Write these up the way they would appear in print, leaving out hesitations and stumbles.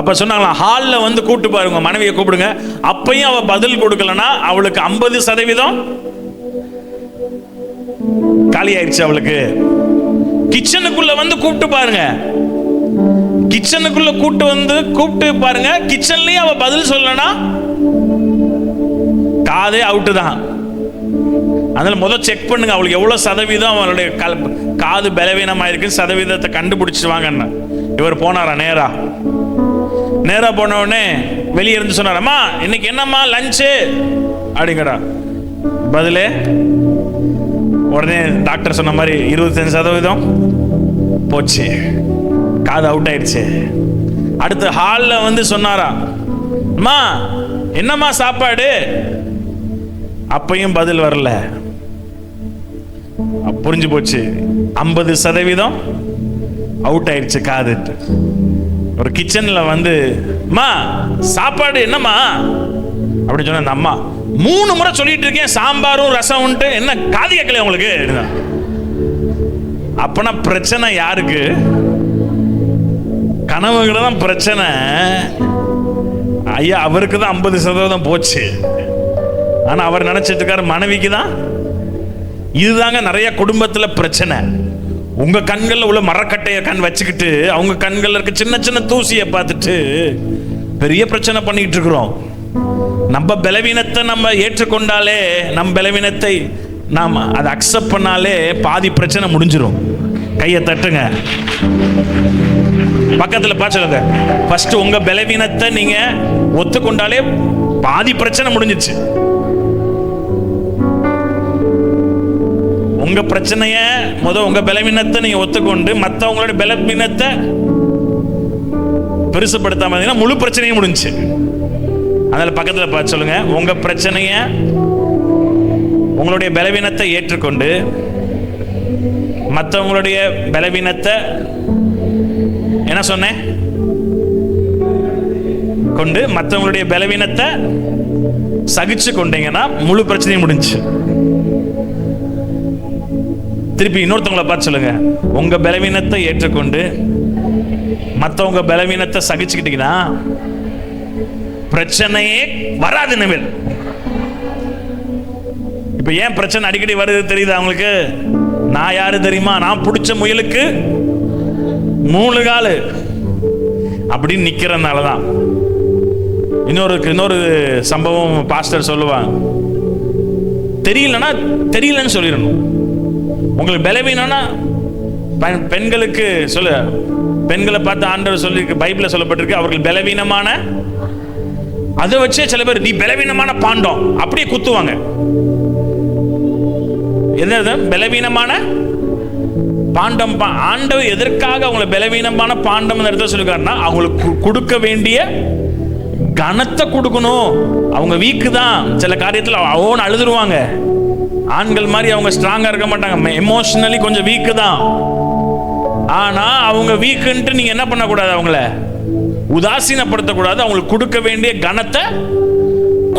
அப்ப சொன்னாங்களா, ஹாலில் வந்து கூப்பிட்டு பாருங்க, மனைவியை கூப்பிடுங்க. அப்பையும் அவ பதில் கொடுக்கலன்னா அவளுக்கு 50% காலி ஆயிடுச்சு அவளுக்கு. கிச்சனுக்குள்ள வந்து கூப்பிட்டு பாருங்க, கிச்சனுக்குள்ள கூப்பிட்டு பாருங்க, கிச்சன்லயும் அவ பதில் சொல்லனா காதே அவுட்டு தான். அதனால முதல் செக் பண்ணுங்க அவளுக்கு எவ்வளவு சதவீதம் அவளுடைய காது பலவீனமா இருக்கு, சதவீதத்தை கண்டுபிடிச்சிட்டு வாங்க. இவர் போனாரா, நேரா போன உடனே வெளியே இருந்து சொன்னாரம்மா, இன்னைக்கு என்னம்மா லஞ்சு அப்படிங்கடா. பதிலே உடனே டாக்டர் சொன்ன மாதிரி 25% போச்சு, காது அவுட் ஆயிடுச்சு. அடுத்து ஹாலில் வந்து சொன்னாரா, அம்மா என்னம்மா சாப்பாடு, அப்பையும் பதில் வரல. புரிஞ்சு போச்சு, 50% அவுட் ஆயிடுச்சு காது. ஒரு கிச்சன்ல வந்து, அம்மா சாப்பாடு என்னம்மா அப்படின்னு சொன்ன அந்த அம்மா 3 முறை சொல்லிட்டு இருக்கேன், சாம்பாரும் ரசம் உண்டு, என்ன காது கேட்கல உங்களுக்கு? அப்பனா பிரச்சனை யாருக்கு? கனவுகளை தான் பிரச்சனை. ஐயா அவருக்கு தான் 50% போச்சு. ஆனா அவர் நினைச்சிட்டு இருக்காரு மனைவிக்கு தான். இதுதாங்க நிறைய குடும்பத்துல பிரச்சனை. உங்க கண்கள்ல உள்ள மரக்கட்டைய கண் வச்சுக்கிட்டு அவங்க கண்கள்ல இருக்க சின்ன சின்ன தூசியை பார்த்துட்டு பெரிய பிரச்சனை பண்ணிட்டு இருக்கிறோம். நம்ம பலவீனத்தை நம்ம ஏற்றுக்கொண்டாலே, நம் பலவீனத்தை நாம் அதை அக்செப்ட் பண்ணாலே பாதி பிரச்சனை முடிஞ்சிடும். கையை தட்டுங்க, பக்கத்துல பாச்சுங்க. ஃபர்ஸ்ட் உங்க பலவீனத்தை நீங்க ஒத்துக்கொண்டாலே பாதி பிரச்சனை முடிஞ்சிச்சு. உங்க பிரச்சனைய உங்க பலவீனத்தை நீங்க ஒத்துக்கொண்டு மற்றவங்களோட பலவீனத்தை பெருசுப்படுத்தாம முழு பிரச்சனையும் முடிஞ்சு. அதனால பக்கத்துல பார்த்து சொல்லுங்க, உங்க பிரச்சனைய உங்களுடைய பலவீனத்தை ஏற்றுக்கொண்டு மற்றவங்களுடைய பலவீனத்தை என்ன சொன்னேன் கொண்டு மற்றவங்களுடைய பலவீனத்தை சகிச்சு கொண்டீங்கன்னா முழு பிரச்சனையும் முடிஞ்சு. திருப்பி இன்னொருத்தவங்களை பார்த்து சொல்லுங்க, உங்க பலவீனத்தை ஏற்றுக்கொண்டு மற்றவங்க பலவீனத்தை சகிச்சுக்கிட்டீங்கன்னா பிரச்சனையே வராது. நிமில் இப்ப ஏன் பிரச்சனை அடிக்கடி வருது தெரியுது அவங்களுக்கு? நான் யாரு தெரியுமா? நான் பிடிச்ச முயலுக்கு 3 காலு அப்படின்னு நிக்கிறதுனாலதான். இன்னொரு சம்பவம் பாஸ்டர் சொல்லுவாங்க, தெரியலன்னு சொல்லிடணும். உங்களுக்கு பலவீனம்னா பெண்களுக்கு சொல்லு, பெண்களை பார்த்து ஆண்டவர் சொல்லி பைபிள்ல சொல்லப்பட்டிருக்கு, அவர்கள் பலவீனமான, அதை வச்சே சில பேர் நீ பலவீனமான பாண்டம் அப்படியே குத்துவாங்க. என்ன பலவீனமான பாண்டம்? ஆண்டவர் எதற்காக அவங்களை பலவீனமான பாண்டம் சொல்லிருக்காருன்னா, அவங்களுக்கு கொடுக்க வேண்டிய கனத்தை கொடுக்கணும். அவங்க வீக்கு தான், சில காரியத்தில் அவன் அழுதுருவாங்க. ஆண்கள் மாதிரி அவங்க ஸ்ட்ராங்கா இருக்க மாட்டாங்க, எமோஷனலி கொஞ்சம் வீக்கு தான். ஆனா அவங்க வீக்குன்ட்டு நீங்க என்ன பண்ணக்கூடாது, அவங்கள உதாசீனப்படுத்தக்கூடாது. அவங்களுக்கு கொடுக்க வேண்டிய கனத்தை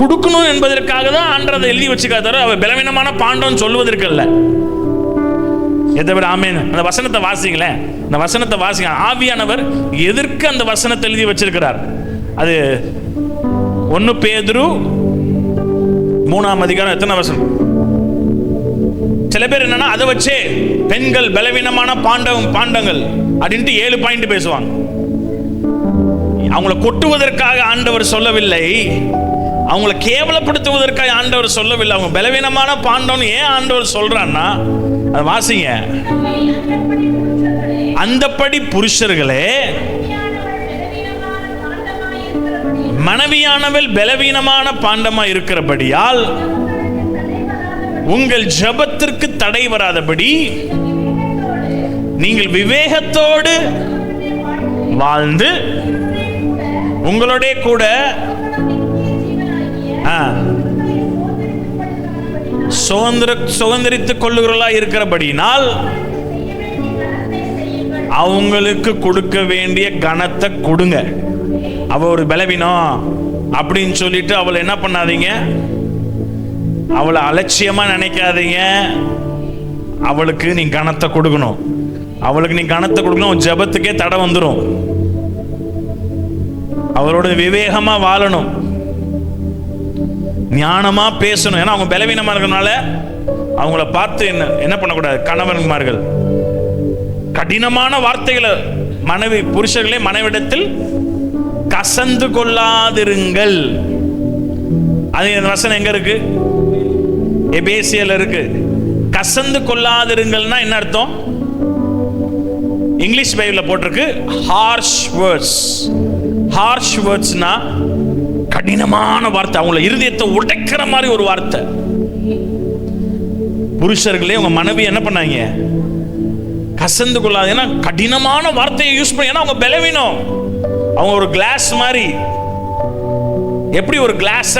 கொடுக்கணும் என்பதற்காக தான் ஆண்டவர் எழுதி வச்சுக்காத. அவ பலவீனமான பாண்டம் சொல்வதற்கு அல்ல. ஆமென். அந்த வசனத்தை வாசிங்களேன், அந்த வசனத்தை வாசிங்க. ஆவியானவர் எதற்கு அந்த வசனத்தை எழுதி வச்சிருக்கிறார்? அது 1 பேதுரு 3ஆம் அதிகாரம் எத்தனை வசனம்? சில பேர் என்னன்னா அதை வச்சே பெண்கள் பலவீனமான பாண்டங்கள் அப்படின்ட்டு 7 பாயிண்ட் பேசுவாங்க. அவங்களை கொட்டுவதற்காக ஆண்டவர் சொல்லவில்லை, அவங்களை கேவலப்படுத்துவதற்காக ஆண்டவர் சொல்லவில்லை. அவங்க பலவீனமான பாண்டம் ஏன் ஆண்டவர் சொல்றான்னா, அதை வாசிங்க. அந்தப்படி புருஷர்களே, மனைவியானவள் பலவீனமான பாண்டமா இருக்கிறபடியால் உங்கள் ஜெபத்திற்கு தடை வராதபடி நீங்கள் விவேகத்தோடு வாழ்ந்து உங்களுடைய கூட சுதந்திரித்துக் கொள்ளுகிறா இருக்கிறபடினால் அவங்களுக்கு கொடுக்க வேண்டிய கனத்தை கொடுங்க. அவ ஒரு பலவீனம் அப்படின்னு சொல்லிட்டு அவளை என்ன பண்ணாதீங்க, அவளை அலட்சியமா நினைக்காதீங்க. அவளுக்கு நீ கனத்தை கொடுக்கணும். அவளுக்கு நீ கனத்தை கொடுக்கணும், ஜெபத்துக்கே தடை வந்துடும். அவரோட விவேகமா வாழணும், ஞானமா பேசணும். ஏன்னா அவங்க பலவீனமா இருக்கனால அவங்கள பார்த்து என்ன பண்ணக்கூடாது. கணவன்மார்கள் கடினமான வார்த்தைகளை மனைவி புருஷர்களே மனைவிடத்தில் கசந்து கொள்ளாதிருங்கள். அது வசனம் எங்க இருக்கு? எபேசியல இருக்கு. கசந்து கொள்ளாதிருங்கள்னா என்ன அர்த்தம்? இங்கிலீஷ் பைபிள்ல போட்டிருக்கு ஹார்ஷ் வேர்ட்ஸ். ஹார்ஷ் வேர்ட்ஸ்னா கடினமான வார்த்தை, அவங்கள இருதயத்தை உடைக்கிற மாதிரி ஒரு வார்த்தை. புருஷர்களே உங்க மனைவி என்ன பண்ணாங்க? கசந்து கொள்ளாது. ஏன்னா கடினமான வார்த்தையை யூஸ் பண்ணி, ஏன்னா அவங்க பலவீனம். அவங்க ஒரு கிளாஸ் மாதிரி. எப்படி ஒரு கிளாஸ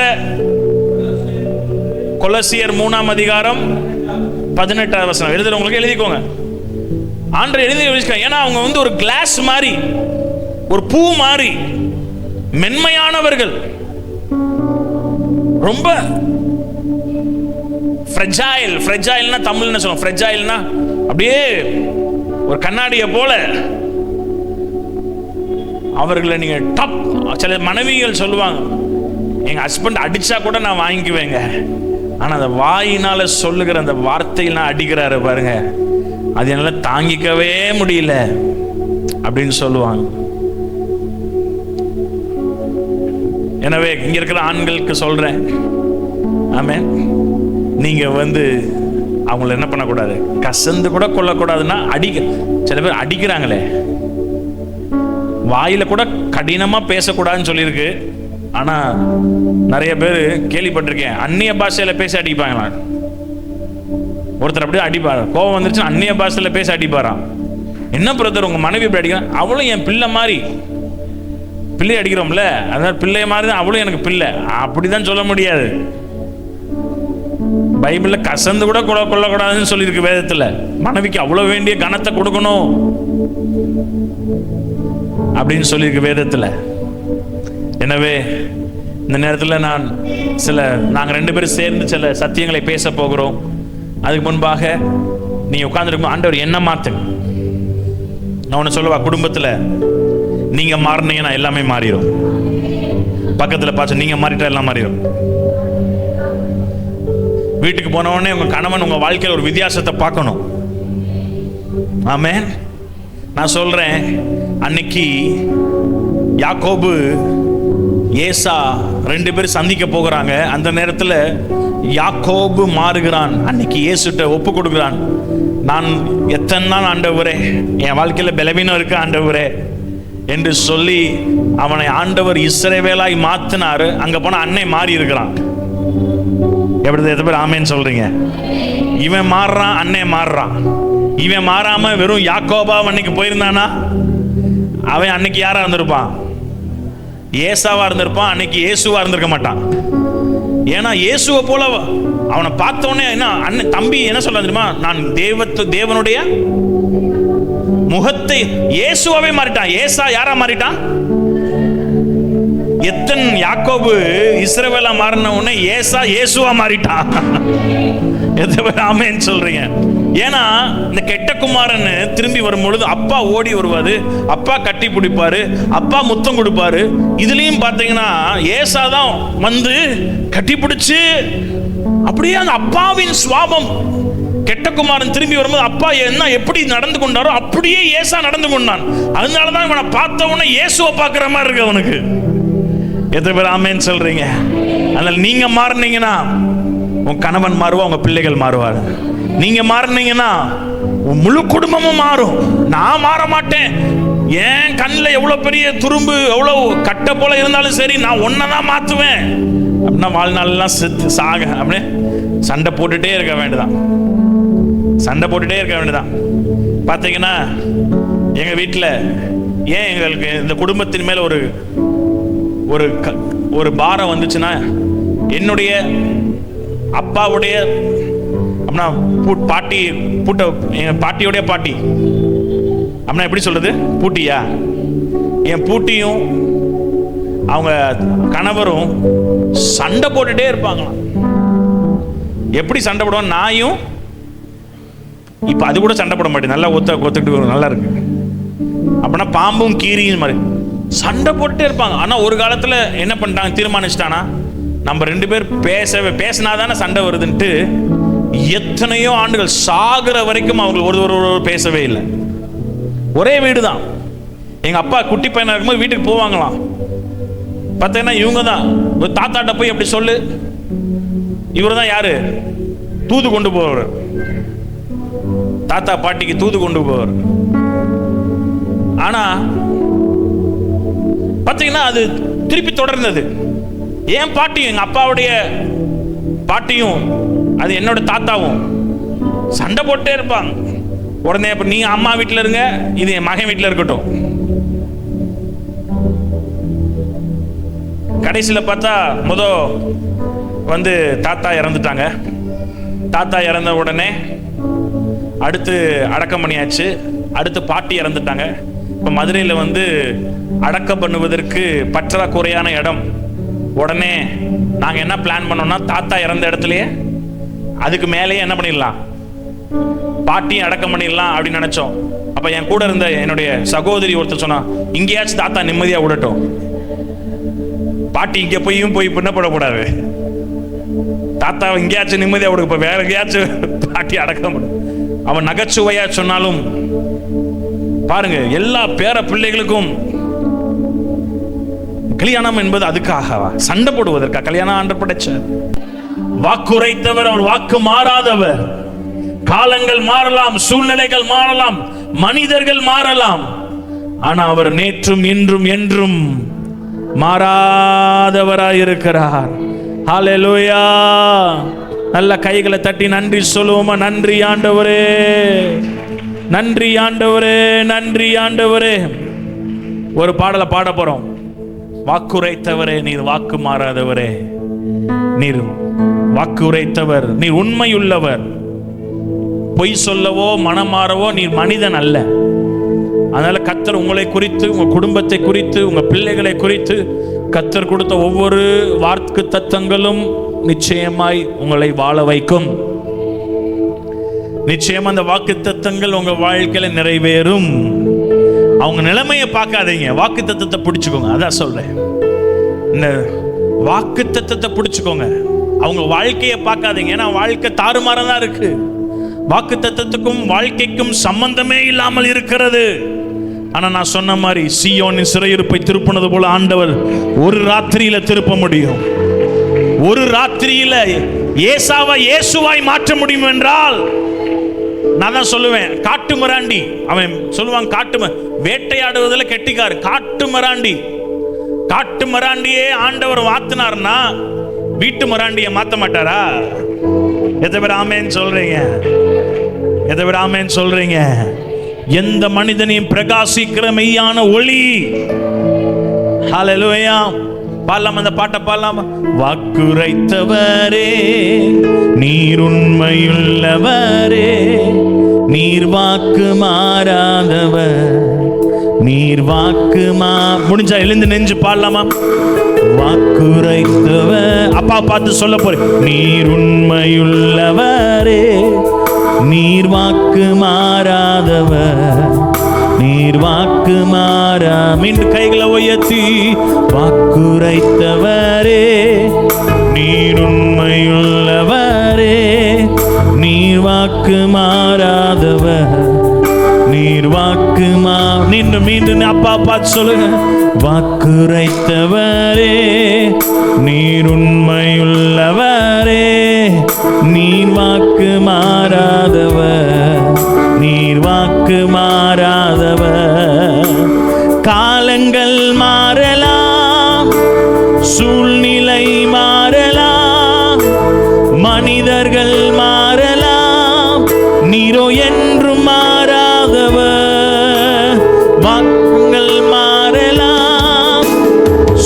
கொலோசியர் 3:18 எழுதுறவங்களுக்கு எழுதிக்கோங்க. ஆண்டவர் எழுதி வச்சுக்கோங்க. ஏன்னா அவங்க ஒரு கிளாஸ் மாதிரி, ஒரு பூ மாதிரி மென்மையானவர்கள், ரொம்ப ஃப்ரெஜைல். ஃப்ரெஜைல்னா தமிழ் என்ன சொல்லுவோம்? ஃப்ரெஜைல்னா அப்படியே ஒரு கண்ணாடியை போல அவர்களை நீங்க டப். சில மனைவிகள் சொல்லுவாங்க, எங்க ஹஸ்பண்ட் அடிச்சா கூட நான் வாங்கிக்குவேங்க, ஆனா அந்த வாயினால சொல்லுகிற அந்த வார்த்தையெல்லாம் அடிக்கிறாரு பாருங்க, அது என்னால தாங்கிக்கவே முடியல அப்படின்னு சொல்லுவாங்க. எனவே இங்க இருக்கிற ஆண்களுக்கு சொல்றேன், ஆமென், நீங்க அவங்கள என்ன பண்ணக்கூடாது, கசந்து கூட கொள்ளக்கூடாதுன்னா சில பேர் அடிக்கிறாங்களே, வாயில கூட கடினமா பேசக்கூடாதுன்னு சொல்லியிருக்கு. ஆனா நிறைய பேர் கேள்விப்பட்டிருக்கேன், அந்நிய பாஷையில பேசி அடிப்பாங்களா. ஒருத்தர் அப்படியே அடிப்பாரு, கோபம் வந்துருச்சு அந்நிய பாஷையில பேசி அடிப்பாராம். என்ன பிரதர் உங்க மனைவி இப்படி அடிக்கிறான்? அவளும் என் பிள்ளை மாதிரி. பிள்ளை அடிக்கிறோம்ல, அதாவது பிள்ளை மாதிரி தான் அவளும் எனக்கு பிள்ளை. அப்படிதான் சொல்ல முடியாது. பைபிள்ல கசந்து கூட கொள்ளக்கூடாதுன்னு சொல்லியிருக்கு வேதத்துல. மனைவிக்கு அவ்வளவு வேண்டிய கனத்தை கொடுக்கணும் அப்படின்னு சொல்லியிருக்கு வேதத்துல. எனவே இந்த நேரத்தில் நாங்கள் 2 பேரும் சேர்ந்து சில சத்தியங்களை பேச போகிறோம். அதுக்கு முன்பாக நீங்க உட்கார்ந்துருக்கும் ஆண்டவர் என்ன மாத்துங்க. நான் ஒன்று சொல்லுவா, குடும்பத்தில் நீங்க மாறினீங்கன்னா எல்லாமே மாறிடும். பக்கத்தில் பார்த்து நீங்க மாறிட்டா எல்லாம் மாறிடும். வீட்டுக்கு போன உடனே உங்க கணவன் உங்க வாழ்க்கையில் ஒரு வித்தியாசத்தை பார்க்கணும். ஆமென். நான் சொல்றேன், அன்னைக்கு யாக்கோபு ஏசா 2 பேரும் சந்திக்க போகிறாங்க. அந்த நேரத்தில் யாக்கோபு மாறுகிறான். அன்னைக்கு இயேசுட்ட ஒப்பு கொடுக்கிறான். நான் எத்தனை நாள் ஆண்டவரே, என் வாழ்க்கையில் பலவீனம் இருக்கு ஆண்டவரே என்று சொல்லி அவனை ஆண்டவர் இஸ்ரவேலாய் மாத்தினாரு. அங்க போன அன்னை மாறி இருக்கிறான். எப்படி எத்தனை பேர் ஆமேன்னு சொல்றீங்க? இவன் மாறுறான், அன்னை மாறுறான். இவன் மாறாம வெறும் யாக்கோபா அன்னைக்கு போயிருந்தானா, அவன் அன்னைக்கு யாரா இருந்திருப்பான்? ஏசாவா இருந்திருப்பான். அன்னைக்கு இயேசுவா இருந்திருக்க மாட்டான். ஏன்னா இயேசுவை போல அவனை பார்த்தோன்னே என்ன அண்ணன் தம்பி என்ன சொல்ல தெரியுமா, நான் தேவனுடைய முகத்தை இயேசுவாவே மாறிட்டான். ஏசா யாரா மாறிட்டான்? எத்தன் யாக்கோபு இஸ்ரவேலா மாறின உடனே ஏசா இயேசுவா மாறிட்டான். எத்தனை பேர் ஆமென் சொல்றீங்க? ஏன்னா இந்த கெட்ட குமாரன் திரும்பி வரும் பொழுது அப்பா ஓடி வருவாரு, அப்பா கட்டி பிடிப்பாரு, அப்பா முத்தம் கொடுப்பாரு. இதுலயும் பாத்தீங்கன்னா ஏசா தான் கட்டி பிடிச்சு அப்படியே அந்த அப்பாவின் சுவாபம். கெட்ட குமாரன் திரும்பி வரும்போது அப்பா என்ன எப்படி நடந்து கொண்டாரோ அப்படியே ஏசா நடந்து கொண்டான். அதனாலதான் இவனை பார்த்த உடனே இயேசுவை பார்க்கிற மாதிரி இருக்கு அவனுக்கு. எத்தனை பேர் ஆமென் சொல்றீங்க? அதனால நீங்க மாறினீங்கன்னா உங்க கணவன் மாறுவா, உங்க பிள்ளைகள் மாறுவார். நீங்க மாறினீங்கன்னா முழு குடும்பமும் மாறும். நான் மாற மாட்டேன், என் கண்ணில் எவ்வளவு பெரிய துரும்பு எவ்வளவு கட்ட போல இருந்தாலும் சரி, நான் ஒன்னதான் மாத்துவேன் அப்படின்னா வாழ்நாளெல்லாம் செத்து சாக அப்படியே சண்டை போட்டுட்டே இருக்க வேண்டியதான். சண்டை போட்டுட்டே இருக்க வேண்டியதான். பார்த்தீங்கன்னா எங்க வீட்டில் ஏன் எங்களுக்கு இந்த குடும்பத்தின் மேல ஒரு ஒரு ஒரு பாரம் வந்துச்சுன்னா, என்னுடைய அப்பாவுடைய அப்படின்னா பாட்டி பூட்ட, என் பாட்டியோடைய பாட்டி அப்படின்னா எப்படி சொல்றது, பூட்டியா, என் பூட்டியும் அவங்க கணவரும் சண்டை போட்டுட்டே இருப்பாங்களாம். எப்படி சண்டை போடுவாங்க? நாயும் இப்ப அது கூட சண்டை போட மாட்டேன், நல்லா ஒத்துக்கிட்டு நல்லா இருக்கு. அப்படின்னா பாம்பும் கீரியும் மாதிரி சண்டை போட்டே இருப்பாங்க. ஆனா ஒரு காலத்துல என்ன பண்ணிட்டாங்க, தீர்மானிச்சிட்டானா நம்ம 2 பேர் பேசினாதானே சண்டை வருதுன்ட்டு எத்தனையோ ஆண்டுகள் சாகுற வரைக்கும் அவங்க ஒரு பேசவே இல்லை. ஒரே வீடு தான். எங்க அப்பா குட்டி பையனா இருக்கும்போது வீட்டுக்கு போவாங்களாம். பார்த்தீங்கன்னா இவங்க தான் தாத்தாட்ட போய் அப்படி சொல்லு, இவர் தான் யாரு, தூது கொண்டு போவார். தாத்தா பாட்டிக்கு தூது கொண்டு போவார். ஆனா பார்த்தீங்கன்னா அது திருப்பி தொடர்ந்தது. ஏன் பாட்டியும், எங்க அப்பாவுடைய பாட்டியும் அது என்னோட தாத்தாவும் சண்டை போட்டே இருப்பாங்க. உடனே இப்ப நீங்க அம்மா வீட்டில் இருங்க, இது என் மகன் வீட்டில் இருக்கட்டும். கடைசியில் பார்த்தா வந்து தாத்தா இறந்துட்டாங்க. தாத்தா இறந்த உடனே அடுத்து அடக்கம் பண்ணியாச்சு. அடுத்து பாட்டி இறந்துட்டாங்க. இப்போ மதுரையில் வந்து அடக்கம் பண்ணுவதற்கு பற்றாக்குறையான இடம். உடனே நாங்கள் என்ன பிளான் பண்ணோம்னா, தாத்தா இறந்த இடத்துலயே அதுக்கு மேலேயே என்ன பண்ணிடலாம், பாட்டியும் அடக்கம் பண்ணிடலாம் அப்படின்னு நினைச்சோம். அப்ப என் கூட இருந்த என்னுடைய சகோதரி ஒருத்தர் சொன்னா, இங்கேயாச்சும் தாத்தா நிம்மதியா விடட்டும், பாட்டி இங்க போய் பின்னப்படக்கூடாது, தாத்தா இங்கேயாச்சும் நிம்மதியா விடுங்க, இப்ப வேற எங்கேயாச்சும் பாட்டி அடக்கம். அவன் நகைச்சுவையா சொன்னாலும் பாருங்க, எல்லா பேர பிள்ளைகளுக்கும் கல்யாணம் என்பது அதுக்காகவா? சண்டை போடுவதற்கா கல்யாணம் ஆண்டு படைச்ச? வாக்குரைத்தவர், அவர் வாக்கு மாறாதவர். காலங்கள் மாறலாம், சூழ்நிலைகள் மாறலாம், மனிதர்கள் மாறலாம், ஆனா அவர் நேற்றும் இன்றும் என்றும் மாறாதவராயிருக்கிறார். ஹல்லேலூயா. நல்ல கைகளை தட்டி நன்றி சொல்லுவோமா? நன்றி ஆண்டவரே, நன்றி ஆண்டவரே, நன்றி ஆண்டவரே. ஒரு பாடலை பாட போறோம். வாக்குரைத்தவரே, நீர் வாக்கு மாறாதவரே, நீர் வாக்கு உரைத்தவர், நீர் உண்மையுள்ளவர், பொய் சொல்லவோ மனம் மாறவோ நீர் மனிதன் அல்ல. அதனால கர்த்தர் உங்களை குறித்து, உங்க குடும்பத்தை குறித்து, உங்க பிள்ளைகளை குறித்து கர்த்தர் கொடுத்த ஒவ்வொரு வாக்கு தத்தங்களும் நிச்சயமாய் உங்களை வாழ வைக்கும். நிச்சயமா அந்த வாக்கு தத்தங்கள் உங்க வாழ்க்கையில நிறைவேறும். அவங்க நிலைமையை பார்க்காதீங்க, வாக்கு தத்தத்தை பிடிச்சுக்கோங்க. அதான் சொல்றேன், இந்த வாக்கு தத்தத்தை பிடிச்சுக்கோங்க, அவங்க வாழ்க்கையை பார்க்காதீங்க. ஏன்னா வாழ்க்கை தாறுமாறா தான் இருக்கு. வாக்கு தத்தத்துக்கும் வாழ்க்கைக்கும் சம்பந்தமே இல்லாமல் இருக்கிறது. ஆனா நான் சொன்ன மாதிரி சீயோனின் சிறையிருப்பை திருப்பினது போல ஆண்டவர் ஒரு ராத்திரியில திருப்ப முடியும். ஒரு ராத்திரியில ஏசாவை இயேசுவாய் மாற்ற முடியும் என்றால், நான் தான் சொல்லுவேன், காட்டு மிராண்டி. அவன் சொல்லுவாங்க, வேட்டையாடுவதில் கெட்டிக்காரு, காட்டு மிராண்டி. காட்டு மிராண்டியே ஆண்டவர் மாத்தினார்னா வீட்டு மிராண்டியை மாத்த மாட்டாரா? எதை பேர் ஆமேன்னு சொல்றீங்க? எதை பேர் ஆமேன்னு சொல்றீங்க? எந்த மனிதனையும் பிரகாசிக்கிற மெய்யான ஒளி. ஹல்லேலூயா. பாடலாம், அந்த பாட்டை பாடலாம். வாக்குரைத்தவரே, நீர் உண்மையுள்ளவரே, நீர் வாக்கு மாறாதவர், நீர் வாக்கு முடிஞ்சா எழுந்து நெஞ்சு பாடலாமா? வாக்குரைத்தவர், அப்பா பார்த்து சொல்ல போறேன். நீர் உண்மையுள்ளவரே, நீர் வாக்கு மாறாதவர், நீர் வாக்கு மாறா. மீண்டும் கைகளை உயர்த்தி, வாக்குரைத்தவரே, நீர் உண்மையுள்ளவரே, நீர் வாக்கு மாறாதவர், நீர் வாக்கு மீண்டும் அப்பா பார்த்து சொல்லுங்க. வாக்குரைத்தவரே, நீர் உண்மையுள்ளவரே, நீர் வாக்கு மாறாதவர், நீர் வாக்கு மாறாதவர். காலங்கள் மாறலாம், சூழ்நிலை மாறலாம், மனிதர்கள் மாறலாம், நீரோ என்றும் மாறாதவர். வாக்குகள் மாறலாம்,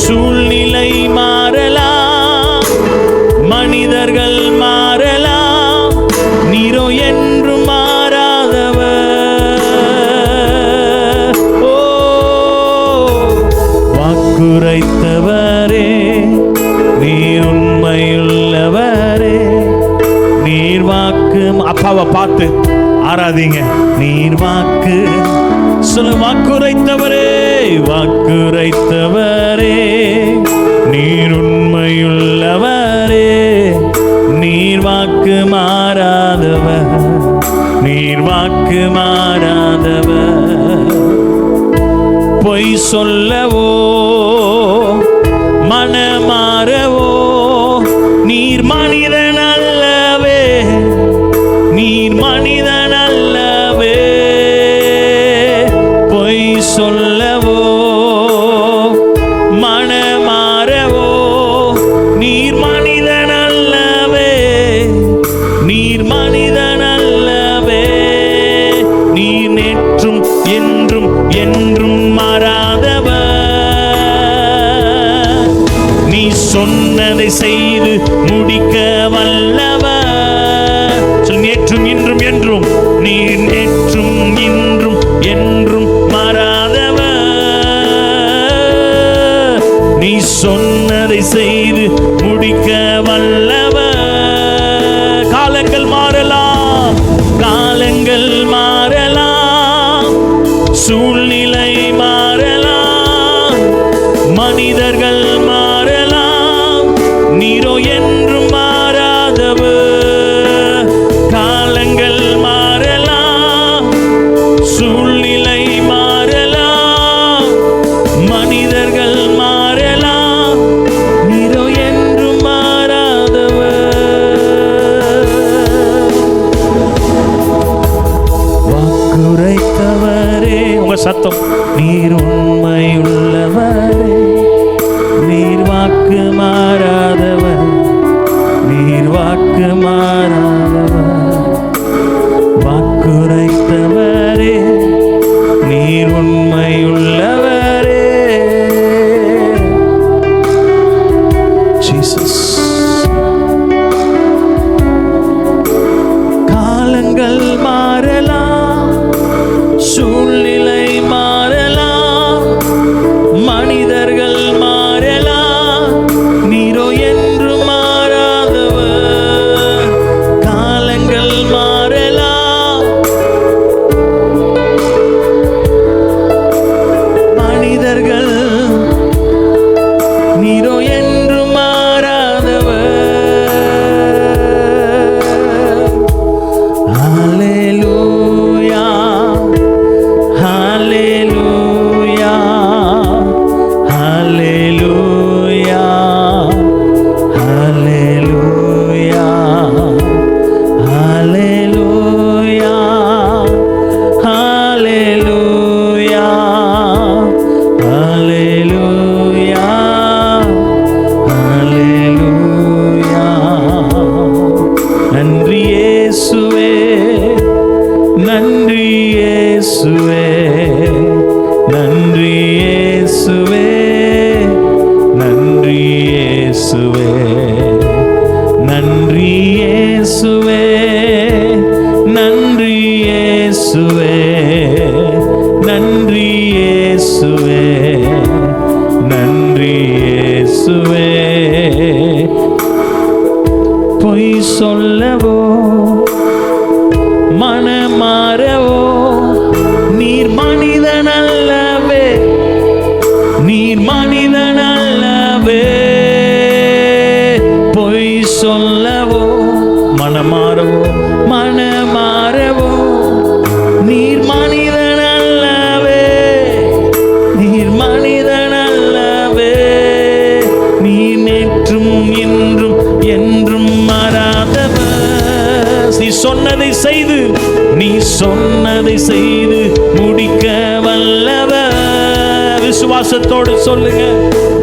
சூழ்நிலை மாறலாம், மனிதர்கள் மாறலாம், நீரோ என்றும் மாறாதவர். ஓ வாக்குரைத்தவரே, நீர் உண்மையுள்ளவரே, நீர் வாக்கு. அப்பாவை பார்த்து ஆராதிங்க. நீர் வாக்கு சொல்லு. வாக்குரைத்தவரே, வாக்குரைத்தவரே நீர் உண்மையுள்ளவரே, நீர் வாக்கு மாறாதவர், நீர் வாக்கு மாறாதவர். பொய் சொல்லவோ மனமாறவோ நீர் மனிதன் அல்லவே, நீர் மனிதன் அல்லவே. பொய் சொல்லவோ மனமாறவோ நீர் மனிதன் அல்லவே, நீர் மனிதன் அல்லவே. நீர் நேற்றும் என்றும் என்றும் மாறாதவர், நீ சொன்னதை செய்து முடிக்க வல்லவர். நேற்றும் இன்றும் என்றும், நீர் நேற்றும் இன்றும் என்றும் மாறாதவர், நீ சொன்னதை செய்து முடிக்க வல்லவர். காலங்கள் மாறலாம், காலங்கள் மாறலாம், சூழ்நிலை மாறலாம், மனிதர்கள் மாறலாம், நீரோ என்றும் மாறாதவர். காலங்கள் மாறலாம், சூழ்நிலை மாறலாம், மனிதர்கள் மாறலாம், நீரோ என்றும் மாறாதவர். வாக்குரைத்தவரே, உங்க சத்தம், நீர் உண்மையுள்ளவரே, நீர் வாக்கு மாறாதவர், நீர் வாக்கு மாறாதவர். வாக்குரைத்தவரே நீர் உண்மையுள்ளவரே. ஜீசஸ். காலங்கள் மாறலாம், சூழ்நிலை மாறலாம், மனிதர்கள் மாறலாம், நீரோ என்று மாறாதவர். காலங்கள் மாறலாம், மனிதர்கள் நீரோ என்று மாறாதவர். ஹல்லேலூயா, ஹல்லேலூயா, ஹல்லேலூயா, ஹல்லேலூயா, ஹல்லேலூயா, ஹல்லேலூயா, ஹல்லேலூயா, ஹல்லேலூயா. நன்றி இயேசுவே, நன்றி இயேசுவே, நன்றி இயேசுவே, நன்றி இயேசுவே, நன்றி இயேசுவே, நன்றி இயேசுவே, நன்றி இயேசுவே, நன்றி இயேசுவே. பொய் சொல்லவோ மனமாறவோ நீர் மனிதன் அல்லவே, நீர் மனிதன் அல்லவே. பொய் சொல்லவோ மனமாறவோ மனமாறவோ நீர் மனிதன் அல்லவே, நீர் மனிதன் அல்லவே. நீர் நேற்றும் இன்றும் என்றும் மாறாதவர், நீ சொன்னதை செய்து, நீ சொன்னதை செய்து முடிக்க வல்லவர். விசுவாசத்தோடு சொல்லுங்க,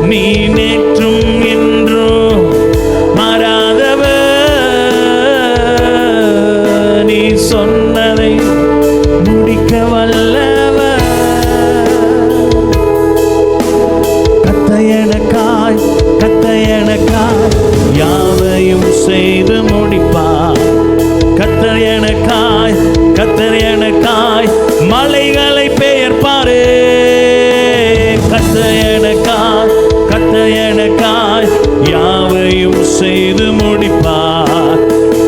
நீ நேற்றும் என்றும் மாறாதவர், நீ சொன்னதை முடிக்க வல்லவர். கத்த எனக்காய் யாவையும் செய்து முடிப்பார். கத்தர் எனக்காய் மலைகளை பெயர்ப்பாரே. கத்தர் எனக்காய் யாவையும் செய்து முடிப்பார்.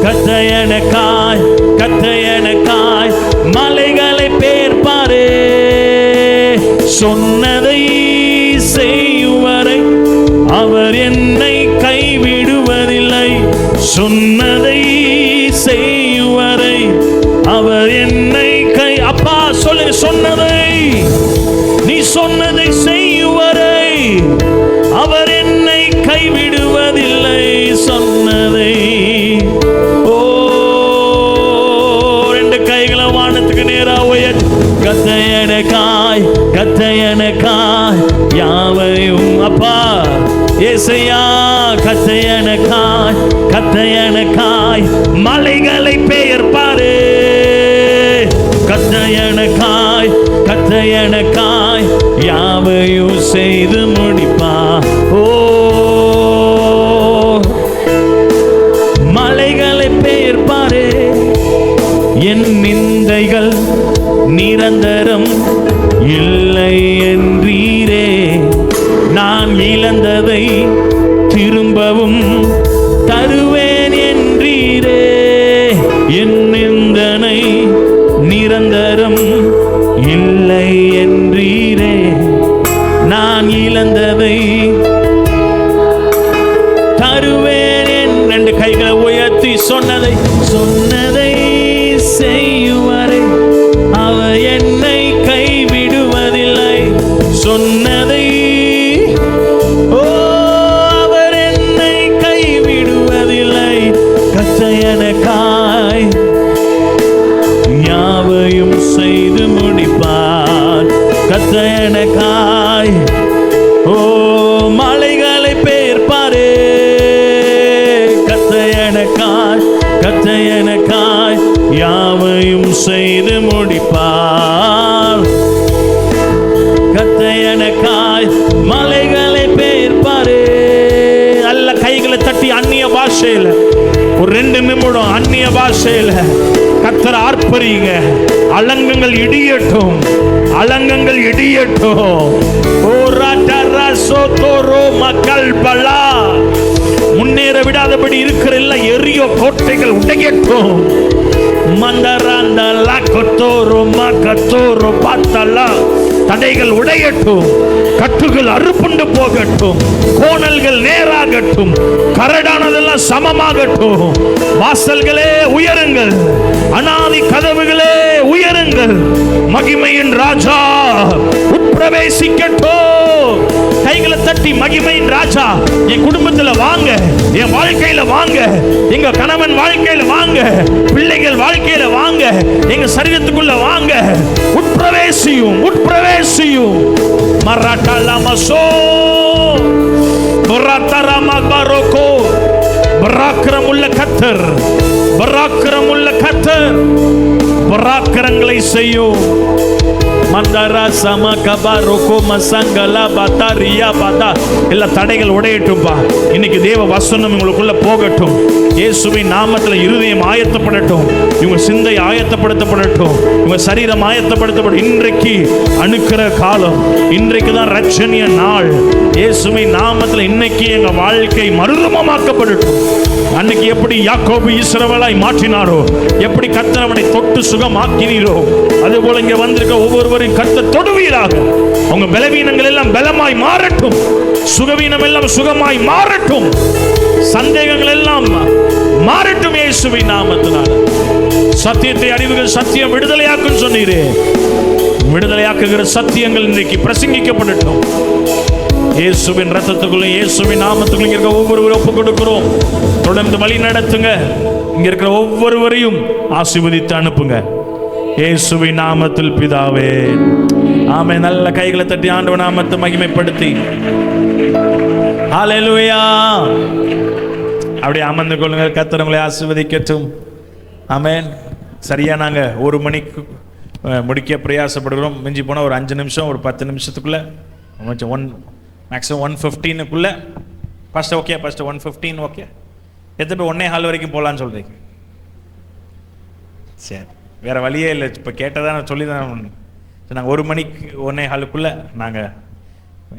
கத்தர் எனக்காய் மலைகளை பெயர்ப்பாரே. சொன்னதை அவர் என்னை கைவிடுவதில்லை. சொன்னதை செய்வரை அவர் என்னை அப்பா சொல்லுங்க, சொன்னதை நீ சொன்னதை செய்வரை அவர் என்னை கைவிடுவதில்லை. சொன்னதை ஓ ரெண்டு கைகளை வானத்துக்கு நேரா உயர். கத்தையனக்காய் கத்தையனக்காய் யாவையும் அப்பா ஏசையா கத்தையனக்காய் கத்தையனக்காய் மலைகளை பெயர்ப்பாரு. கத்தையனக்காய் கத்தையனக்காய் யாவையும் செய்து முடிப்பா. ஓ மலைகளை பெயர்ப்பாரு. என் நிந்தைகள் நிரந்தரம் இல்லை என்றீரே. நான் இழந்ததை திரும்பவும் தருவேன் என்றீரே. என் நிந்தனை நிரந்தரம் இல்லை என்றீரே. நான் இழந்ததை தருவேன். ரெண்டு கைகளை உயர்த்தி சொன்னதை சொன்னதை செய்வரை அவர் என்னை கைவிடுவதில்லை. சொன்னதை ஓ அவர் என்னை கைவிடுவதில்லை. கத்தையனக்காய் யாவையும் செய்து முடிப்பார். கத்தையனக்காய் ஓ மலைகளை பெயர்ப்பாரே. கத்தையனக்காய் கத்தையனக்காய் யாவையும் செய்து முடிப்பார். கத்தையனக்காய் மலைகளை பெயர்ப்பாரே. நல்ல கைகளை தட்டி அந்நிய பாஷையில் ஒரு 2 நிமிடம் அந்நிய பாஷையில் கர்த்தரை ஆர்ப்பரிங்க. அலங்கங்கள் இடியட்டும், அலங்கங்கள் இடியட்டும். ஓ ராட்டரா சோதோரோ மக்கள் பலா முன்னேற விடாதபடி இருக்கிற எல்லா எரியோ கோட்டைகள் உடையட்டும். மந்தராந்தலா கொத்தோரோ மக்கத்தோரோ பார்த்தலா தடைகள் உடையட்டும். கட்டுகள் அறுப்புண்டு போகட்டும். கோணல்கள் நேராகட்டும். கரடானதெல்லாம் சமமாகட்டும். வாசல்களே உயருங்கள். அனாதி கதவுகளே உயருங்கள். மகிமையின் ராஜா உட்பிரவேசிக்கட்டும். கைகளை தட்டி மகிமையின் ராஜா என் குடும்பத்துல வாங்க, என் வாழ்க்கையில வாங்க, எங்க கணவன் வாழ்க்கையில வாங்க, பிள்ளைகள் வாழ்க்கையில வாங்க, எங்க சரீரத்துக்குள்ள வாங்க. உட்பிரவேசியும் உட்பிரவேசியும். மராட்டலமசோ பராத்தரமபரோகோ. பராக்கிரமுள்ள கர்த்தர், பராக்கிரமுள்ள கர்த்தர் பராக்கிரங்களை செய்யும். மந்தரா சமகபா ரோகோ மசங்கலா பதாரியா பதா. எல்லா தடைகள் உடையட்டும்பா. இன்னைக்கு தேவ வசனம் உங்களுக்குள்ள போகட்டும். இயேசுவின் நாமத்தில் இருதயம் ஆயத்தப்படட்டும். இவங்க சிந்தை ஆயத்தப்படுத்தப்படட்டும். இவங்க சரீரம் ஆயத்தப்படுத்தப்படும். இன்றைக்கு அணுக்கிற காலம், இன்றைக்கு தான் ரட்சணிய நாள். இயேசுவின் நாமத்தில் இன்னைக்கு எங்க வாழ்க்கை மறுரூபமாக்கப்படட்டும். அன்னைக்கு எப்படி யாக்கோபு இஸ்ரவேலை மாற்றினாரோ, எப்படி கர்த்தர் அவனை தொட்டு சுகமாக்கினீரோ, அதுபோல இங்க வந்திருக்க ஒவ்வொருவரையும் கர்த்தர் தொடுவீராக. அவங்க பலவீனங்கள் எல்லாம் பலமாய் மாறட்டும். சுகவீனம் எல்லாம் சுகமாய் மாறட்டும். சந்தேகங்கள் எல்லாம் மாறட்டும் இயேசுவின் நாமத்தினால. சத்தியத்தை அறிவுகள் சத்தியம் விடுதலையாக்கும் சொன்னீரே. விடுதலையாக்குகிற சத்தியங்கள் இன்றைக்கு பிரசங்கிக்கப்படட்டும். இயேசுவின் ரத்தத்துக்குள்ள, இயேசுவின் நாமத்துக்குள்ள இங்க இருக்க ஒவ்வொருவரும் ஒப்பு கொடுக்கிறோம். தொடர்ந்து வழி நடத்துங்க. இங்க இருக்கிற ஒவ்வொருவரையும் ஆசீர்வதித்து அனுப்புங்க. இயேசுவின் நாமத்தில் பிதாவே, ஆமென். நல்ல கைகளை தட்டி ஆண்டவர் நாமத்தை மகிமைப்படுத்தி ஹல்லேலூயா. அப்படியே அமர்ந்து கொள்ளுங்க. கர்த்தர் உங்களை ஆசீர்வதிக்கட்டும். ஆமென். சரியா நாங்க 1 மணிக்கு முடிக்க பிரயாசப்படுகிறோம். மிஞ்சி போனால் ஒரு 5 நிமிஷம், ஒரு 10 நிமிஷத்துக்குள்ள, maximum 1:15 first okay. First 1:15 okay. எத்தனை பேர் 1:15 வரைக்கும் போகலான்னு சொல்றீங்க? சரி, வேற வழியே இல்லை. இப்போ கேட்டதான் நான் சொல்லி தான். நாங்கள் 1 மணிக்கு 1:15 நாங்கள்,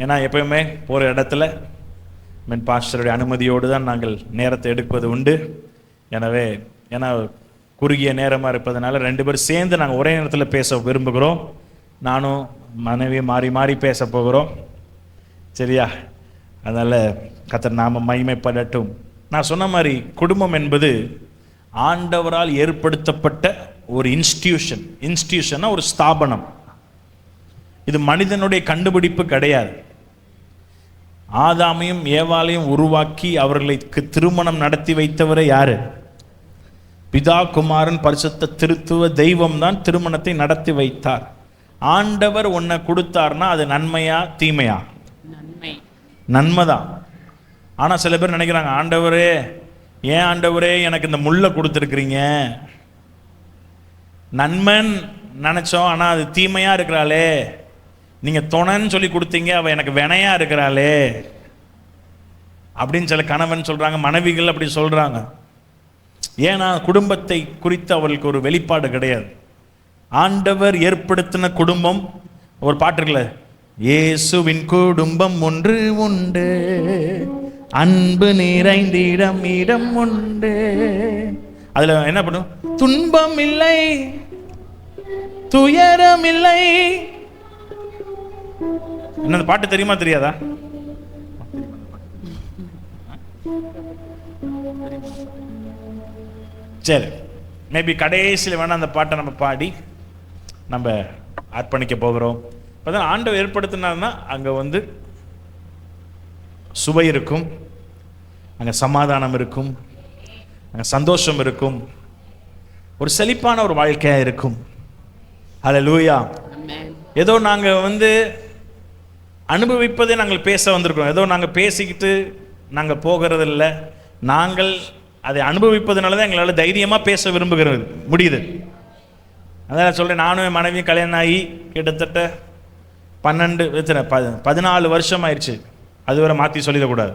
ஏன்னா எப்பயுமே போகிற இடத்துல பாஸ்டருடைய அனுமதியோடு தான் நாங்கள் நேரத்தை எடுப்பது உண்டு. எனவே ஏன்னா குறுகிய நேரமாக இருப்பதனால 2 பேரும் சேர்ந்து நாங்கள் ஒரே நேரத்தில் பேச விரும்புகிறோம். நானும் மனைவி மாறி மாறி பேச போகிறோம். சரியா? அதனால் கர்த்தர் நாம மகிமைப்படட்டும். நான் சொன்ன மாதிரி குடும்பம் என்பது ஆண்டவரால் ஏற்படுத்தப்பட்ட ஒரு இன்ஸ்டிடியூஷன்னா ஒரு ஸ்தாபனம். இது மனிதனுடைய கண்டுபிடிப்பு கிடையாது. ஆதாமையும் ஏவாளையும் உருவாக்கி அவர்களுக்கு திருமணம் நடத்தி வைத்தவரை யாரு? பிதா குமாரன் பரிசுத்த திருத்துவ தெய்வம் தான் திருமணத்தை நடத்தி வைத்தார். ஆண்டவர் உன்னை கொடுத்தார்னா அது நன்மையா தீமையா? நன்மைதான். ஆனால் சில பேர் நினைக்கிறாங்க, ஆண்டவரே ஏன் ஆண்டவரே எனக்கு இந்த முள்ளை கொடுத்துருக்குறீங்க, நன்மன் நினச்சோம் ஆனால் அது தீமையா இருக்கிறாளே, நீங்கள் துணைன்னு சொல்லி கொடுத்தீங்க அவள் எனக்கு வினையா இருக்கிறாளே அப்படின்னு சில கணவன் சொல்கிறாங்க, மனைவிகள் அப்படி சொல்கிறாங்க. ஏன்னா குடும்பத்தை குறித்து அவர்களுக்கு ஒரு வெளிப்பாடு கிடையாது. ஆண்டவர் ஏற்படுத்தின குடும்பம், ஒரு பாட்டு இருக்குல்ல, இயேசுவின் குடும்பம் ஒன்று உண்டு, அன்பு நிறைந்திடம் இடம் உண்டு. அதுல என்ன பண்ணும்? துன்பம் இல்லை, துயரம் இல்லை. என்ன பாட்டு தெரியுமா தெரியாதா? சரி, மேபி கடைசியில் வேணா அந்த பாட்டை நம்ம பாடி நம்ம அர்ப்பணிக்க போகிறோம். அப்பதான் ஆண்டவர் ஏற்படுத்தினார்னா அங்க வந்து சுவை இருக்கும், அங்க சமாதானம் இருக்கும், அங்க சந்தோஷம் இருக்கும், ஒரு செழிப்பான ஒரு வாழ்க்கையா இருக்கும். ஹல்லேலூயா. ஏதோ நாங்க வந்து அனுபவிப்பதை நாங்கள் பேச வந்திருக்கோம், ஏதோ நாங்கள் பேசிக்கிட்டு நாங்கள் போகிறது இல்லை. நாங்கள் அதை அனுபவிப்பதுனால தான் எங்களால் தைரியமாக பேச விரும்புகிறது முடியுது. அதான் சொல்கிறேன், நானும் என் மனைவியும் கல்யாணம் ஆகி கிட்டத்தட்ட 14 வருஷம் ஆயிடுச்சு. அதுவரை மாற்றி சொல்லிடக்கூடாது.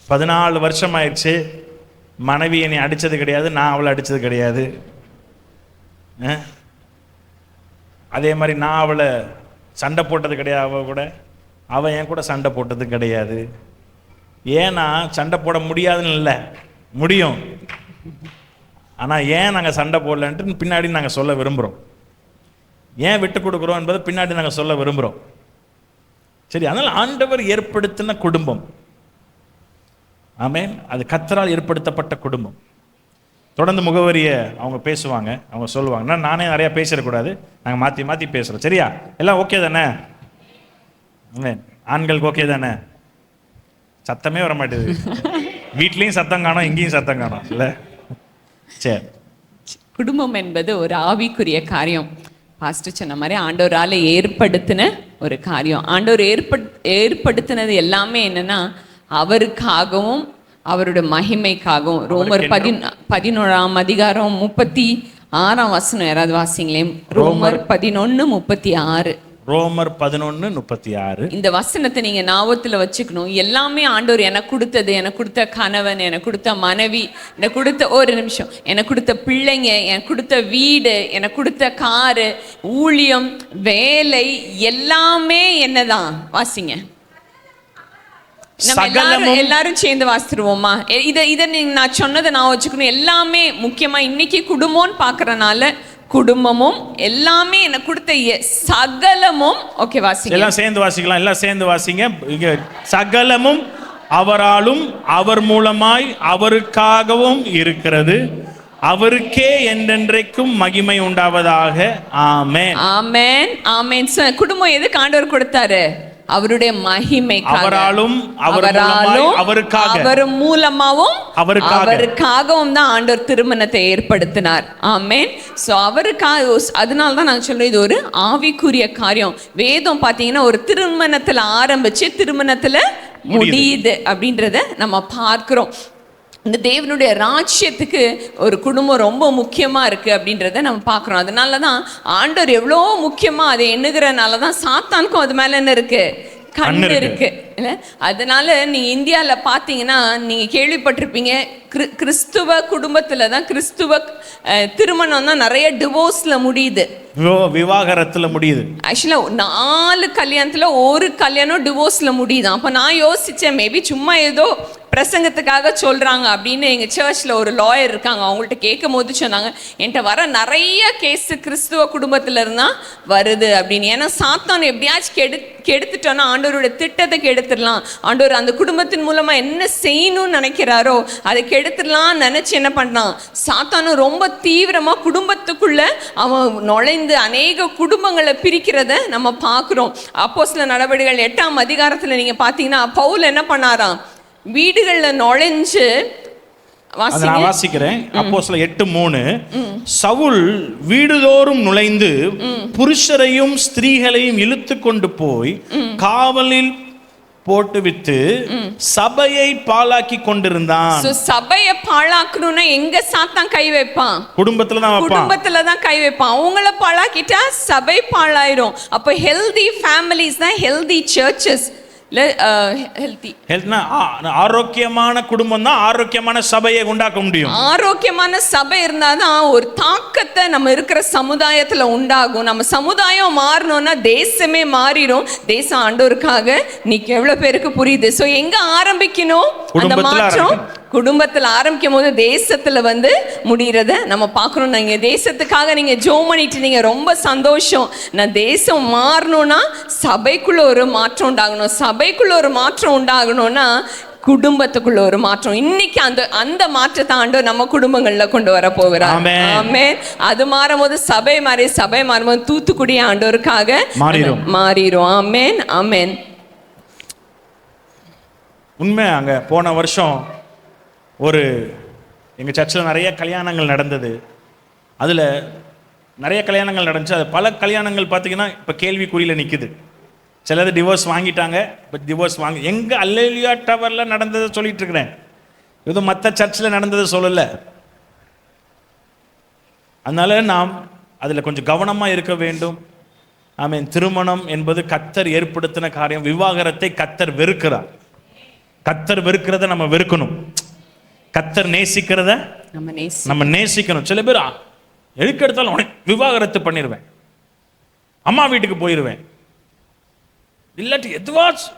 14 வருஷம் ஆயிடுச்சு. மனைவி என்னை அடித்தது கிடையாது, நான் அவளை அடித்தது கிடையாது. அதே மாதிரி நான் அவளை சண்டை போட்டது கிடையாது, அவள் என் கூட சண்டை போட்டது கிடையாது. ஏன்னா சண்டை போட முடியாதுன்னு இல்லை, முடியும். ஆனால் ஏன் நாங்கள் சண்டை போடலன்ட்டு பின்னாடி நாங்கள் சொல்ல விரும்புகிறோம். ஏன் விட்டு கொடுக்குறோம் என்பதை பின்னாடி நாங்கள் சொல்ல விரும்புகிறோம். சரி, அதனால் ஆண்டவர் ஏற்படுத்தின குடும்பம், ஆமென், அது கர்த்தரால் ஏற்படுத்தப்பட்ட குடும்பம். தொடர்ந்து முகவரியை அவங்க பேசுவாங்க, அவங்க சொல்லுவாங்க. நானே நிறையா பேசிடக்கூடாது, நாங்கள் மாற்றி மாற்றி பேசுகிறோம். சரியா? எல்லாம் ஓகே தானே? ஆமென். ஆண்களுக்கு ஓகே தானே? சத்தமே வர மாட்டேது. வீட்லேயும் சத்தம் காணோம், இங்கேயும் சத்தம் காணோம் இல்லை? சரி, குடும்பம் என்பது ஒரு ஆவிக்குரிய காரியம். பாஸ்டர் சொன்ன மாதிரி ஆண்டவரால் ஏற்படுத்தின ஒரு காரியம். ஆண்டவர் ஏற்படுத்தினது எல்லாமே என்னன்னா அவருக்காகவும் அவருடைய மகிமைக்காகவும். ரோமர் 11 36 யாராவது வாசிங்களேன். ரோமர் 11:36. ரோமர் 11:36. இந்த வசனத்தை நீங்க ஞாபகத்துல வச்சுக்கணும். எல்லாமே ஆண்டவர் எனக்கு கொடுத்தது, எனக்கு கொடுத்த கணவன், எனக்கு கொடுத்த மனைவி, எனக்கு கொடுத்த ஒரு நிமிஷம், எனக்கு கொடுத்த பிள்ளைங்க, எனக்கு கொடுத்த வீடு, எனக்கு கொடுத்த காரு, ஊழியம், வேலை, எல்லாமே என்னதான்? வாசிங்க. நம்ம எல்லாரும் சேர்ந்து வாசித்துருவோமா? இதை நான் சொன்னதை நான் வச்சுக்கணும். எல்லாமே முக்கியமா இன்னைக்கு குடும்பம்னு பாக்குறனால குடும்பமும் எல்லாமே எனக்கு கொடுத்த சகலமும். ஓகே, வாசிங்க. எல்லாம் சேர்ந்து வாசிக்கலாம். எல்லாம் சேர்ந்து வாசிங்க. இங்க சகலமும் அவராலும் அவர் மூலமாய் அவருக்காகவும் இருக்கிறது, அவருக்கே என்றென்றைக்கும் மகிமை உண்டாவதாக. ஆமென், ஆமென், ஆமென். குடும்பம் எதுக்கு ஆண்டவர் கொடுத்தாரு? அவருடைய மகிமைக்காக. அவராலும் அவர் மூலமாவும் அவருக்காகவும் தான் ஆண்டவர் திருமணத்தை ஏற்படுத்தினார். ஆமென். சோ அவருக்காக. அதனால தான் நான் சொல்றேன், இது ஒரு ஆவிக்குரிய காரியம். வேதம் பார்த்தீங்கன்னா ஒரு திருமணத்துல ஆரம்பிச்சு திருமணத்துல முடியுது அப்படின்றத நம்ம பார்க்கிறோம். இந்த தேவனுடைய ராஜ்யத்துக்கு ஒரு குடும்பம் ரொம்ப முக்கியமா இருக்கு அப்படின்றத நம்ம பார்க்குறோம். அதனால தான் ஆண்டவர் எவ்வளோ முக்கியமா அதை எண்ணுகிறனால தான் சாத்தானுக்கும் அது மேல என்ன இருக்கு? கண்ணு இருக்கு. அதனால நீங்க இந்தியால பாத்தீங்கன்னா நீங்க கேள்விப்பட்டிருப்பீங்க, கிறிஸ்துவ குடும்பத்துல தான் கிறிஸ்துவ திருமணம் தான் நிறைய டிவோர்ஸ்ல முடியுது, விவாகரத்துல முடியுது. ஆக்சுவலா 4 கல்யாணத்துல ஒரு கல்யாணம் டிவோர்ஸ்ல முடியுது. அப்ப நான் யோசிச்சேன், மேபி சும்மா ஏதோ பிரசங்கத்துக்காக சொல்றாங்க அப்படின்னு எங்க சர்ச்ல ஒரு லாயர் இருக்காங்க. அவங்கள்ட்ட கேட்கும் போது சொன்னாங்க, என்கிட்ட வர நிறைய கேஸ் கிறிஸ்துவ குடும்பத்துல இருந்தா வருது அப்படின்னு. ஏன்னா சாத்தான் எப்படியாச்சும் கெடுத்துட்டோன்னா ஆண்டவருடைய திட்டத்தை கெடுத்துடலாம், ஆண்டவர் அந்த குடும்பத்தின் மூலமா என்ன செய்யணும்னு நினைக்கிறாரோ அதை கெடுத்துடலாம் நினைச்சு என்ன பண்ணான் சாத்தானும் ரொம்ப தீவிரமா குடும்பத்துக்குள்ள அவன் நுழைந்து அநேக குடும்பங்களை பிரிக்கிறத நம்ம பார்க்கிறோம். அப்போஸ்தலர் நடவடிக்கைகள் 8ஆம் அதிகாரத்துல நீங்க பாத்தீங்கன்னா பவுல் என்ன பண்ணாராம், வீடுகள்ல நுழைஞ்சு நான் வாசிக்கிறேன். அப்போஸ்தலர் 8:3, சவுல் வீடுதோறும் நுழைந்து புருஷரையும் ஸ்திரீகளையும் இழுத்து கொண்டு போய் காவலில் போட்டுவிட்டு சபையை பாழாக்கி கொண்டிருந்தான். சபையை பாழாக்கணும்னா எங்க சாத்தான் கை வைப்பான்? குடும்பத்துல தான் கை வைப்பான். அவங்கள பாழாக்கிட்டா சபை பாழாயிரும். அப்ப ஹெல்தி ஃபேமிலிஸ் தான் ஹெல்தி சர்ச்சஸ். ஆரோக்கியமான குடும்பம் தான் ஆரோக்கியமான சபையை உண்டாக்க முடியும். ஆரோக்கியமான சபை இருந்தாதான் ஒரு தாக்கத்தை நம்ம இருக்கிற சமுதாயத்துல உண்டாகும். நம்ம சமுதாயம் மாறணும்னா தேசமே மாறிடும். தேசம் ஆண்டவருக்காக நீக்கு எவ்வளவு பேருக்கு புரியுது? சோ எங்க ஆரம்பிக்கணும் அந்த மாற்றம்? குடும்பத்தில் ஆரம்பிக்கும் போது தேசத்துல முடிகிறத நம்ம பார்க்கணும். நீங்க தேசத்துக்காக நீங்க ஜெபம் பண்ணிட்டு நீங்க ரொம்ப சந்தோஷம். நான் தேசம் மாறணும்னா சபைக்குள்ள ஒரு மாற்றம் உண்டாகணும். சபைக்குள்ள ஒரு மாற்றம் உண்டாகணும்னா குடும்பத்துக்குள்ள ஒரு மாற்றம். இன்னைக்கு அந்த மாற்றத்தை ஆண்டவர் நம்ம குடும்பங்கள்ல கொண்டு வர போகிறார். ஆமென். அது மாறும்போது சபை மாறும்போது தூத்துக்குடி ஆண்டவருக்காக மாறிடும். ஆமென் ஆமென். உண்மை. அங்க போன வருஷம் ஒரு எங்கள் சர்ச்சில் நிறைய கல்யாணங்கள் நடந்தது. அதில் நிறைய கல்யாணங்கள் நடந்துச்சு. அது பல கல்யாணங்கள் பார்த்தீங்கன்னா இப்போ கேள்விக்குறியில் நிற்குது. சிலது டிவோர்ஸ் வாங்கிட்டாங்க. பட் டிவோர்ஸ் எங்கே அல்லேலூயா டவரில் நடந்ததை சொல்லிட்டு இருக்கிறேன், இது மற்ற சர்ச்சில் நடந்ததை சொல்லலை. அதனால நாம் அதில் கொஞ்சம் கவனமாக இருக்க வேண்டும். ஆமென். திருமணம் என்பது கர்த்தர் ஏற்படுத்தின காரியம். விவாகரத்தை கர்த்தர் வெறுக்கிறார். கர்த்தர் வெறுக்கிறத நம்ம வெறுக்கணும். கர்த்தர் நேசிக்கிறத நம்ம நேசிக்கணும். சில பேர் எதுக்கு எடுத்தாலும் விவாகரத்து பண்ணிடுவேன், அம்மா வீட்டுக்கு போயிடுவேன், இல்லாட்டி எதுவாச்சு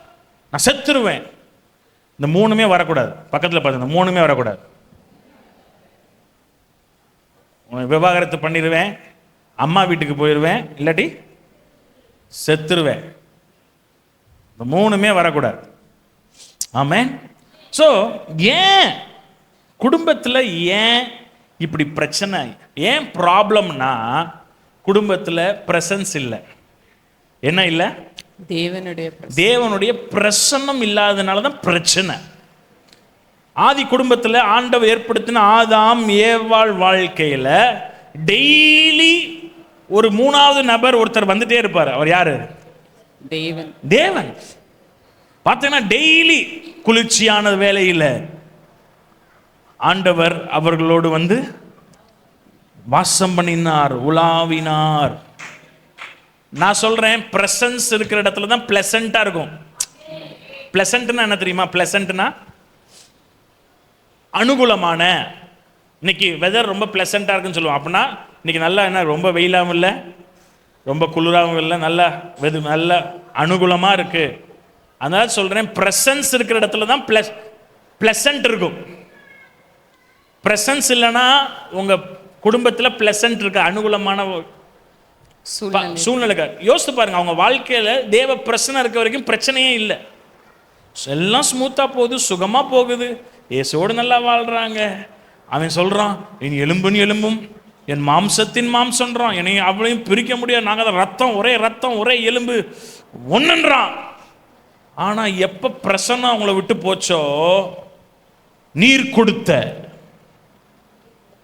நான் செத்துருவேன். இந்த மூணுமே வரக்கூடாது. பக்கத்தில் பார்த்து மூணுமே வரக்கூடாது. விவாகரத்து பண்ணிடுவேன், அம்மா வீட்டுக்கு போயிடுவேன், இல்லாட்டி செத்துருவேன். இந்த மூணுமே வரக்கூடாது. ஆமென். ஸோ ஏன் குடும்பத்தில் ஏன் இப்படி பிரச்சனை, ஏன் ப்ராப்ளம்னா குடும்பத்தில் பிரசன்ஸ் இல்லை. என்ன இல்லை? தேவனுடைய பிரசன்னம் இல்லாதனால தான் பிரச்சனை. ஆதி குடும்பத்தில் ஆண்டவர் ஏற்படுத்தின ஆதாம் ஏவாள் வாழ்க்கையில் டெய்லி ஒரு மூணாவது நபர் ஒருத்தர் வந்துட்டே இருப்பார். அவர் யாரு? தேவன். பார்த்தீங்கன்னா டெய்லி குளிர்ச்சியான வேலையில் ஆண்டவர் அவர்களோடு வாசம் பண்ணினார், உலாவினார். நான் சொல்றேன், பிரசன்ஸ் இருக்கிற இடத்துல தான் பிளசண்டா இருக்கும். பிளசன்ட்னா என்ன தெரியுமா? பிளசன்ட்னா அனுகூலமான. இன்னைக்கு வெதர் ரொம்ப பிளசண்டா இருக்குன்னு சொல்லுவோம். அப்படின்னா இன்னைக்கு நல்லா என்ன, ரொம்ப வெயிலாகவும் இல்லை, ரொம்ப குளிராகவும் இல்லை, நல்லா நல்ல அனுகூலமாக இருக்கு. அதனால சொல்றேன், பிரசன்ஸ் இருக்கிற இடத்துல தான் பிளசன்ட் இருக்கும். பிரசன்ஸ் இல்லைன்னா உங்க குடும்பத்தில் பிளசன்ட் இருக்க அனுகூலமான சூழ்நிலை. யோசித்து பாருங்க, அவங்க வாழ்க்கையில தேவ பிரச்சனை இருக்க வரைக்கும் பிரச்சனையே இல்லை, எல்லாம் ஸ்மூத்தா போகுது, சுகமா போகுது, இயேசுவோடு நல்லா வாழ்றாங்க. அவன் சொல்றான், என் எலும்பின் எலும்பும் என் மாம்சத்தின் மாம்சம்ன்றான், என்னை அவளையும் பிரிக்க முடியாது, நாங்கள் ரத்தம் ஒரே எலும்பு ஒன்றுன்றான். ஆனா எப்ப பிரசன்னம் அவங்கள விட்டு போச்சோ, நீர் கொடுத்த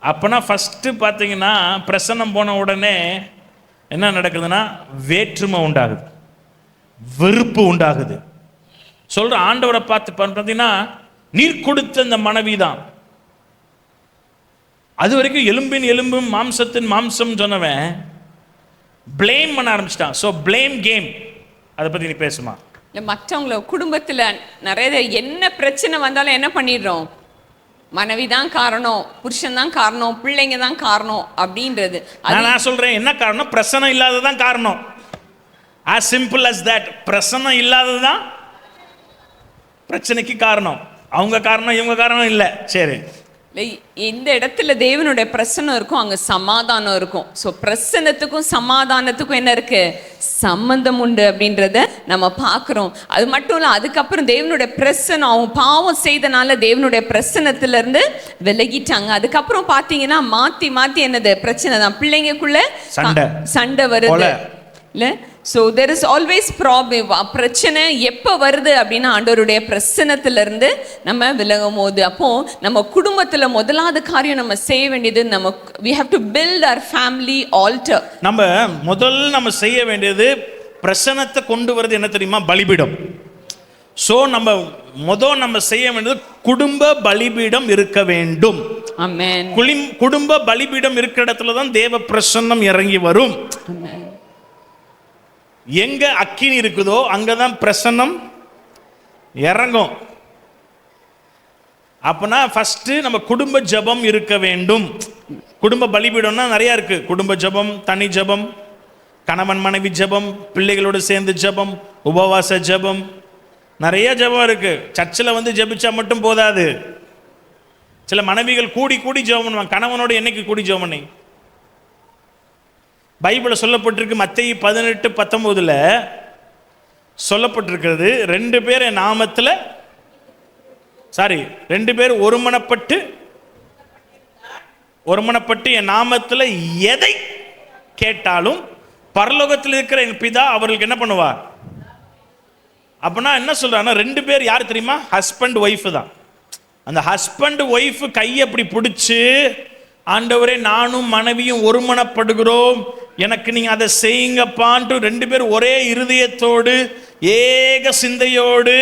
அப்பனா ஃபர்ஸ்ட் பார்த்தீங்கன்னா பிரசன்னம் போன உடனே என்ன நடக்குதுன்னா வேற்றுமை உண்டாகுது, வெறுப்பு உண்டாகுது. சொல்ற ஆண்டவரை பார்த்து பார்த்தீங்கன்னா நீர் கொடுத்த இந்த மனைவி தான். அது வரைக்கும் எலும்பின் எலும்பும் மாம்சத்தின் மாம்சம் சொன்னவன் பிளேம் பண்ண ஆரம்பிச்சிட்டான். So blame game. அதை பத்தி நீ பேசுமா? இல்லை, மற்றவங்கள குடும்பத்தில் நிறைய என்ன பிரச்சனை வந்தாலும் என்ன பண்ணிடுறோம், மனைவி தான் காரணம், புருஷன் தான் காரணம், பிள்ளைங்க தான் காரணம் அப்படின்றது. நான் சொல்றேன், என்ன காரணம்? பிரசனம் இல்லாததான் காரணம். as simple as that. பிரசனம் இல்லாததான் பிரச்சனைக்கு காரணம். அவங்க காரணம் இவங்க காரணம் இல்லை. சரி, இந்த இடத்துல தேவனுடைய பிரசன்னம் இருக்கும், அங்க சமாதானம் இருக்கும். ஸோ பிரசன்னத்துக்கும் சமாதானத்துக்கும் என்ன இருக்கு? சம்பந்தம் உண்டு அப்படின்றத நம்ம பார்க்குறோம். அது மட்டும் இல்லை, அதுக்கப்புறம் தேவனுடைய பிரசன்னம், அவங்க பாவம் செய்தனால தேவனுடைய பிரசன்னத்துல இருந்து விலகிட்டாங்க. அதுக்கப்புறம் பார்த்தீங்கன்னா மாத்தி மாத்தி என்னது பிரச்சனை தான், பிள்ளைங்களுக்குள்ள சண்டை வருது இல்லை? So there is always problem. பிரச்சனை எப்போ வருது அப்படின்னா ஆண்டவருடைய பிரசன்னத்திலிருந்து நம்ம விலகும் போது. அப்போ நம்ம குடும்பத்தில் முதலாவது காரியம் நம்ம செய்ய வேண்டியது, நம்ம we have to build our family altar. நம்ம செய்ய வேண்டியது பிரசன்னத்தை கொண்டு வருது என்ன தெரியுமா? பலிபீடம். ஸோ நம்ம செய்ய வேண்டியது குடும்ப பலிபீடம் இருக்க வேண்டும். ஆமென். குடும்ப பலிபீடம் இருக்கிற இடத்துல தான் தேவ பிரசன்னம் இறங்கி வரும். ஆமென். எங்க அக்கினி இருக்குதோ அங்கதான் பிரசன்னம் இறங்கும். அப்பனா ஃபர்ஸ்ட் நம்ம குடும்ப ஜெபம் இருக்க வேண்டும். குடும்ப பலிபீடம்னா நிறைய இருக்கு. குடும்ப ஜெபம், தனி ஜெபம், கணவன் மனைவி ஜெபம், பிள்ளைகளோடு சேர்ந்து ஜெபம், உபவாச ஜெபம், நிறைய ஜெபம் இருக்கு. சர்ச்சில் ஜெபிச்சா மட்டும் போதாது. சில மனைவிகள் கூடி கூடி ஜெபம் பண்ணுவாங்க. கணவனோடு என்னைக்கு கூடி ஜெபம் பண்ணி? பைபிளில் சொல்லப்பட்டிருக்கு. மத்தேயு 18:19 சொல்லப்பட்டிருக்கிறது, 2 பேர் என் நாமத்தில், 2 பேர் ஒருமனப்பட்டு என் நாமத்தில் எதை கேட்டாலும் பரலோகத்தில் இருக்கிற என் பிதா அவர்களுக்கு என்ன பண்ணுவார்? அப்படின்னா என்ன சொல்றாங்கன்னா, 2 பேர் யார் தெரியுமா? ஹஸ்பண்ட் ஒய்ஃப் தான். அந்த ஹஸ்பண்ட் ஒய்ஃப் கையை அப்படி பிடிச்சி, ஆண்டவரே நானும் மனைவியும் ஒருமனப்படுகிறோம், எனக்கு நீங்க அதை செய்யுங்கப்பான்ட்டு 2 பேர் ஒரே இருதயத்தோடு ஏக சிந்தையோடு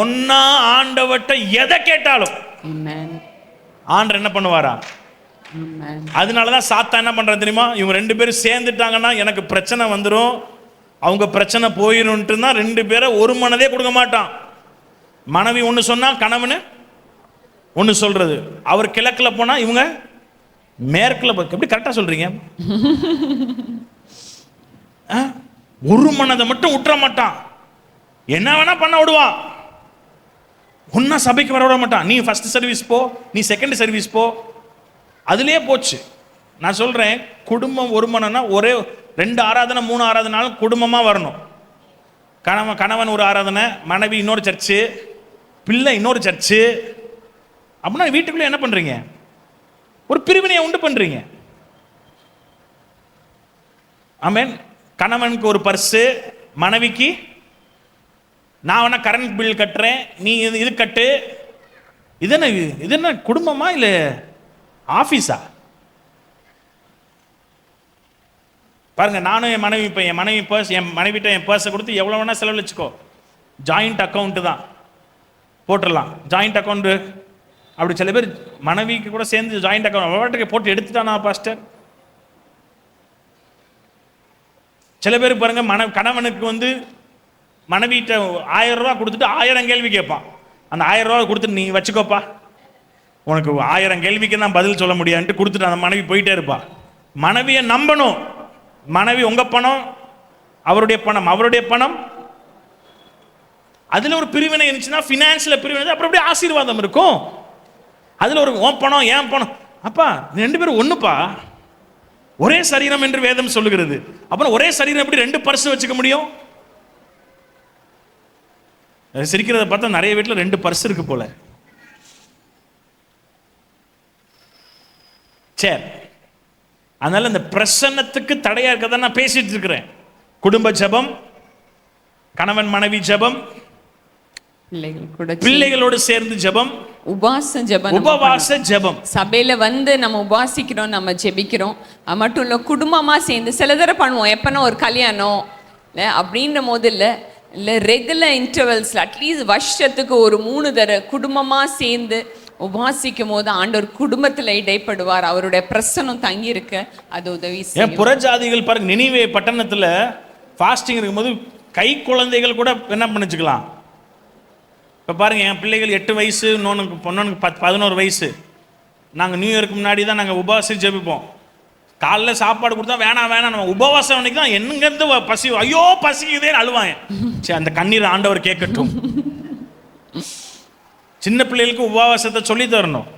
ஒன்னா ஆண்டவர்ட்ட எதை கேட்டாலும் ஆண்டவர் என்ன பண்ணுவாரா? அதனாலதான் சாத்தான் என்ன பண்றான் தெரியுமா? இவங்க 2 பேரும் சேர்ந்துட்டாங்கன்னா எனக்கு பிரச்சனை வந்துடும், அவங்க பிரச்சனை போயிடும்ட்டு தான் 2 பேரை ஒரு மனதே கொடுக்க மாட்டான். மனைவி ஒன்று சொன்னா கணவனு ஒன்று சொல்றது. அவர் கிழக்கில் போனா இவங்க மேற்குல. எப்படி கரெக்டா சொல்றீங்க? ஒரு மனதை மட்டும் விட்டுற மாட்டான், என்ன வேணா பண்ண விடுவான். ஒன்னா சபைக்கு வர விட மாட்டான். நீ ஃபர்ஸ்ட் சர்வீஸ் போ, நீ செகண்ட் சர்வீஸ் போ, அதுலயே போச்சு. நான் சொல்றேன், குடும்பம் ஒரு மனம்னா ஒரே 2 ஆராதனை 3 ஆராதனாலும் குடும்பமா வரணும். கணவன் ஒரு ஆராதனை, மனைவி இன்னொரு சர்ச்சு, பிள்ளை இன்னொரு சர்ச்சு. அப்படின்னா வீட்டுக்குள்ள என்ன பண்றீங்க? ஒரு பிரிவினையை உண்டு பண்றீங்க. ஆமென். கணவனுக்கு ஒரு பர்ஸு, மனைவிக்கு நான் வேணா கரண்ட் பில் கட்டுறேன், நீ இது கட்டு. இது என்ன குடும்பமா இல்ல ஆபீஸா? பாருங்க, நானும் என் மனைவி, இப்போ என் மனைவிட்ட என் பர்ஸை கொடுத்து எவ்வளோ வேணா செலவழிச்சுக்கோ, ஜாயிண்ட் அக்கௌண்ட் தான் போட்டுடலாம். ஜாயிண்ட் அக்கௌண்ட் அப்படி சில பேர் மனைவிக்கு கூட சேர்ந்து ஜாயிண்ட் அக்கௌண்ட் போட்டு எடுத்துட்டானா பாஸ்டர்? சில பேர் பாருங்க, கணவனுக்கு மனைவிட்ட 1000 ரூபா கொடுத்துட்டு 1000 கேள்வி கேட்பான். அந்த 1000 ரூபா கொடுத்துட்டு நீ வச்சுக்கோப்பா, உனக்கு 1000 கேள்விக்கு தான் பதில் சொல்ல முடியாதுன்ட்டு கொடுத்துட்டு அந்த மனைவி போயிட்டே இருப்பா. மனைவியை நம்பணும். மனைவி உங்க பணம், அவருடைய பணம். அதுல ஒரு பிரிவினை இருந்துச்சுன்னா, பினான்சியல் பிரிவினை, அப்புறம் அப்படியே ஆசீர்வாதம் இருக்கும். அதுல ஒரு உன் பணம் ஏன் பணம், அப்பா 2 பேரும் ஒண்ணுப்பா, ஒரே சரீரம் என்று வேதம் சொல்லுகிறது. அப்புறம் ஒரே சரீரம் எப்படி 2 பர்ஸ் வச்சுக்க முடியும்? சிரிக்கிறத பார்த்தா நிறைய வீட்டில் 2 பர்ஸ் இருக்கு போல. சரி, அதனால இந்த பிரசன்னத்துக்கு தடையா இருக்கதான் நான் பேசிட்டு இருக்கிறேன். குடும்ப ஜெபம், கணவன் மனைவி ஜெபம், பிள்ளைகளோடு சேர்ந்து ஜெபம், உபவாச ஜெபம். சபையில நம்ம உபாசிக்கிறோம், நம்ம ஜெபிக்கிறோம். அது மட்டும் இல்ல, குடும்பமா சேர்ந்து சில தடவை பண்ணுவோம். எப்பனா ஒரு கல்யாணம் இல்லை அப்படின்ற போது இல்லை ரெகுலர் இன்டர்வல்ஸ்ல அட்லீஸ்ட் வருஷத்துக்கு ஒரு 3 தடவை குடும்பமா சேர்ந்து உபாசிக்கும் போது ஆண்டவர் குடும்பத்துல இடைப்படுவார். அவருடைய பிரசன்னம் தங்கி இருக்க அது உதவி செய்யும். புறஜாதிகள் பாருங்க, நினிவே பட்டணத்துல ஃபாஸ்டிங் இருக்கும்போது கை குழந்தைகள் கூட என்ன பண்ணிச்சுக்கலாம். இப்போ பாருங்க, என் பிள்ளைகள் 8 வயசு, இன்னொன்னுக்கு 11 வயசு. நாங்கள் நியூ இயருக்கு முன்னாடி தான் நாங்கள் உபவாசி ஜெபிப்போம். காலைல சாப்பாடு கொடுத்தா வேணாம் நம்ம உபவாசம் அன்னைக்கு தான் என்னங்கேருந்து பசி, ஐயோ பசிக்குதே அழுவாங்க. சரி, அந்த கண்ணீர் ஆண்டவர் கேட்கட்டும். சின்ன பிள்ளைகளுக்கு உபவாசத்தை சொல்லி தரணும்.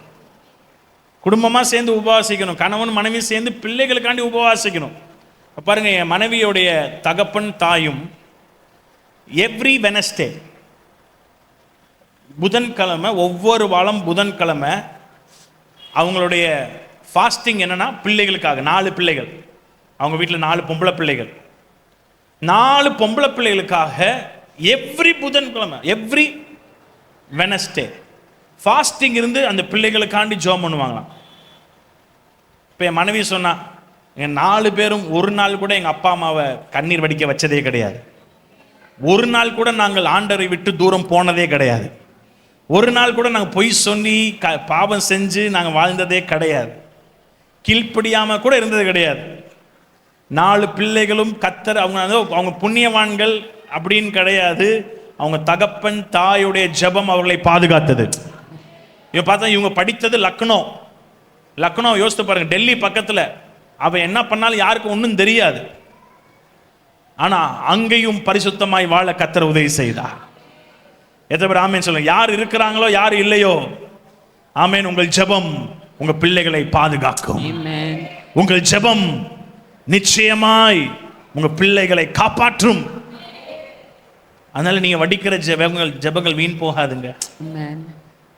குடும்பமாக சேர்ந்து உபவாசிக்கணும். கணவன் மனைவி சேர்ந்து பிள்ளைகளுக்காண்டி உபவாசிக்கணும். பாருங்க, என் மனைவியோடைய தகப்பன் தாயும் எவ்ரி வெனஸ்டே புதன்கிழமை, ஒவ்வொரு வாரம் புதன்கிழமை அவங்களுடைய ஃபாஸ்டிங் என்னன்னா பிள்ளைகளுக்காக. 4 பிள்ளைகள், அவங்க வீட்டில் 4 பொம்பளை பிள்ளைகள். 4 பொம்பளை பிள்ளைகளுக்காக எவ்ரி புதன்கிழமை, எவ்ரி வெனஸ்டே ஃபாஸ்டிங் இருந்து அந்த பிள்ளைகளுக்காண்டி ஜெபம் பண்ணுவாங்களாம். இப்போ என் மனைவி சொன்னா, எங்கள் 4 பேரும் ஒரு நாள் கூட எங்கள் அப்பா அம்மாவை கண்ணீர் வடிக்க வச்சதே கிடையாது. ஒரு நாள் கூட நாங்கள் ஆண்டரை விட்டு தூரம் போனதே கிடையாது. ஒரு நாள் கூட நாங்கள் பொய் சொல்லி பாவம் செஞ்சு நாங்கள் வாழ்ந்ததே கிடையாது. கீழ்ப்படியாமல் கூட இருந்தது கிடையாது. 4 பிள்ளைகளும் கத்தர், அவங்க புண்ணியவான்கள் அப்படின்னு கிடையாது. அவங்க தகப்பன் தாயுடைய ஜெபம் அவர்களை பாதுகாத்தது. இவங்க பார்த்தா இவங்க படித்தது லக்னோ யோசித்து பாருங்க, டெல்லி பக்கத்தில். அவன் என்ன பண்ணாலும் யாருக்கும் ஒன்றும் தெரியாது. ஆனா அங்கேயும் பரிசுத்தமாய் வாழ கத்தர் உதவி செய்தார். எத்தனை பேர் ஆமேன் சொல்லுங்க? யார் இருக்கிறாங்களோ யார் இல்லையோ, ஆமேன். உங்கள் ஜெபம் உங்க பிள்ளைகளை பாதுகாக்கும். உங்கள் ஜெபம் நிச்சயமாய் உங்க பிள்ளைகளை காப்பாற்றும். அதனால நீங்க வடிக்கிற ஜெபங்கள் வீண் போகாதுங்க.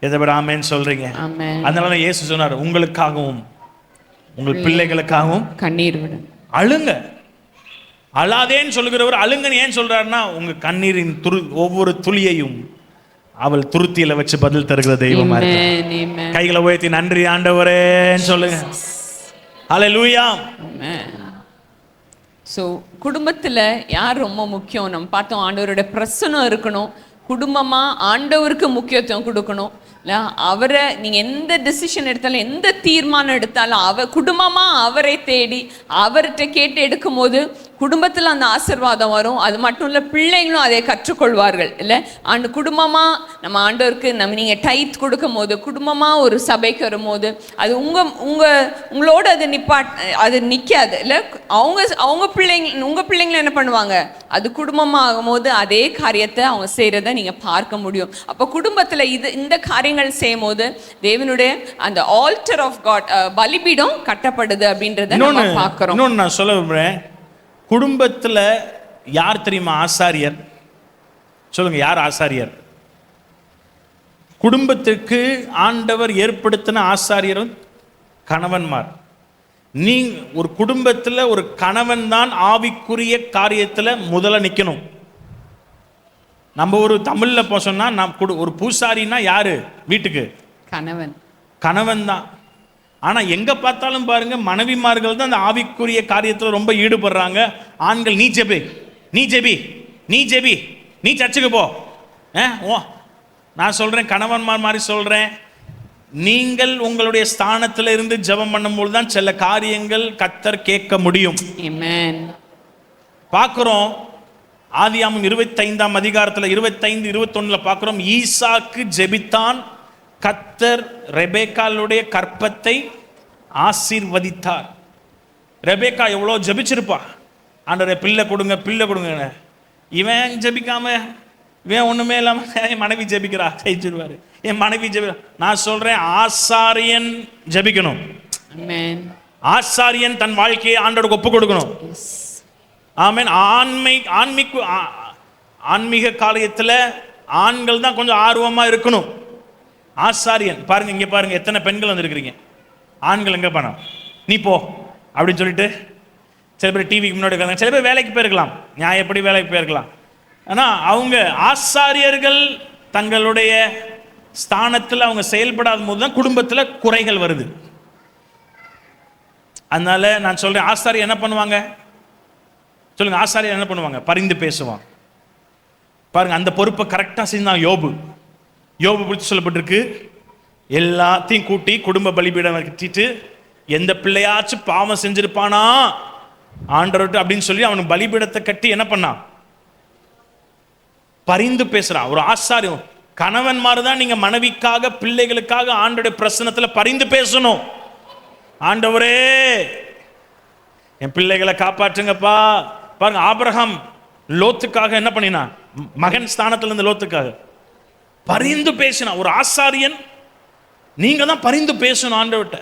எத்தனை பேர் ஆமேன் சொல்றீங்க? அதனால இயேசு சொன்னார், உங்களுக்காகவும் உங்கள் பிள்ளைகளுக்காகவும் கண்ணீர் விடு, அழுங்க. அழாதேன்னு சொல்லுகிறவர் அழுங்கன்னு ஏன் சொல்றாருன்னா, உங்க கண்ணீரின் ஒவ்வொரு துளியையும் அவள் துருத்தியில வச்சு பதில் தருகிற தெய்வமா இருக்கு. கைகளை உயர்த்தி நன்றி ஆண்டவரேன்னு சொல்லுங்க. ஹல்லேலூயா. ஸோ குடும்பத்தில் யார் ரொம்ப முக்கியம்? நம்ம பார்த்தோம், ஆண்டவரோட பிரசனம் இருக்கணும். குடும்பமாக ஆண்டவருக்கு முக்கியத்துவம் கொடுக்கணும். இல்லை, அவரை நீங்கள் எந்த டெசிஷன் எடுத்தாலும், எந்த தீர்மானம் எடுத்தாலும் குடும்பமாக அவரை தேடி அவர்கிட்ட கேட்டு எடுக்கும் போது குடும்பத்தில் அந்த ஆசீர்வாதம் வரும். அது மட்டும் இல்லை, பிள்ளைங்களும் அதை கற்றுக்கொள்வார்கள். இல்லை, குடும்பமாக நம்ம ஆண்டவருக்கு நீங்கள் டைத் கொடுக்கும் போது, குடும்பமாக ஒரு சபைக்கு வரும்போது அது உங்களோட அது நிற்காது. இல்லை, உங்கள் பிள்ளைங்களை என்ன பண்ணுவாங்க? அது குடும்பமாக ஆகும்போது அதே காரியத்தை அவங்க செய்கிறத நீங்கள் பார்க்க முடியும். அப்போ குடும்பத்தில் இந்த காரியங்கள் செய்யும் போது தேவனுடைய அந்த ஆல்டர் ஆஃப் காட், பலிபீடம் கட்டப்படுது அப்படின்றத நம்ம பார்க்கிறோம். இன்னொன்று நான் சொல்ல விரும்புகிறேன். குடும்பத்தில் யார் தெரியுமா ஆசாரியர்? சொல்லுங்க, யார் ஆசாரியர்? குடும்பத்திற்கு ஆண்டவர் ஏற்படுத்தின ஆசாரியரும் கணவன்மார். நீ ஒரு குடும்பத்தில் ஒரு கணவன் தான் ஆவிக்குரிய காரியத்தில் முதல்ல நிற்கணும். நம்ம ஒரு தமிழில் சொன்னா, ஒரு பூசாரின்னா யாரு? வீட்டுக்கு கணவன் தான். ஆனா எங்க பார்த்தாலும் பாருங்க, மனைவிமார்கள் தான் அந்த ஆவிக்குரிய காரியத்தில் ரொம்ப ஈடுபடுறாங்க. ஆண்கள் நீ ஜெபி, நீ ஜெபி, நீ ஜெபி, நீ சர்ச்சுக்கு போ. நான் சொல்றேன், கணவன்மார் மாதிரி சொல்றேன், நீங்கள் உங்களுடைய ஸ்தானத்தில் இருந்து ஜெபம் பண்ணும்போது தான் சில காரியங்கள் கர்த்தர் கேட்க முடியும். பார்க்கிறோம், ஆதியாகமம் 25ஆம் அதிகாரத்தில் 25, 21 பார்க்கிறோம். ஈசாக்கு ஜெபித்தான், கர்த்தர் ரெபேக்காளுடைய கற்பத்தை ஆசீர்வதித்தார். ரெபேக்கா எவ்வளோ ஜெபிச்சிருப்பா, ஆண்டவரே பிள்ளை கொடுங்க, பிள்ளை கொடுங்க. இவன் ஜெபிக்காம, இவன் ஒண்ணுமே இல்லாம என் மனைவி ஜெபிக்கிறா, ஜெயிச்சிருவாரு. என் மனைவி நான் சொல்றேன், ஆசாரியன் ஜெபிக்கணும். ஆசாரியன் தன் வாழ்க்கையை ஆண்டவருக்கு ஒப்பு கொடுக்கணும். ஆமென். ஆன்மீக காரியத்தில் ஆண்கள் தான் கொஞ்சம் ஆர்வமா இருக்கணும். ஆசாரியன் பாருங்க, இங்க பாருங்க, எத்தனை பெண்கள் வந்திருக்கிறீங்க. ஆண்கள் எங்க பணம், நீ போ அப்படின்னு சொல்லிட்டு சில பேர் டிவிக்கு முன்னாடி இருக்காங்க, சில பேர் வேலைக்கு போயிருக்கலாம், நியாயப்படி வேலைக்கு போயிருக்கலாம். ஆனா அவங்க ஆசாரியர்கள் தங்களுடைய ஸ்தானத்தில் அவங்க செயல்படாத போது தான் குடும்பத்தில் குறைகள் வருது. அதனால நான் சொல்றேன், ஆசாரியர் என்ன பண்ணுவாங்க சொல்லுங்க? ஆசாரியர் என்ன பண்ணுவாங்க? பரிந்து பேசுவான். பாருங்க, அந்த பொறுப்பை கரெக்டா செஞ்சான் யோபு குறித்து சொல்லப்பட்டிருக்கு. எல்லாத்தையும் கூட்டி குடும்ப பலிபீடம் கட்டிட்டு, எந்த பிள்ளையாச்சும் பாவம் செஞ்சிருப்பானா ஆண்டவர்கிட்ட அப்படின்னு சொல்லி அவனுக்கு பலிபீடத்தை கட்டி என்ன பண்ணான்? பரிந்து பேசுறான். ஒரு ஆசாரியம் கணவன்மார் தான் நீங்க மனைவிக்காக பிள்ளைகளுக்காக ஆண்டவருடைய பிரசன்னத்தில் பரிந்து பேசணும். ஆண்டவரே என் பிள்ளைகளை காப்பாற்றுங்கப்பா. பாருங்க, ஆபிரகாம் லோத்துக்காக என்ன பண்ணினான்? மகன் ஸ்தானத்துல இருந்து லோத்துக்காக பரிந்து பேசினா. ஒரு ஆசாரியன் நீங்க தான் பரிந்து பேசணும் ஆண்டவர்கிட்ட.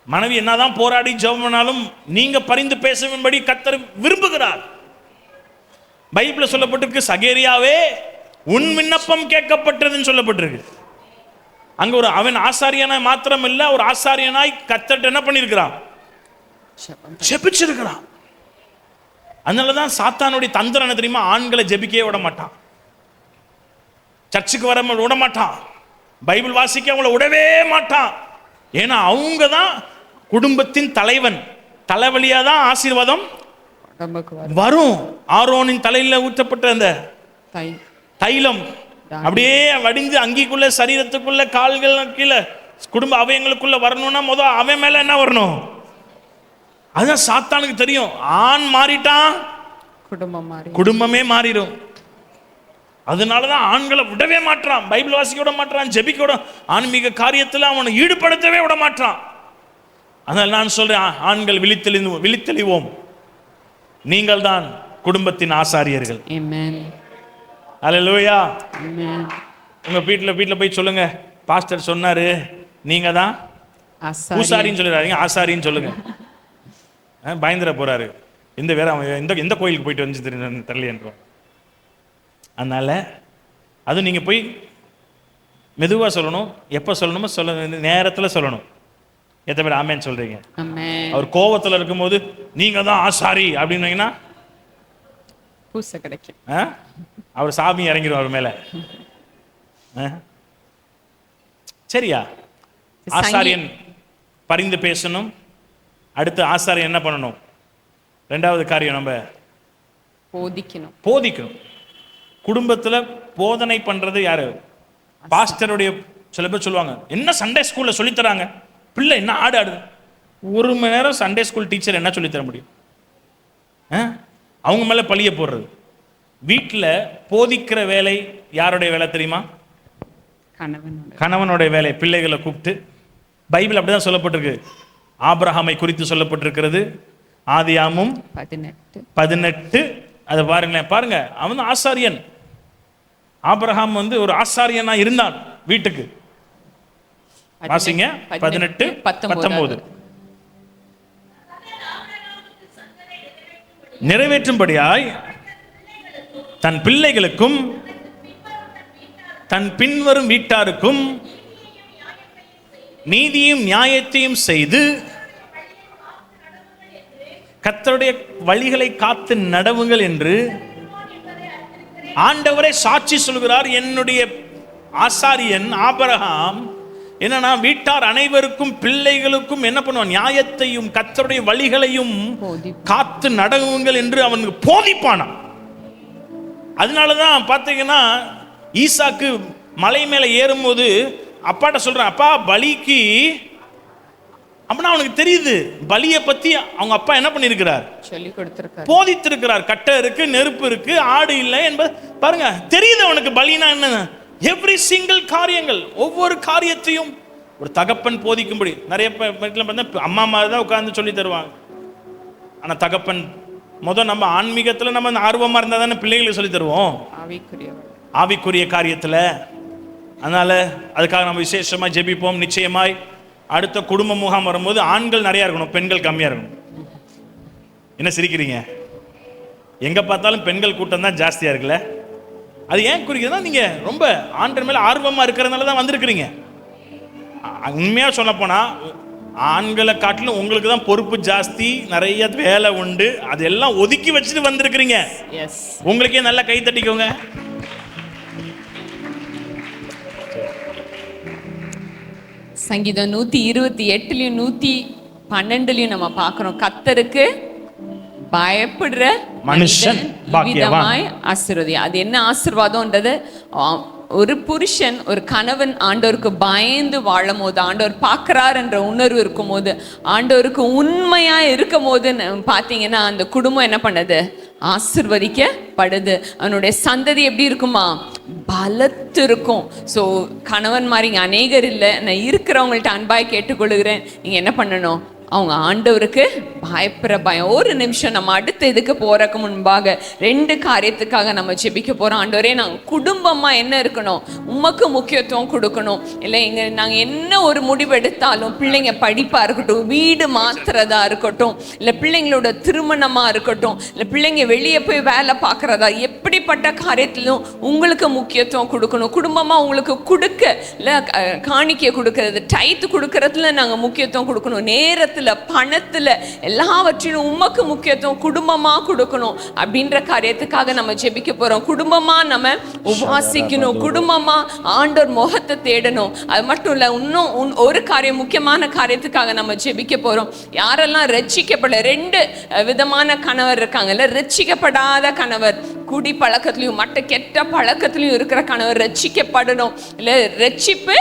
மனைவி என்னதான் போராடி ஜெபம் பண்ணாலும் நீங்க பரிந்து பேசும்படி கர்த்தர் விரும்புகிறார். பைபிள்ல சொல்லப்பட்டிருக்கு, சகேரியாவே உன் விண்ணப்பம் கேட்கப்பட்டதுன்னு சொல்லப்பட்டிருக்கு. அங்க ஒரு அவன் ஆசாரியனாய் மாத்திரம் இல்ல, ஒரு ஆசாரியனாய் கர்த்தர்ட்ட என்ன பண்ணிருக்கிறான்? ஜெபிச்சிருக்கிறான். அதனாலதான் சாத்தானுடைய தந்திரம் என்ன தெரியுமா? ஆண்களை ஜெபிக்கவே விட மாட்டான், சர்ச்சுக்கு வர விட மாட்டான், பைபிள் வாசிக்க அவங்கள விடவே மாட்டான். ஏன்னா அவங்க தான் குடும்பத்தின் தலைவன். தலைவலியா தான் ஆசீர்வாதம் வரும். ஆரோனின் தலையில ஊற்றப்பட்ட அந்த தைலம் அப்படியே வடிந்து அங்கிக்குள்ள, சரீரத்துக்குள்ள, கால்கள் கீழே குடும்ப அவயங்களுக்குள்ள வரணும்னா முதல் அவன் மேல என்ன வரணும்? அதுதான் சாத்தானுக்கு தெரியும். ஆண் மாறிட்டான் குடும்பமே மாறிடும். அதனாலதான் ஆண்களை விடவே மாட்டான், பைபிள் வாசிக்க விட மாட்டான், ஜெபிக்க விட, ஆன்மீக காரியத்தில் அவனை ஈடுபடுத்தவே விட மாட்டான். அதனால நான் சொல்றேன், ஆண்கள் விழித்தெளிவோம். நீங்கள் தான் குடும்பத்தின் ஆசாரியர்கள். அல்லேலூயா. உங்க வீட்டில் போய் சொல்லுங்க, பாஸ்டர் சொன்னாரு நீங்க தான் பூசாரின்னு சொல்லிடுறாங்க, ஆசாரின்னு சொல்லுங்க. பயந்துட போறாரு, இந்த வேற எந்த கோயிலுக்கு போயிட்டு வந்து தெரியல. அதனால அது நீங்க போய் மெதுவா சொல்லணும். எப்ப சொல்லணுமோ நேரத்தில் சொல்லணும். எத்தனை பேர் ஆமேன்னு சொல்றீங்க? அவர் கோபத்தில் இருக்கும்போது நீங்க தான் ஆசாரி அப்படின்னீங்கன்னா பூசை கிடைக்கும், அவர் சாமி இறங்கிடும் அவர் மேல. சரியா? ஆசாரியன் பரிந்து பேசணும். அடுத்து ஆசாரியன் என்ன பண்ணணும்? ரெண்டாவது காரியம் நம்ம போதிக்கணும். குடும்பத்துல போதனை பண்றது யாரு? பாஸ்டருடைய. சில பேர் சொல்லுவாங்க, என்ன சண்டே ஸ்கூல்ல சொல்லி தராங்க, பிள்ளை என்ன ஆடுது. ஒரு மணி நேரம் சண்டே ஸ்கூல் டீச்சர் என்ன சொல்லி தர முடியும்? அவங்க மேல பழிய போடுறது. வீட்டில் போதிக்கிற வேலை யாருடைய வேலை தெரியுமா? கணவனுடைய வேலை. பிள்ளைகளை கூப்பிட்டு, பைபிள் அப்படிதான் சொல்லப்பட்டிருக்கு. ஆபிரகாமை குறித்து சொல்லப்பட்டிருக்கிறது. ஆதியாகமம் 18. அதை பாருங்க. அவன் ஆசாரியன். ஆபிரகாம் ஒரு ஆசாரியனா இருந்தான் வீட்டுக்கு. வாசிங்க 18:19. நிறைவேற்றும்படியாய் தன் பிள்ளைகளுக்கும் தன் பின்வரும் வீட்டாருக்கும் நீதியும் நியாயத்தையும் செய்து கர்த்தருடைய வழிகளை காத்து நடவுங்கள் என்று ஆண்டவரே சாட்சி சொல்கிறார். என்னுடைய ஆசாரியன் ஆபிரகாம் என்னன்னா, வீட்டார் அனைவருக்கும் பிள்ளைகளுக்கும் என்ன பண்ணுவான்? நியாயத்தையும் கர்த்தருடைய வழிகளையும் காத்து நடவுங்கள் என்று அவனுக்கு போதிப்பானான். அதனாலதான் பாத்தீங்கன்னா, ஈசாக்கு மலை மேல ஏறும்போது அப்பாட்ட சொல்றான், அப்பா பலிக்கு. அப்படின்னா அவனுக்கு தெரியுது பலியை பத்தி அவங்க அப்பா என்ன பண்ணிருக்கிறார், போதித்திருக்கிறார். கட்டை இருக்கு, நெருப்பு இருக்கு, ஆடு இல்லை என்பது பாருங்க தெரியுது அவனுக்கு. பலினா என்ன? எவ்ரி சிங்கிள் காரியங்கள், ஒவ்வொரு காரியத்தையும் ஒரு தகப்பன் போதிக்கும்படி. நிறைய வீட்டில் பார்த்தா அம்மா மாதிரி தான் உட்கார்ந்து சொல்லி தருவாங்க. ஆனா தகப்பன் நம்ம ஆன்மீகத்துல நம்ம ஆர்வமா இருந்தா தானே பிள்ளைகளுக்கு சொல்லி தருவோம், ஆவிக்குரிய காரியத்துல. அதனால அதுக்காக நம்ம விசேஷமா ஜெபிப்போம். நிச்சயமாய் அடுத்த குடும்ப முகாம் வரும்போது ஆண்கள் நிறைய இருக்கணும், பெண்கள் கம்மியா இருக்கணும். என்ன சிரிக்கிறீங்க? எங்க பார்த்தாலும் பெண்கள் கூட்டம் தான் ஜாஸ்தியா இருக்குல்ல? அது ஏன் குறிக்கிறதுனா, நீங்க ரொம்ப ஆண்கள் மேல ஆர்வமா இருக்கிறதுனால தான் வந்திருக்கிறீங்க. உண்மையா சொல்ல போனா ஆண்களை காட்டிலும் உங்களுக்கு தான் பொறுப்பு ஜாஸ்தி, நிறைய வேலை உண்டு. அதெல்லாம் ஒதுக்கி வச்சுட்டு வந்திருக்கிறீங்க. உங்களுக்கே நல்லா கை தட்டிக்கோங்க. சங்கீதம் 128லயும் 112லயும் நம்ம பார்க்கிறோம், கர்த்தருக்கு பயப்படுற மனுஷன் பாக்கியவான். ஆசீர்வாதம். அது என்ன ஆசீர்வாதம்ன்றது, ஒரு புருஷன் ஒரு கணவன் ஆண்டவருக்கு பயந்து வாழும் போது, ஆண்டவர் பார்க்கிறார் என்ற உணர்வு இருக்கும் போது, ஆண்டவருக்கு உண்மையா இருக்கும் போது பார்த்தீங்கன்னா அந்த குடும்பம் என்ன பண்ணுது, ஆசீர்வதிக்கப்படுது. அவனுடைய சந்ததி எப்படி இருக்குமா, பலத்து இருக்கும். ஸோ கணவன் மாதிரி இங்கே அநேகர் இல்லை, நான் இருக்கிறவங்கள்ட்ட அன்பாய் கேட்டுக்கொள்கிறேன், நீங்கள் என்ன பண்ணணும், அவங்க ஆண்டவருக்கு பயப்படுற பயம். ஒரு நிமிஷம் நம்ம அடுத்த இதுக்கு போறதுக்கு முன்பாக 2 காரியத்துக்காக நம்ம ஜெபிக்க போறோம். ஆண்டவரே, நாங்க குடும்பமா என்ன இருக்கணும், உமக்கு முக்கியத்துவம் கொடுக்கணும். இல்லை நாங்க என்ன ஒரு முடிவு எடுத்தாலும், பிள்ளைங்க படிப்பா இருக்கட்டும், வீடு மாத்துறதா இருக்கட்டும், இல்ல பிள்ளைங்களோட திருமணமா இருக்கட்டும், இல்ல பிள்ளைங்க வெளியே போய் வேலை பார்க்கறதா, எப்படிப்பட்ட காரியத்திலும் உங்களுக்கு முக்கியத்துவம் கொடுக்கணும். குடும்பமா உங்களுக்கு கொடுக்க இல்ல காணிக்கை கொடுக்கறது, டைத்து கொடுக்கறதுல நாங்க முக்கியத்துவம் கொடுக்கணும். நேரத்துல, பணத்துல, எல்லாவற்றிலும் உமக்கு முக்கியத்துவம் குடும்பமா கொடுக்கணும் அப்படின்ற காரியத்துக்காக நம்ம ஜெபிக்க போறோம். குடும்பமா நம்ம உபாசிக்கணும், குடும்பமா ஆண்டவர் முகத்தை தேடணும். அது மட்டும் இல்ல, இன்னும் ஒரு காரியம், முக்கியமான காரியத்துக்காக நம்ம ஜெபிக்க போறோம். யாரெல்லாம் ரட்சிக்கப்பட 2 விதமான கணவர் இருக்காங்கல்ல, ரட்சிக்கப்படாத கணவர், குடி பழக்கத்திலையும் மற்ற கெட்ட பழக்கத்திலையும் இருக்கிற கணவர் ரட்சிக்கப்படணும். இல்ல ரட்சிப்பு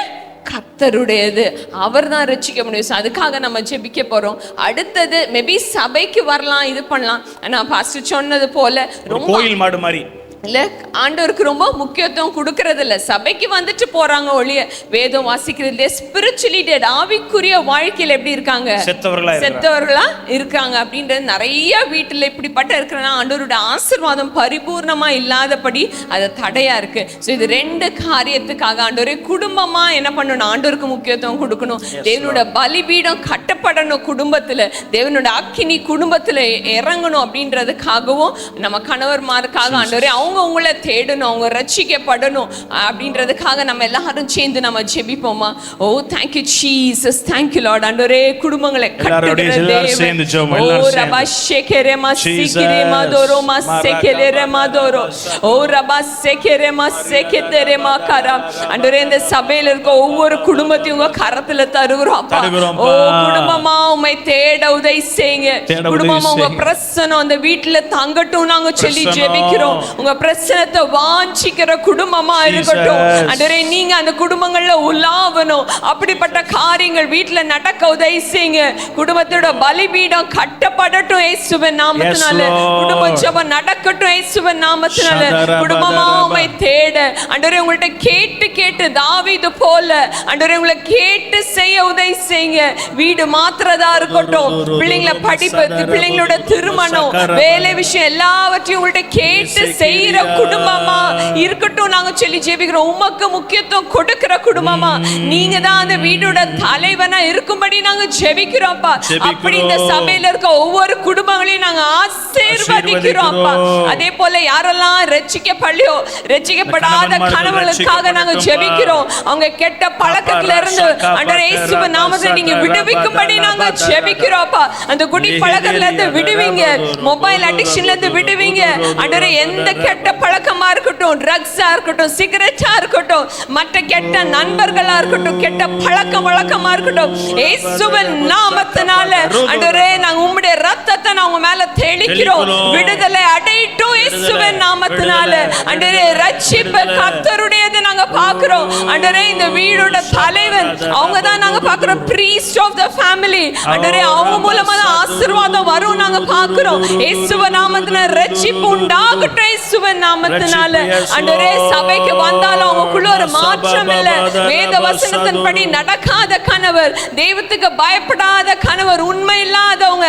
கர்த்தருடையது, அவர் தான் ரட்சிக்க முடியும். அதுக்காக நம்ம ஜெபிக்க போறோம். அடுத்தது மேபி சபைக்கு வரலாம், இது பண்ணலாம். ஆனா பாஸ்டர் சொன்னது போல ரொம்ப கோயில் மாடு மாதிரி இல்ல, ஆண்டவருக்கு ரொம்ப முக்கியத்துவம் கொடுக்கறது இல்ல. சபைக்கு வந்துட்டு போறாங்க ஒழிய வேதம் வாசிக்கிறது இல்ல. ஸ்பிரிச்சுவலி டெட், ஆவிக்குரிய வாழ்க்கையில எப்படி இருக்காங்க, செத்தவர்களா இருக்காங்க அப்படின்றது நிறைய வீட்டுல இப்படிப்பட்ட இருக்கிறனா ஆண்டவருடைய ஆசீர்வாதம் பரிபூர்ணமா இல்லாதபடி அது தடையா இருக்கு. ஸோ இது 2 காரியத்துக்காக ஆண்டவரே குடும்பமா என்ன பண்ணணும், ஆண்டவருக்கு முக்கியத்துவம் கொடுக்கணும். தேவனோட பலிபீடம் கட்டப்படணும் குடும்பத்துல, தேவனோட அக்கினி குடும்பத்துல இறங்கணும் அப்படின்றதுக்காகவும் நம்ம கணவர்மாருக்காக ஆண்டவரே அவங்க உங்களை தேடணும், அவங்க ரட்சிக்கப்படணும் அப்படின்றதுக்காக நம்ம எல்லாரும் சேர்ந்து நம்ம ஜெபிப்போமா. ஓ thank you Jesus, thank you Lord. ஆண்டவரே குடும்பங்களை கட்டுகிற தேவன். ஓ ரபா ஷெகரே மசிகிரே மதோரோ மசெகரே மதோரோ, ஓ ரபா செகரே மசெகதரே மகரா. ஆண்டவரே இந்த சபையில இருக்க ஒவ்வொரு குடும்பத்தையும் உங்க கரத்துல தருகிறோம் அப்பா. ஓ குடும்பமா உம்மை தேட உதவி செய்யுங்க. குடும்பமா உங்க பிரசன்னம் அந்த வீட்டுல தங்கட்டும் நாங்க சொல்லி ஜெபிக்கிறோம். உங்க பிரச்சனத்தை வாஞ்சிக்கிற குடும்பமா இருக்கட்டும். ஆண்டவரே நீங்க அந்த குடும்பங்கள்ல உலாவணும். அப்படிப்பட்ட காரியங்கள் வீட்டுல நடக்க உதவி செய்யுங்க. குடும்பத்தோட பலிபீடம் கட்டப்படட்டும் இயேசுவின் நாமத்தினால. குடும்ப ஜெபம் நடக்கட்டும் இயேசுவின் நாமத்தினால. குடும்பமா உம்மை தேட ஆண்டவரே உங்கள்ட்ட கேட்டு கேட்டு தாவீது போல ஆண்டவரே உங்களை கேட்டு செய்ய உதவி செய்யுங்க. வீடு மாத்திரதா இருக்கட்டும், பிள்ளைங்களை படிப்பு, பிள்ளைங்களோட திருமணம், வேலை விஷயம் எல்லாவற்றையும் உங்கள்ட்ட கேட்டு செய்ய குடும்பமா இருக்கட்டும் நாங்க சொல்லி ஜெபிக்கிறோம். உமக்கு முக்கியத்துவம் கொடுக்கிற குடும்பமா, நீங்க தான் அந்த வீடோட தலைவனா இருக்கும்படி நாங்க ஜெபிக்கிறோம்ப்பா. அப்படி இந்த சபையில இருக்க ஒவ்வொரு குடும்பங்களையும் நாங்க ஆசீர்வதிக்கிறோம் அப்பா. அதே போல யாரெல்லாம் ரட்சிக்கப்படலையோ, ரட்சிக்கப்படாத கணவர்களுக்காக நாங்க ஜெபிக்கிறோம். அவங்க கெட்ட பழக்கத்துல இருந்து ஆண்டவரே இயேசுவின் நாமத்தில் நீங்க விடுவிக்கும்படி நாங்க ஜெபிக்கிறோம்ப்பா. அந்த குடி பழக்கத்துல இருந்து விடுவீங்க, மொபைல் அடிக்ஷன்ல இருந்து விடுவீங்க ஆண்டவரே. எந்த கெட்ட பழக்கமா இருக்கட்டும், ட்ரக்ஸா இருக்கட்டும், சிகரெட்டா இருக்கட்டும், மற்ற கெட்ட நண்பர்களா இருக்கட்டும், கெட்ட பழக்க வழக்கமா இருக்கட்டும், இயேசுவின் நாமத்தினால ஆண்டவரே நாங்க உம்முடைய இரத்தத்தை நாங்க மேல தெளிக்கிறோம். விடுதலை அடையட்டும் இயேசுவின் நாமத்தினால. ஆண்டவரே ரட்சிப்பு கர்த்தருடையது நாங்க பார்க்கிறோம். ஆண்டவரே இந்த வீடோட தலைவன் அவங்க தான் நாங்க பார்க்கிறோம், priest of the family. ஆண்டவரே அவங்க மூலமா தான் ஆசீர்வாதம் வரும் நாங்க பார்க்கிறோம். இயேசுவின் நாமத்தினால ரட்சிப்பு உண்டாகட்டும் இயேசுவின் நாமத்தினால. ஆண்டவரே சபைக்கு வந்தாலும் அவங்களுக்குள்ள ஒரு மாற்றம் இல்ல. வேத வசனத்தின்படி நடக்காத கணவர், தெய்வத்துக்கு பயப்படாத கணவர், உண்மை இல்லாதவங்க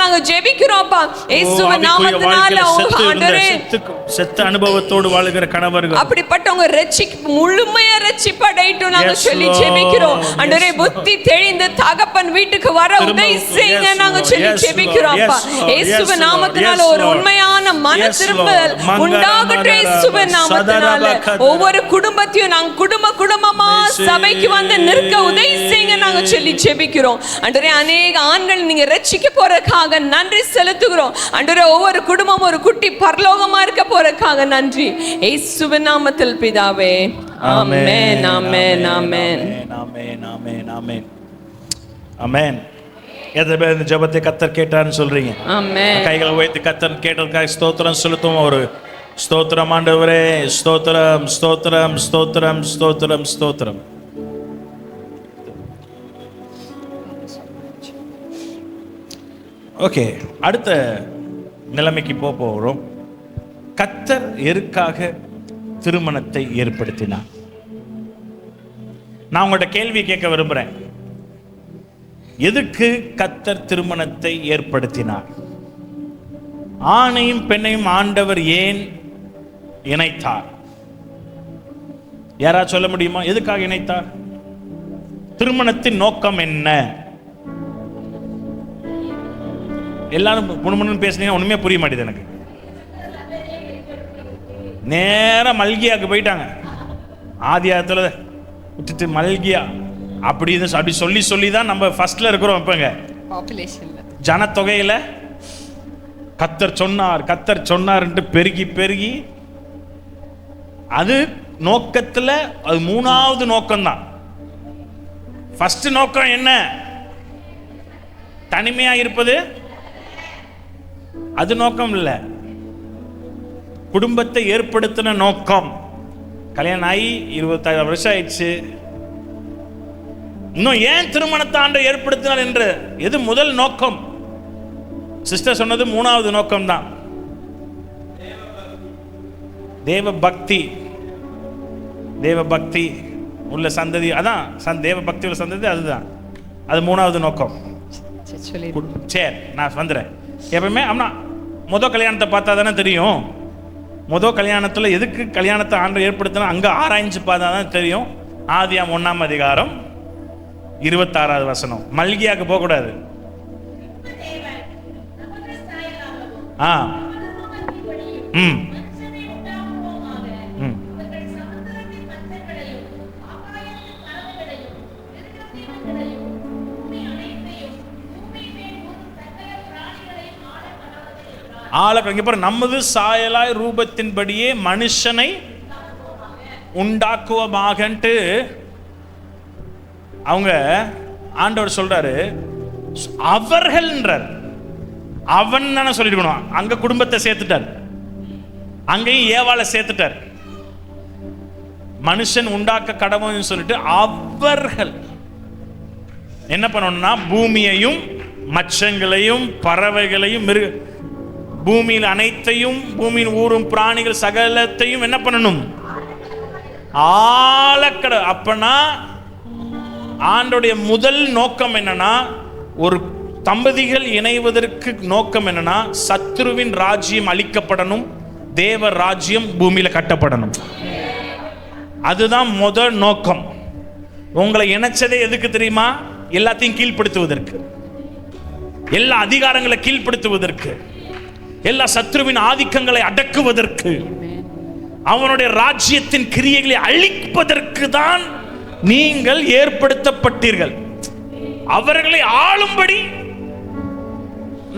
நாங்க ஜெபிக்கிறோம்ப்பா இயேசுவின் நாமத்தினால. ஆண்டவரே செத்த அனுபவத்தோடு வாழுகிற கணவர்கள் அப்படிப்பட்டவங்க முழுமையா ரட்சிப்படையட்டும் நாங்க சொல்லி ஜெபிக்கிறோம். ஆண்டவரே புத்தி தெளிந்து தகப்பன் வீட்டுக்கு வர உதவி செய்யுங்க நாங்க சொல்லி ஜெபிக்கிறோம்ப்பா இயேசுவின் நாமத்தினால. ஒரு உண்மையான மன திரும்பல் உண்டாகட்டும் இயேசுவின் நாமத்தினால. ஒவ்வொரு குடும்பத்தையும் நாங்க குடும்பமா சபைக்கு வந்து நிற்க உதவி செய்யுங்க நாங்க சொல்லி ஜெபிக்கிறோம். ஆண்டவரே அநேக ஆண்கள் நீங்க ரட்சிக்க போறதுக்காக நன்றி செலுத்துகிறோம். ஆண்டவரே ஒவ்வொரு குடும்பமும் ஒரு குட்டி பரலோகமா இருக்க போறதுக்காக நன்றி இயேசுவின் நாமத்தில் பிதாவே. ஆமென் ஆமென் ஆமென் ஆமென் ஆமென் ஆமென் ஆமென். எத்தனை பேர் இந்த ஜெபத்தை கர்த்தர் கேட்டார்னு சொல்றீங்க? ஆமென். கைகளை உயர்த்தி கர்த்தர் கேட்டதுக்காக ஸ்தோத்திரம் செலுத்துவோம். ஒரு ஸ்தோத்திரம் ஆண்டவரே, ஸ்தோத்திரம் ஸ்தோத்திரம் ஸ்தோத்திரம் ஸ்தோத்திரம் ஸ்தோத்திரம். ஓகே, அடுத்த நிலைமைக்கு போகிறோம். கர்த்தர் எதற்காக திருமணத்தை ஏற்படுத்தினார்? நான் உங்கள்கிட்ட கேள்வி கேட்க விரும்புகிறேன். எதுக்கு கர்த்தர் திருமணத்தை ஏற்படுத்தினார்? ஆணையும் பெண்ணையும் ஆண்டவர் ஏன் இணைத்தார்? யாராவது சொல்ல முடியுமா? எதுக்காக இணைத்தார்? திருமணத்தின் நோக்கம் என்ன? எல்லாரும் முணுமுணுன்னு பேசுனீங்கன்னா ஒண்ணுமே புரிய மாட்டேது எனக்கு. நேரா மல்கியாவுக்கு போயிட்டாங்க. ஆதியாகத்துல விட்டுட்டு மல்கியா அப்படி சொல்லி சொல்லி தான் நம்ம ஃபர்ஸ்ட்ல இருக்கிறோம். இப்பங்க ஜனத்தொகையில கர்த்தர் சொன்னார் பெருகி பெருகி அது நோக்கத்துல அது மூணாவது நோக்கம் தான். ஃபர்ஸ்ட் நோக்கம் என்ன? தனிமையா இருப்பது. அது நோக்கம் இல்ல. குடும்பத்தை ஏற்படுத்தின நோக்கம். கல்யாணம் ஆகி 26 வருஷம் ஆயிடுச்சு. இன்னும் ஏன் திருமணத்தை ஆண்டவர் ஏற்படுத்தினார் என்று எது முதல் நோக்கம்? சிஸ்டர் சொன்னது மூணாவது நோக்கம் தான். தேவ பக்தி. தேவ பக்தி உள்ள சந்ததி, அதான் தேவ பக்தி உள்ள சந்ததி, அதுதான். அது மூணாவது நோக்கம். சரி, நான் வந்துடுறேன். எப்பவுமே ஆமா, முதல் கல்யாணத்தை பார்த்தா தானே தெரியும். முதல் கல்யாணத்துல எதுக்கு கல்யாணத்தை ஆண்டவர் ஏற்படுத்தினா அங்க ஆராய்ஞ்சு பார்த்தா தான் தெரியும். ஆதியாம் 1ஆம் அதிகாரம் 26வது வசனம். மல்கியாக்கு போக கூடாது. நமது சாயலாய் ரூபத்தின்படியே மனுஷனை உண்டாக்குவமாகன்ட்டு அவங்க ஆண்டவர் சொல்றாரு. அவர்கள்ன்றார். அவன் தானே சொல்லிருக்கணும். அங்க குடும்பத்தை சேர்த்துட்டார், அங்கேயும் ஏவாளை சேர்த்துட்டார். மனுஷன் உண்டாக்க கடவுள்னு சொல்லிட்டு அவர்கள் என்ன பண்ணணும்னா பூமியையும் மச்சங்களையும் பறவைகளையும் பூமியில் அனைத்தையும், பூமியின் ஊரும் பிராணிகள் சகலத்தையும் என்ன பண்ணணும்? ஆளக்கட. அப்பனா ஆண்டோடைய முதல் நோக்கம் என்னன்னா, ஒரு தம்பதிகள் இணைவதற்கு நோக்கம் என்னன்னா, சத்துருவின் ராஜ்யம் அழிக்கப்படணும், தேவ ராஜ்யம் பூமியில கட்டப்படணும். அதுதான் முதல் நோக்கம். உங்களை இணைச்சதே எதுக்கு தெரியுமா? எல்லாத்தையும் கீழ்ப்படுத்துவதற்கு, எல்லா அதிகாரங்களை கீழ்ப்படுத்துவதற்கு, எல்லா சத்ருவின் ஆதிக்கங்களை அடக்குவதற்கு, அவனுடைய ராஜ்யத்தின் கிரியைகளை அழிப்பதற்கு தான் நீங்கள் ஏற்படுத்தப்பட்டீர்கள். அவர்களை ஆளும்படி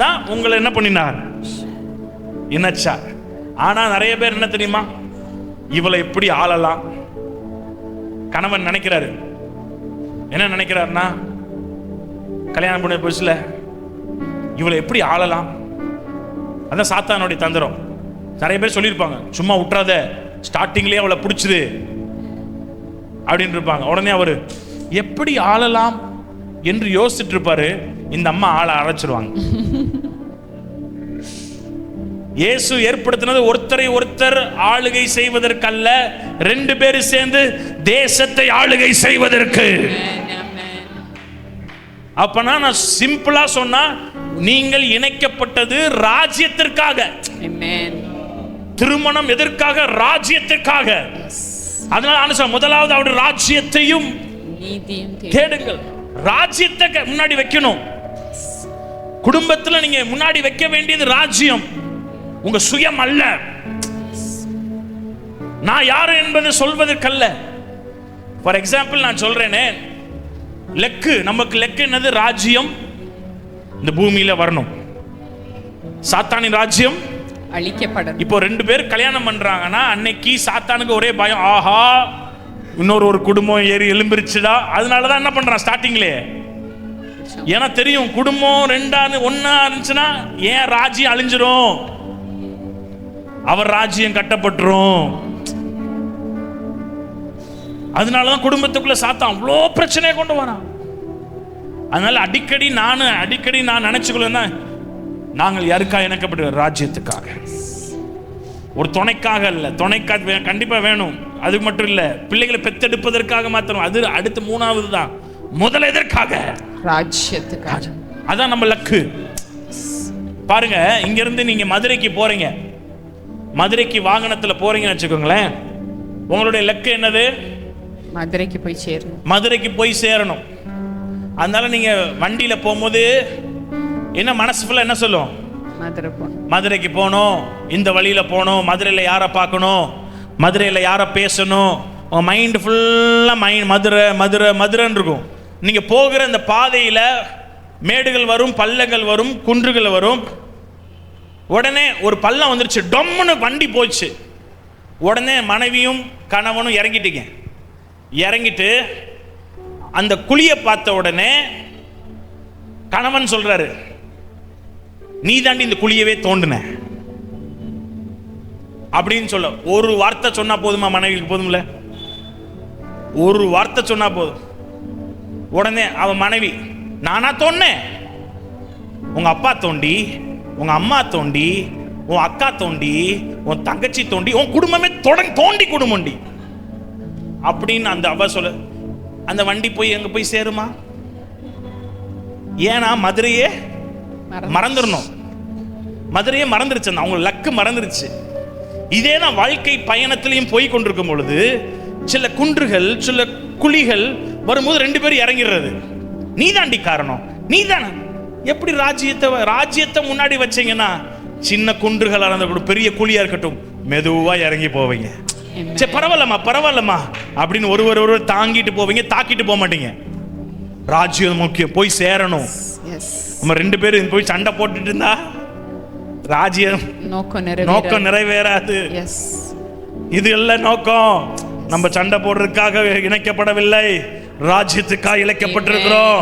தான் உங்களை என்ன பண்ணினார்? இணைச்சார். ஆனா நிறைய பேர் என்ன தெரியுமா, இவளை எப்படி ஆளலாம்? கணவன் நினைக்கிறாரு. என்ன நினைக்கிறாருன்னா, கல்யாணம் பண்ண புதுசுல இவளை எப்படி ஆளலாம்? அதான் சாத்தானுடைய தந்திரம். நிறைய பேர் சொல்லியிருப்பாங்க, சும்மா விட்டுறாத, ஸ்டார்டிங்லேயே அவளை பிடிச்சிது அப்படின்னு இருப்பாங்க. உடனே அவரு எப்படி ஆளலாம் என்று யோசிச்சுட்டு இருப்பாரு. இந்த அம்மா ஆளை அழைச்சிருவாங்க. இயேசு ஏற்படுத்தினது ஒருத்தரை ஒருத்தர் ஆளுகை செய்வதற்கல்ல, 2 பேர் சேர்ந்து தேசத்தை ஆளுகை செய்வதற்கு. அப்பனா நான் சிம்பிளா சொன்னா, நீங்கள் இணைக்கப்பட்டது ராஜ்யத்திற்காக. திருமணம் எதற்காக? ராஜ்யத்திற்காக. அதனால முதலாவது அவருடைய ராஜ்யத்தையும் தேடுங்கள். ராஜ்யத்தை முன்னாடி வைக்கணும். குடும்பத்துல நீங்க முன்னாடி வைக்க வேண்டியது ராஜ்யம், உங்க சுயம் அல்ல. நான் யாரு என்பதை சொல்வதற்கல்ல. ஃபார் எக்ஸாம்பிள் நான் சொல்றேனே, லெக்கு, நமக்கு லெக்கு என்னது? ராஜ்யம் இந்த பூமியில வரணும், சாத்தானின் ராஜ்யம் அழிக்கப்படணும். இப்போ 2 பேர் கல்யாணம் பண்றாங்கன்னா அன்னைக்கு சாத்தானுக்கு ஒரே பயம், ஆஹா இன்னொரு குடும்பம் ஏறி எழும்பிருச்சுடா. அதனாலதான் என்ன பண்றான் ஸ்டார்டிங்லயே, ஏன்னா தெரியும் குடும்பம் 2 1 இருந்துச்சுன்னா ஏன் ராஜ்யம் அழிஞ்சிரும், அவர் ராஜ்யம் கட்டப்பட்டுரும். அதனாலதான் குடும்பத்துக்குள்ள சாத்தான் அவ்வளோ பிரச்சனையை கொண்டு வரான். அதனால அடிக்கடி நான் நினைச்சுக்கொள்ள, நாங்கள் யாருக்காக இணைக்கப்பட்ட? ராஜ்யத்துக்காக, ஒரு துணைக்காக இல்ல. துணைக்காக கண்டிப்பா வேணும், அது மட்டும் இல்ல, பிள்ளைகளை பெத்தெடுப்பதற்காக மாத்திரம். அது அடுத்து 3வது தான். முதல் எதற்காக? ராஜ்யத்துக்காக. அதான் நம்ம லக்கு. பாருங்க, இங்க இருந்து நீங்க மதுரைக்கு போறீங்க, மதுரைக்கு வாகனத்துல போறீங்கன்னு வச்சுக்கோங்களேன். உங்களுடைய லக்கு என்னது? மதுரைக்கு போய் சேரணும். மதுரைக்கு போய் சேரணும். அதனால நீங்க வண்டியில போகும்போது என்ன மனசு ஃபுல்லா என்ன சொல்லும்? மதுரைக்கு போகணும், இந்த வழியில போகணும், மதுரையில யாரை பார்க்கணும், மதுரையில யாரை பேசணும். உங்க மைண்ட் ஃபுல்லா மதுரை மதுரை மதுரைன்னு இருக்கும். நீங்க போகிற இந்த பாதையில மேடுகள் வரும், பள்ளங்கள் வரும், குன்றுகள் வரும். உடனே ஒரு பள்ளம் வந்துருச்சு, டொம்முன்னு வண்டி போச்சு. உடனே மனைவியும் கணவனும் இறங்கிட்டீங்க. இறங்கிட்டு அந்த குழியை பார்த்த உடனே கணவன் சொல்றாரு, நீ தாண்டி இந்த குழியவே தோண்டுன அப்படின்னு சொல்ல. ஒரு வார்த்தை சொன்னா போதுமா? மனைவிக்கு போதும்ல, ஒரு வார்த்தை சொன்னா போதும். உடனே அவன் மனைவி, நானா தோண்டேன்? உங்க அப்பா தோண்டி, உங்க அம்மா தோண்டி, உன் அக்கா தோண்டி, உன் தங்கச்சி தோண்டி, உன் குடும்பமே தோண்டி குடும்பண்டி அப்படின்னு அந்த அவ சொல்ல. அந்த வண்டி போய் எங்க போய் சேருமா? ஏன்னா மதுரையே மறந்துடணும். மதுரையே மறந்துருச்சு, அவங்க லக்கு மறந்துருச்சு. இதே தான் வாழ்க்கை பயணத்திலையும் போய் கொண்டிருக்கும் பொழுது சில குன்றுகள், சில குழிகள் வரும்போது ரெண்டு பேரும் இறங்கிடுறது. நீ தாண்டி காரணம், நீ தானே. எப்படி ராஜ்யத்தை முன்னாடி வச்சீங்கன்னா சின்ன குன்றுகள் இருந்த பெரிய குழியா இருக்கட்டும், மெதுவா இறங்கி போவீங்க. சரி பரவாயில்லம்மா அப்படின்னு ஒருவர் தாங்கிட்டு போவீங்க, தாக்கிட்டு போக மாட்டீங்க. ராஜ்யம் முக்கியம், போய் சேரணும். நம்ம ரெண்டு பேரும் போய் சண்டை போட்டுட்டு இருந்தா ராஜ்யம் நோக்கம் நிறைவேறாது. இது எல்லாம் நோக்கம் நம்ம சண்டை போடுறதுக்காக இணைக்கப்படவில்லை, ராஜ்யத்துக்காக இழைக்கப்பட்டிருக்கிறோம்.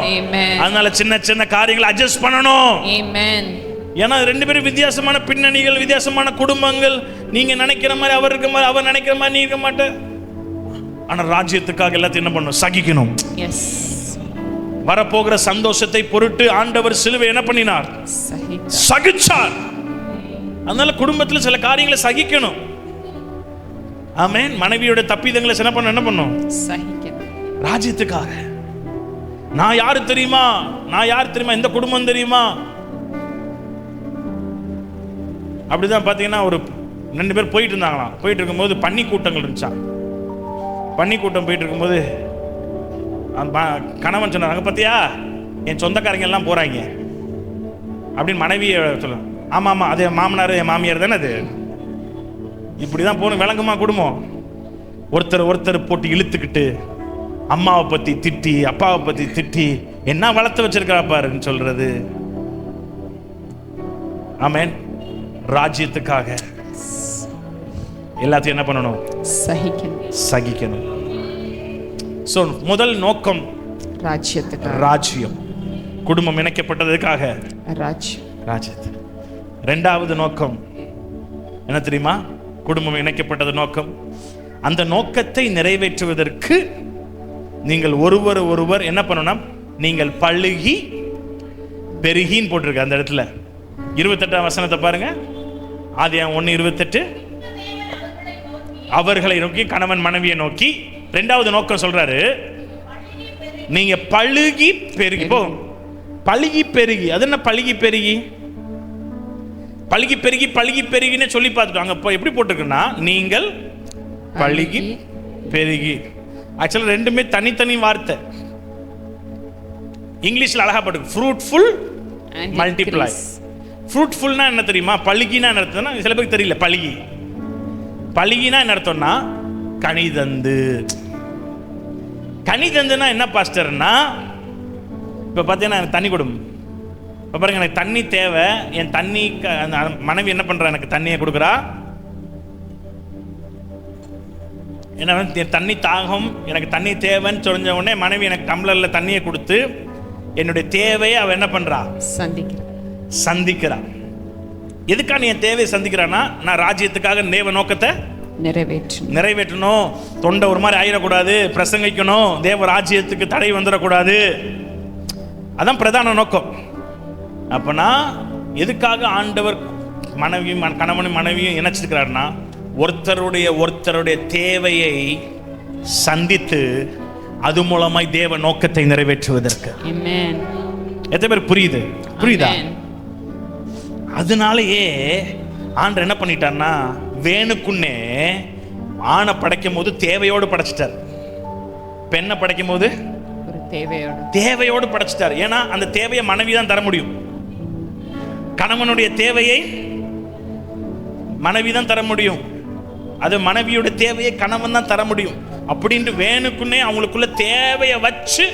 அதனால சின்ன சின்ன காரியங்களை அட்ஜஸ்ட் பண்ணணும். ஏன்னா ரெண்டு பேரும் வித்தியாசமான பின்னணிகள், வித்தியாசமான குடும்பங்கள். நீங்க நினைக்கிற மாதிரி அவர் இருக்க மாதிரி, அவர் நினைக்கிற மாதிரி நீ இருக்க மாட்ட. ஆனா ராஜ்யத்துக்காக எல்லாத்தையும் என்ன பண்ணணும்? சகிக்கணும். வரப்போகிற சந்தோஷத்தை பொருட்டு ஆண்டவர் சிலுவை என்ன பண்ணினார்? சகிச்சார். அதனால குடும்பத்துல சில காரியங்களை சகிக்கணும். ஆமென். மனைவியோட தப்பிதங்களை என்ன பண்ணும்? சகிக்கணும். ராஜ்யத்துக்காக. நான் யாரு தெரியுமா, இந்த குடும்பம் தெரியுமா? அப்படிதான் பாத்தீங்கன்னா ஒரு ரெண்டு பேர் போயிட்டு இருந்தாங்களாம். போயிட்டு இருக்கும்போது பன்னி கூட்டங்கள் இருந்துச்சா. பன்னி கூட்டம் போயிட்டு இருக்கும்போது கணவன் சொன்னாங்க, பார்த்தியா என் சொந்தக்காரங்க எல்லாம் போறாங்க அப்படின்னு மனைவியை சொல்ல. ஆமா அது மாமனார் என் மாமியார் தானே, அது இப்படிதான் போகணும். விளங்குமா குடும்பம்? ஒருத்தர் போட்டு இழுத்துக்கிட்டு அம்மாவை பத்தி திட்டி, அப்பாவை பத்தி திட்டி, என்ன வளர்த்து வச்சிருக்கா பாருன்னு சொல்றது. ஆமென். ராஜ்யத்துக்காக எல்லாத்தையும் என்ன பண்ணணும்? சகிக்கணும். சோ முதல் நோக்கம் ராஜ்யம். குடும்பம் இணைக்கப்பட்டதுக்காக ராஜ்யத்தை. இரண்டாவது நோக்கம் என்ன தெரியுமா? குடும்பம் இணைக்கப்பட்டது நோக்கம். அந்த நோக்கத்தை நிறைவேற்றுவதற்கு நீங்கள் ஒருவர் என்ன பண்ணணும்? நீங்கள் பழுகி பெருகின்னு போட்டிருக்க அந்த இடத்துல 28ஆம் வசனத்தை பாருங்க. ஆதியாகமம் 1:28. அவர்களை நோக்கி, கணவன் மனைவியை நோக்கி. இரண்டாவது நோக்கம் சொல்றாரு, நீங்க பழுகி பெருகி. பழுகி பெருகி. அது என்ன பழுகி பெருகி? பழுகி பெருகின்னு சொல்லி பார்த்துட்டோம். அங்க எப்படி போட்டிருக்குன்னா, நீங்கள் பழுகி பெருகி. ஆக்சுவலா ரெண்டுமே தனித்தனி வார்த்தை. இங்கிலீஷ்ல அழகா போட்டு ஃப்ரூட்ஃபுல் மல்டிப்ளை. ஃப்ரூட்ஃபுல்னா என்ன தெரியுமா? பழுகினா என்ன அர்த்தம்னா, சில பேருக்கு தெரியல. பழுகினா என்ன அர்த்தம்னா கனிதந்து. கனிதந்துனா என்ன பாஸ்டர்னா, இப்போ பார்த்தீங்கன்னா எனக்கு தண்ணி கொடுக்கும். இப்போ பாருங்க, எனக்கு தண்ணி தேவை. என் தண்ணி மனைவி என்ன பண்றா? எனக்கு தண்ணியை கொடுக்குறா. என்ன, என் தண்ணி தாகம், எனக்கு தண்ணி தேவைன்னு சொன்ன உடனே மனைவி எனக்கு டம்ளர்ல தண்ணியை கொடுத்து என்னுடைய தேவையை அவ என்ன பண்றா? சந்திக்கிறா. எதுக்காக நீ என் தேவையை சந்திக்கிறான்னா, நான் ராஜ்யத்துக்காக தேவ நோக்கத்தை நிறைவேற்றணும். தொண்டை ஒரு மாதிரி ஆயிடக்கூடாது, பிரசங்கிக்கணும், தேவ ராஜ்யத்துக்கு தடை வந்துடக்கூடாது. அதான் பிரதான நோக்கம். அப்பனா எதுக்காக ஆண்டவர் கணவனும் மனைவியும் இணைச்சிருக்கிறாருன்னா, ஒருத்தருடைய தேவையை சந்தித்து அது மூலமாய் தேவ நோக்கத்தை நிறைவேற்றுவதற்கு. ஆமென். எத்தனை பேர் புரியுதா? ஆமென். அதனாலயே ஆண்டவர் என்ன பண்ணிட்டார்னா, வேணுக்குன்னே ஆணை படைக்கும் போது தேவையோடு படைச்சிட்டார், பெண்ணை படைக்கும் போது ஒரு தேவையோடு படைச்சிட்டார். ஏன்னா அந்த தேவையை மனைவி தான் தர முடியும். கணவனுடைய தேவையை மனைவி தான் தர முடியும், அது மனைவியோட தேவையை கணவன் தான் தர முடியும். அப்படின்ட்டு வேணுக்குன்னே அவங்களுக்குள்ள தேவையை வச்சு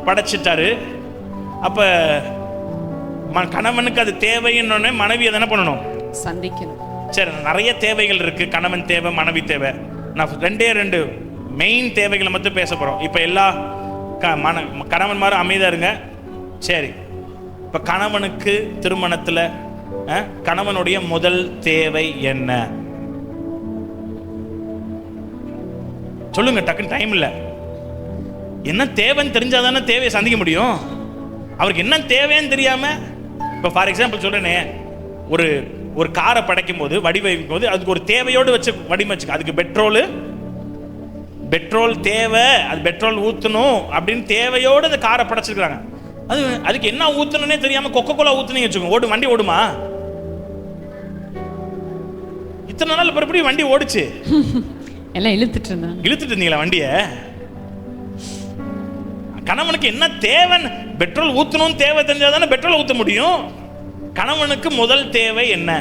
படைச்சிட்டாரு. அப்ப கணவனுக்கு அது தேவைன்னு மனைவி அதை என்ன பண்ணணும்? சந்திக்கணும். சரி, நிறைய தேவைகள் இருக்கு, கணவன் தேவை, மனைவி தேவை. நான் ரெண்டு மெயின் தேவைகளை மட்டும் பேச போறோம். இப்ப எல்லா கணவன்மாரும் அமைதியா இருங்க. சரி, இப்ப கணவனுக்கு திருமணத்துல கணவனுடைய முதல் தேவை என்ன? சொல்லுங்க, டக்குன்னு டைம் இல்ல. என்ன தேவைன்னு தெரிஞ்சாதானே தேவையை சந்திக்க முடியும். அவருக்கு என்ன தேவைன்னு தெரியாம, இப்ப ஃபார் எக்ஸாம்பிள் சொல்றேனே, ஒரு காரை படைக்கும் போது வடிவமைக்கும் போது அதுக்கு ஒரு தேவையோடு வச்சு வடிவமைச்சு, அதுக்கு பெட்ரோல் தேவை, அது பெட்ரோல் ஊற்றணும் அப்படின்னு தேவையோடு அந்த காரை படைச்சிருக்காங்க. அதுக்கு என்ன ஊற்றணும்னே தெரியாம கொக்கோ கோலா ஊற்றுனீங்க வச்சுக்கோங்க, வண்டி ஓடுமா? இத்தனை நாள் எப்படி வண்டி ஓடுச்சு? எல்லாம் இழுத்துட்டு இருந்தீங்களா வண்டிய? கணவனுக்கு என்ன தேவைன்னு, பெட்ரோல் ஊற்றணும்னு தேவை தெரிஞ்சாதானே பெட்ரோல் ஊற்ற முடியும். கணவனுக்கு முதல் தேவை என்ன?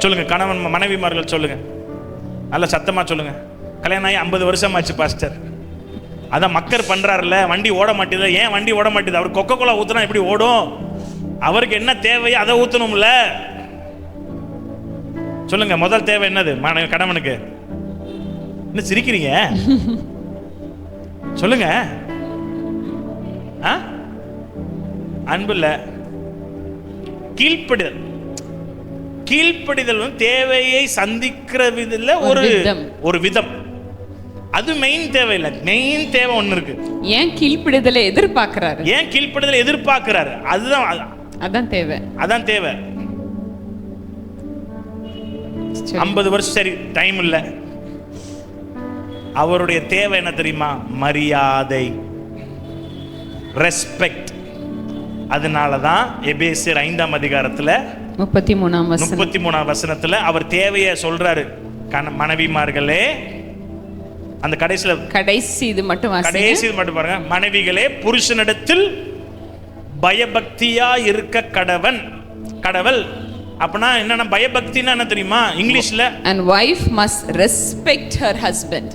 சொல்லுங்க, கணவன் மனைவிமார்கள் சொல்லுங்க, நல்ல சத்தமா சொல்லுங்க. கல்யாணம் ஆகி 50 வருஷம் ஆச்சு பாஸ்டர். அதான் மக்கர் பண்றாருல, வண்டி ஓட மாட்டேது. ஏன் வண்டி ஓட மாட்டேது? அவர் கொக்கோ கோலா ஊத்துனா எப்படி ஓடும்? அவருக்கு என்ன தேவையோ அதை ஊத்தணும்ல. சொல்லுங்க, முதல் தேவை என்னது கணவனுக்கு? என்ன சிரிக்கிறீங்க? சொல்லுங்க. அன்பு இல்ல, கீழ்ப்படிதல் தேவையை சந்திக்கிற விதத்துல ஒரு விதம். அது மெயின் தேவை இல்ல, மெயின் தேவை ஒண்ணு இருக்கு. ஏன் கீழ்ப்படிதலை எதிர்பார்க்கிறாரு? அதான் தேவை. 50 வருஷம் சரி, டைம் இல்ல. அவருடைய தேவை என்ன தெரியுமா? மரியாதை, ரெஸ்பெக்ட். அதனாலதான் எபேசியர் 5ஆம் அதிகாரத்துல 33ஆம் வசனத்துல அவர் தேவையை சொல்றாரு. மனைவிமார்களே, அந்த கடைசி இது மட்டும் பாருங்க. மனைவிகளே, புருஷனிடத்தில் பயபக்தியா இருக்க கடவள். அப்பனா என்ன பயபக்தினா என்ன தெரியுமா இங்கிலீஷ்ல? and wife must respect her husband.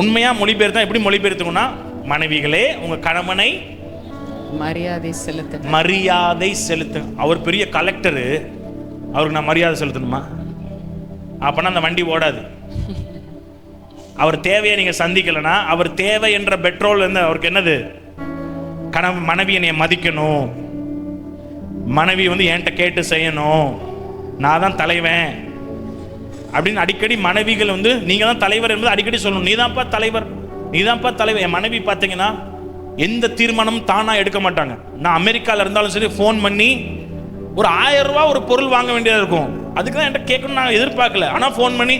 உண்மையா மொழிபெயர்த்தா எப்படி மொழிபெயர்த்துக்குனா, மனைவிகளே உங்க கணவனை மரியாதை செலுத்து. அவர் பெரிய கலெக்டர், அவருக்கு நான் மரியாதை செலுத்தணுமா? அப்பனா அந்த வண்டி ஓடாது. அவர் தேவையை நீங்க சந்திக்கலனா, அவர் தேவை என்ற பெட்ரோல் அவருக்கு என்னது? மனைவி என்னைய மதிக்கணும், மனைவி என்கிட்ட கேட்டு செய்யணும், நான் தான் தலைவன் அப்படின்னு அடிக்கடி மனைவிகள் நீங்க தான் தலைவர் என்பது அடிக்கடி சொல்லணும். நீதான்ப்பா தலைவர். என் மனைவி பார்த்தீங்கன்னா எந்த தீர்மானமும் தானா எடுக்க மாட்டாங்க. நான் அமெரிக்கால இருந்தாலும் சரி, ஃபோன் பண்ணி ஒரு 1000 ரூபாய் ஒரு பொருள் வாங்க வேண்டியதா இருக்கும், அதுக்கு தான் என்கிட்ட கேட்கணும் நான் எதிர்பார்க்கல. ஆனா ஃபோன் பண்ணி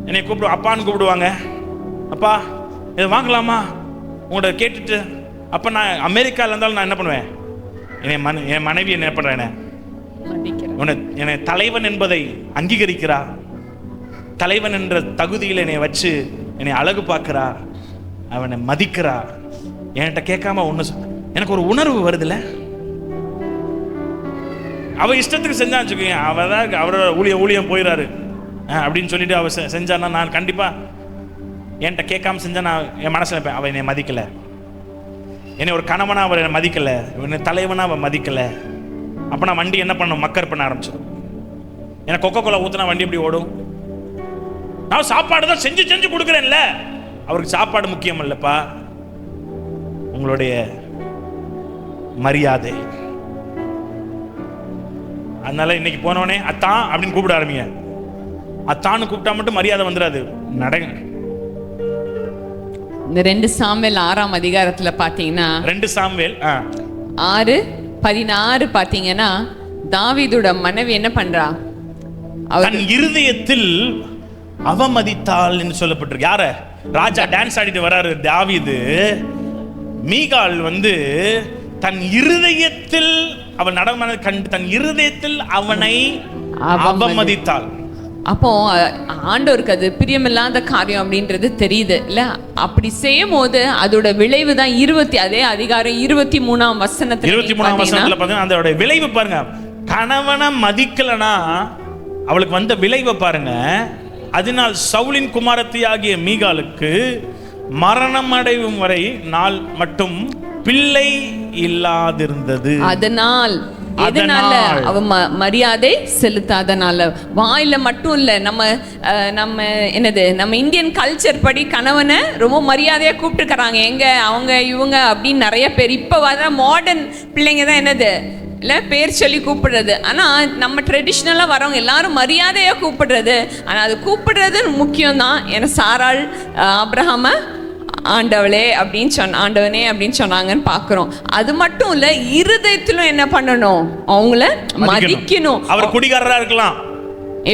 என்னை அப்பான்னு கூப்பிடுவாங்க. அப்பா இதை வாங்கலாமா உங்கள்கிட்ட கேட்டுட்டு. அப்ப நான் அமெரிக்கால இருந்தாலும் நான் என்ன பண்ணுவேன்? என் மனைவி என்ன பண்றேன்? என்னை தலைவன் என்பதை அங்கீகரிக்கிறா, தலைவன் என்ற தகுதியில் என்னை வச்சு என்னை அழகு பார்க்கிறா, அவனை மதிக்கிறா. என்கிட்ட கேட்காம எனக்கு ஒரு உணர்வு வருதுல்ல. அவ இஷ்டத்துக்கு செஞ்சான்னு வச்சுக்கோங்க, அவதான் அவரோட ஊழியம் போயிடாரு அப்படின்னு சொல்லிட்டு அவ செஞ்சான்னா, நான் கண்டிப்பா என்கிட்ட கேட்காம செஞ்சா நான் என் மனசுல இருப்பேன், அவ என்னை மதிக்கல, என்னை ஒரு கணவனா அவர் என்னை மதிக்கல, என்னை தலைவனா அவ மதிக்கல. அப்ப நான் வண்டி என்ன பண்ணும்? மக்கர் பண்ண ஆரம்பிச்சிடும். எனக்கு கொக்கோ கோலா ஊத்துனா வண்டி எப்படி ஓடும்? நான் சாப்பாடு தான் செஞ்சு கொடுக்குறேன்ல. அவருக்கு சாப்பாடு முக்கியம் இல்லப்பா, உங்களுடைய மரியாதை. அதனால இன்னைக்கு போனவனே அத்தான் அப்படின்னு கூப்பிட ஆரம்பிங்க. அத்தான்னு கூப்பிட்டா மட்டும் மரியாதை வந்துடாது. நடங்க. இந்த 2 சாமுவேல் 6ஆம் அதிகாரத்துல பாத்தீங்கன்னா, 2 சாமுவேல் 6:16 பாத்தீங்கன்னா, தாவீதோட மனைவி என்ன பண்றா? தன் இருதயத்தில் அவமதித்தாள் என்று சொல்லப்பட்டிருக்கு. யார? ராஜா டான்ஸ் ஆடிட்டு வராரு தாவீது. மீகாள் தன் இருதயத்தில் அவன் நடமான கண்டு தன் இருதயத்தில் அவனை அவமதித்தாள். அப்போ ஆண்டவருக்கு அது பிரியமில்லாத காரியம் அப்படின்றது தெரியுது இல்ல. அப்படி செய்யும் போது அதோட விளைவு தான் அதே அதிகாரம் 23ஆம் வசனத்துல அதோட விளைவு பாருங்க. கணவனை மதிக்கலனா அவளுக்கு வந்த விளைவை பாருங்க. அதனால் சவுலின் குமாரத்தி ஆகிய மீகாலுக்கு மரணம் அடையும் வரை நாள் மட்டும் பிள்ளை இல்லாதிருந்தது. அதனால் எதனால அவ மரியாதை செலுத்தாதனால. வாயில மட்டும் இல்ல, நம்ம என்னது நம்ம இந்தியன் கல்ச்சர் படி கணவனை ரொம்ப மரியாதையா கூப்பிட்டுக்கிறாங்க. எங்க அவங்க இவங்க அப்படின்னு நிறைய பேர். இப்ப வர மாடர்ன் பிள்ளைங்க தான் என்னது இல்ல பேர் சொல்லி கூப்பிடுறது. ஆனா நம்ம ட்ரெடிஷ்னலா வரவங்க எல்லாரும் மரியாதையா கூப்பிடுறது. ஆனா அது கூப்பிடுறது முக்கியம் தான். ஏன்னா சாராள் ஆபிரகாம ஆண்டவளே அப்படின்னு ஆண்டவனே அப்படின்னு சொன்னாங்கன்னு பாக்குறோம். அது மட்டும் இல்ல, இருதயத்திலும் என்ன பண்ணணும், அவங்கள மதிக்கணும். அவர் குடிகாரரா இருக்கலாம்,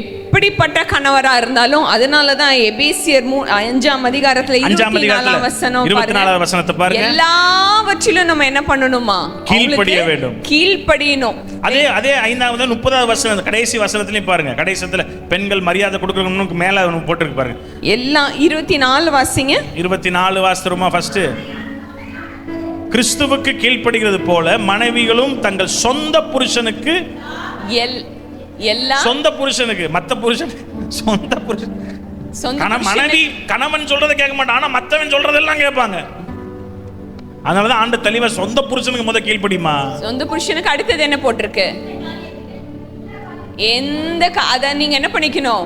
எப்படிப்பட்ட கணவரா இருந்தாலும். அதனாலதான் எபேசியர் 5ஆம் அதிகாரத்துல 24ஆம் வசனத்தை பாருங்க. எல்லாவற்றிலும் நம்ம என்ன பண்ணணுமா, கீழ்ப்படிய வேண்டும், கீழ்ப்படியணும். அதே 5வது 30வது வசனம் கடைசி வசனத்திலையும் பாருங்க. கடைசில பெண்கள் மரியாதை கொடுக்கணும்னு மேல போட்டுருக்கு பாருங்க. எல்லாம் 24 வாசிங்க. 24 வாசிக்கிறோமா? ஃபர்ஸ்ட், கிறிஸ்துவுக்கு கீழ்ப்படுகிறது போல மனைவிகளும் தங்கள் சொந்த புருஷனுக்கு சொந்த புருஷனுக்கு மத்த புருஷன் சொந்த புருஷன் மனைவி கணவன் சொல்றதை கேட்க மாட்டான், ஆனா மத்தவன் சொல்றதெல்லாம் கேட்பாங்க. அதனாலதான் ஆண்டு தெளிவா சொந்த புருஷனுக்கு முத கீழ்ப்படிமா. சொந்த புருஷனுக்கு அடுத்தது என்ன போட்டிருக்கு? அத நீங்க என்ன பண்ணிக்கணும்,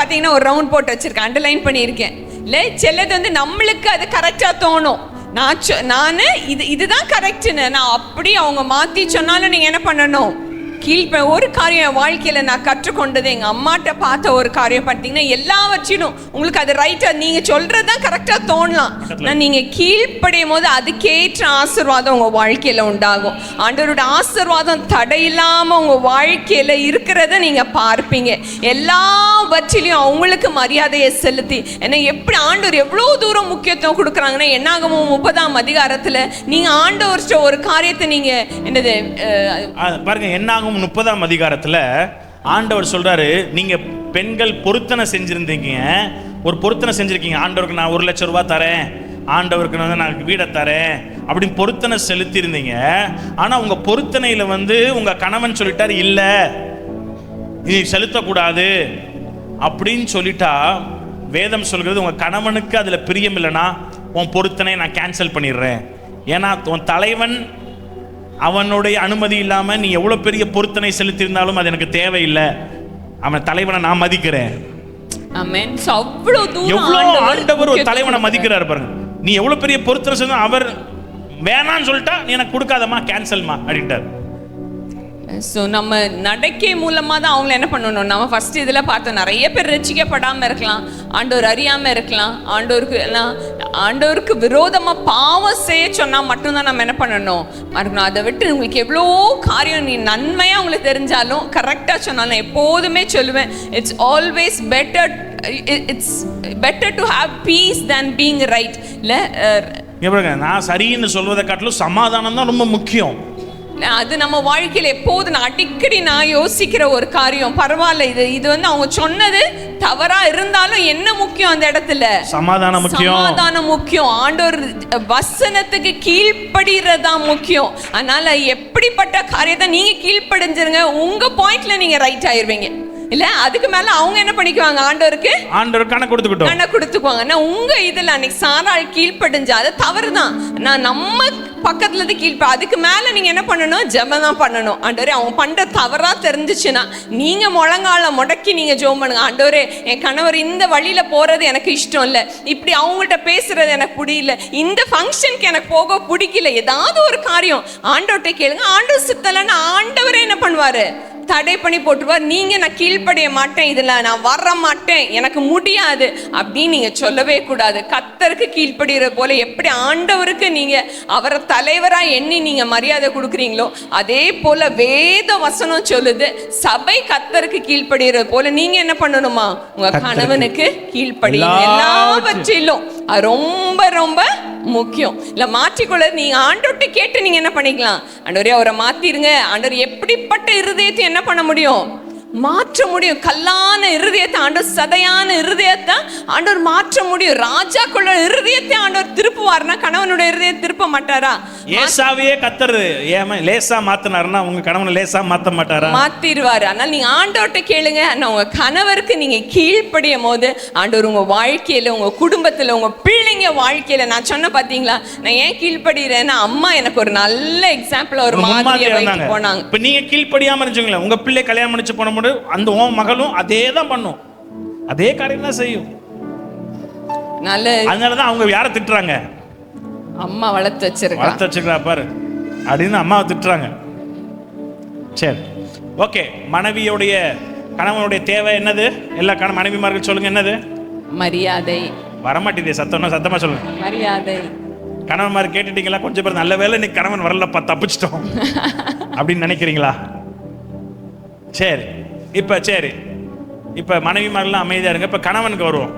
பாத்தீங்கன்னா ஒரு ரவுண்ட் போட்டு வச்சிருக்கேன், அண்டர்லைன் பண்ணிருக்கேன். இல்ல சிலது நம்மளுக்கு அது கரெக்டா தோணும். நானு இதுதான் கரெக்ட்னு நான் அப்படி அவங்க மாத்தி சொன்னாலும் நீங்க என்ன பண்ணணும், ஒரு காரியம் வாழ்க்கையில நான் கற்றுக்கொண்டது, எங்க அம்மாட்ட பார்த்த ஒரு காரியம் பார்த்தீங்கன்னா, எல்லாவற்றிலும் உங்களுக்கு அது ரைட்டா நீங்க சொல்றதுதான் கரெக்டா தோணலாம். நீங்க கீழ்ப்படையும் போது அதுக்கேற்ற ஆசீர்வாதம் உங்க வாழ்க்கையில உண்டாகும். ஆண்டவரோட ஆசீர்வாதம் தடையில்லாம உங்க வாழ்க்கையில இருக்கிறத நீங்க பார்ப்பீங்க. எல்லாவற்றிலையும் அவங்களுக்கு மரியாதையை செலுத்தி, ஏன்னா எப்படி ஆண்டவர் எவ்வளவு தூரம் முக்கியத்துவம் கொடுக்குறாங்கன்னா, என்னாகமோ 30ஆம் அதிகாரத்துல நீங்க ஆண்டவர் ஒரு காரியத்தை நீங்க என்னது பாருங்க. என்னாகும் 30ஆம் அதிகாரத்துல ஆண்டவர் சொல்றாரு, நீங்க பெண்கள் பொருத்தனை செஞ்சிருந்தீங்க, ஒரு பொருத்தனை செஞ்சிருக்கீங்க. ஆண்டவருக்கு நான் 1 லட்சம் ரூபாய் தரேன், ஆண்டவருக்கு நான் வீடை தரேன் அப்படின்னு பொருத்தனை செலுத்தி இருந்தீங்க. ஆனா உங்க பொருத்தனையில உங்க கணவன் சொல்லிட்டாரு, இல்ல நீ செலுத்தக்கூடாது அப்படின்னு சொல்லிட்டா, வேதம் சொல்கிறது உங்க கணவனுக்கு அதுல பிரியம் இல்லைன்னா உன் பொருத்தனை நான் கேன்சல் பண்ணிடுறேன். ஏன்னா உன் தலைவன் அவனுடைய அனுமதி இல்லாம நீ எவ்வளவு பெரிய பொருத்தனை செலுத்தியிருந்தாலும் அது எனக்கு தேவையில்லை, அவன் தலைவனை நான் மதிக்கிறேன். எவ்வளவு ஆண்டவர் ஒரு தலைவனை மதிக்கிறார் பாருங்க. நீ எவ்வளவு பெரிய பொருத்தனை செஞ்சா அவர் வேணான்னு சொல்லிட்டா, நீ எனக்கு கொடுக்காதமா, கேன்சல்மா அப்படின்ட்டார். ஸோ நம்ம நடக்கை மூலமாக தான் அவங்கள என்ன பண்ணணும். நம்ம ஃபர்ஸ்ட் இதில் பார்த்தோம், நிறைய பேர் ரட்சிக்கப்படாமல் இருக்கலாம், ஆண்டவர் அறியாமல் இருக்கலாம், ஆண்டவருக்கு விரோதமாக பாவம் செய்ய சொன்னால் மட்டும்தான் நம்ம என்ன பண்ணணும் இருக்கணும். அதை விட்டு உங்களுக்கு எவ்வளோ காரியம் நீ நன்மையாக உங்களுக்கு தெரிஞ்சாலும் கரெக்டாக சொன்னாலும், எப்போதுமே சொல்லுவேன், it's always better to have piece than being right. இல்லை நான் சரின்னு சொல்வதை காட்டிலும் சமாதானம் தான் ரொம்ப முக்கியம். அது நம்ம வாழ்க்கையில எப்போது அடிக்கடி நான் யோசிக்கிற ஒரு காரியம். பரவாயில்ல, இது அவங்க சொன்னது தவறா இருந்தாலும் என்ன முக்கியம், அந்த இடத்துல சமாதானம் முக்கியம். ஆண்டவர் வசனத்துக்கு கீழ்ப்படுறதா முக்கியம். அதனால எப்படிப்பட்ட காரியத்தை நீங்க கீழ்ப்படிஞ்சிருங்க, உங்க பாயிண்ட்ல நீங்க ரைட் ஆயிருவீங்க. இல்ல அதுக்கு மேல அவங்க என்ன பண்ணிக்குவாங்க, ஆண்டவர் கணக்கு கொடுத்துக்குவாங்க. நான் உங்க இதுல அன்னைக்கு சாராள் கீழ்ப்படிஞ்சா அது தவறுதான், நான் நம்ம பக்கத்துல இருந்து அதுக்கு மேல நீங்க என்ன பண்ணணும், ஜெபம் தான் பண்ணணும். ஆண்டவரே அவங்க பண்ற தவறா தெரிஞ்சிச்சுன்னா நீங்க முழங்கால முடக்கி நீங்க ஜெபம் பண்ணுங்க. ஆண்டவரே என் கணவர் இந்த வழியில போறது எனக்கு இஷ்டம் இல்ல, இப்படி அவங்கள்ட்ட பேசுறது எனக்கு பிடிக்கல, இந்த ஃபங்க்ஷனுக்கு எனக்கு போக பிடிக்கல, ஏதாவது ஒரு காரியம் ஆண்டவர்கிட்ட கேளுங்க. ஆண்டவர் சித்தலன்னு ஆண்டவரே என்ன பண்ணுவாரு, தடை பண்ணி போட்டுருவார். நீங்க நான் கீழ்ப்படிய மாட்டேன், இதுல நான் வர மாட்டேன், எனக்கு முடியாது அப்படின்னு நீங்க சொல்லவே கூடாது. கர்த்தருக்கு கீழ்ப்படுகிற போல எப்படி ஆண்டவருக்கு நீங்க அவரை தலைவரா எண்ணி நீங்க மரியாதை கொடுக்குறீங்களோ அதே போல வேத வசனம் சொல்லுது, சபை கர்த்தருக்கு கீழ்ப்படுகிற போல நீங்க என்ன பண்ணணுமா, உங்க கணவனுக்கு கீழ்ப்படிங்க எல்லாவற்றிலும். அது ரொம்ப ரொம்ப முக்கியம். இல்ல மாற்றிக்கொள்ள நீங்க ஆண்டவர்கிட்ட கேட்டு நீங்க என்ன பண்ணிக்கலாம், ஆண்டவரே அவரை மாத்திருங்க. ஆண்டவர் எப்படிப்பட்ட இருதயத்தை என்ன பண்ண முடியும், மாற்ற முடியும். கல்லான இருதயத்தை ஆண்டவர், சதையான இருதயத்தை ஆண்டவர் மாற்ற முடியும். ராஜாக்குள்ள இருதயத்தை ஆண்டவர் திருப்புவார்னா கணவனுடைய இருதயத்தை திருப்ப மாட்டாரா? ஏசாவையே கர்த்தர் லேசா மாத்தினாருன்னா உங்க கணவனை லேசா மாத்த மாட்டாரா? மாத்திடுவாரு. ஆனால் நீங்க ஆண்டவர்கிட்ட கேளுங்க. உங்க கணவருக்கு நீங்க கீழ்ப்படியும் போது ஆண்டவர் உங்க வாழ்க்கையில, உங்க குடும்பத்துல, உங்க பிள்ளைங்க வாழ்க்கையில, நான் சொன்ன பாத்தீங்களா, நான் ஏன் கீழ்ப்படுகிறேன்னா அம்மா எனக்கு ஒரு நல்ல எக்ஸாம்பிள், ஒரு மாதிரியா வைத்து போனாங்க. இப்ப நீங்க கீழ்ப்படியாம இருந்துச்சுங்களா, உங்க பிள்ளை கல்யாணம் பண்ணிச்சு போன அந்த மகளும் அதே தான் பண்ணும், அதே காரியம் தான் செய்யும். அதனாலதான் அவங்க யாரை திட்டுறாங்க, அம்மா வளர்த்து வச்சிருக்கா பாரு அப்படின்னு அம்மாவை திட்டுறாங்க. சரி, ஓகே. மனைவியோடைய கணவனுடைய தேவை என்னது? எல்லா மனைவிமார்கள் சொல்லுங்க, என்னது? மரியாதை. வரமாட்டேதே சத்தமா சொல்லுங்க. மரியாதை. கணவன் மாதிரி கேட்டுட்டீங்களா? கொஞ்சம் பேர் நல்ல வேலை இன்னைக்கு கணவன் வரலப்பா தப்பிச்சிட்டோம் அப்படின்னு நினைக்கிறீங்களா? சரி, இப்ப மனைவிமாரெல்லாம் அமைதியா இருங்க. இப்ப கணவனுக்கு வருவோம்.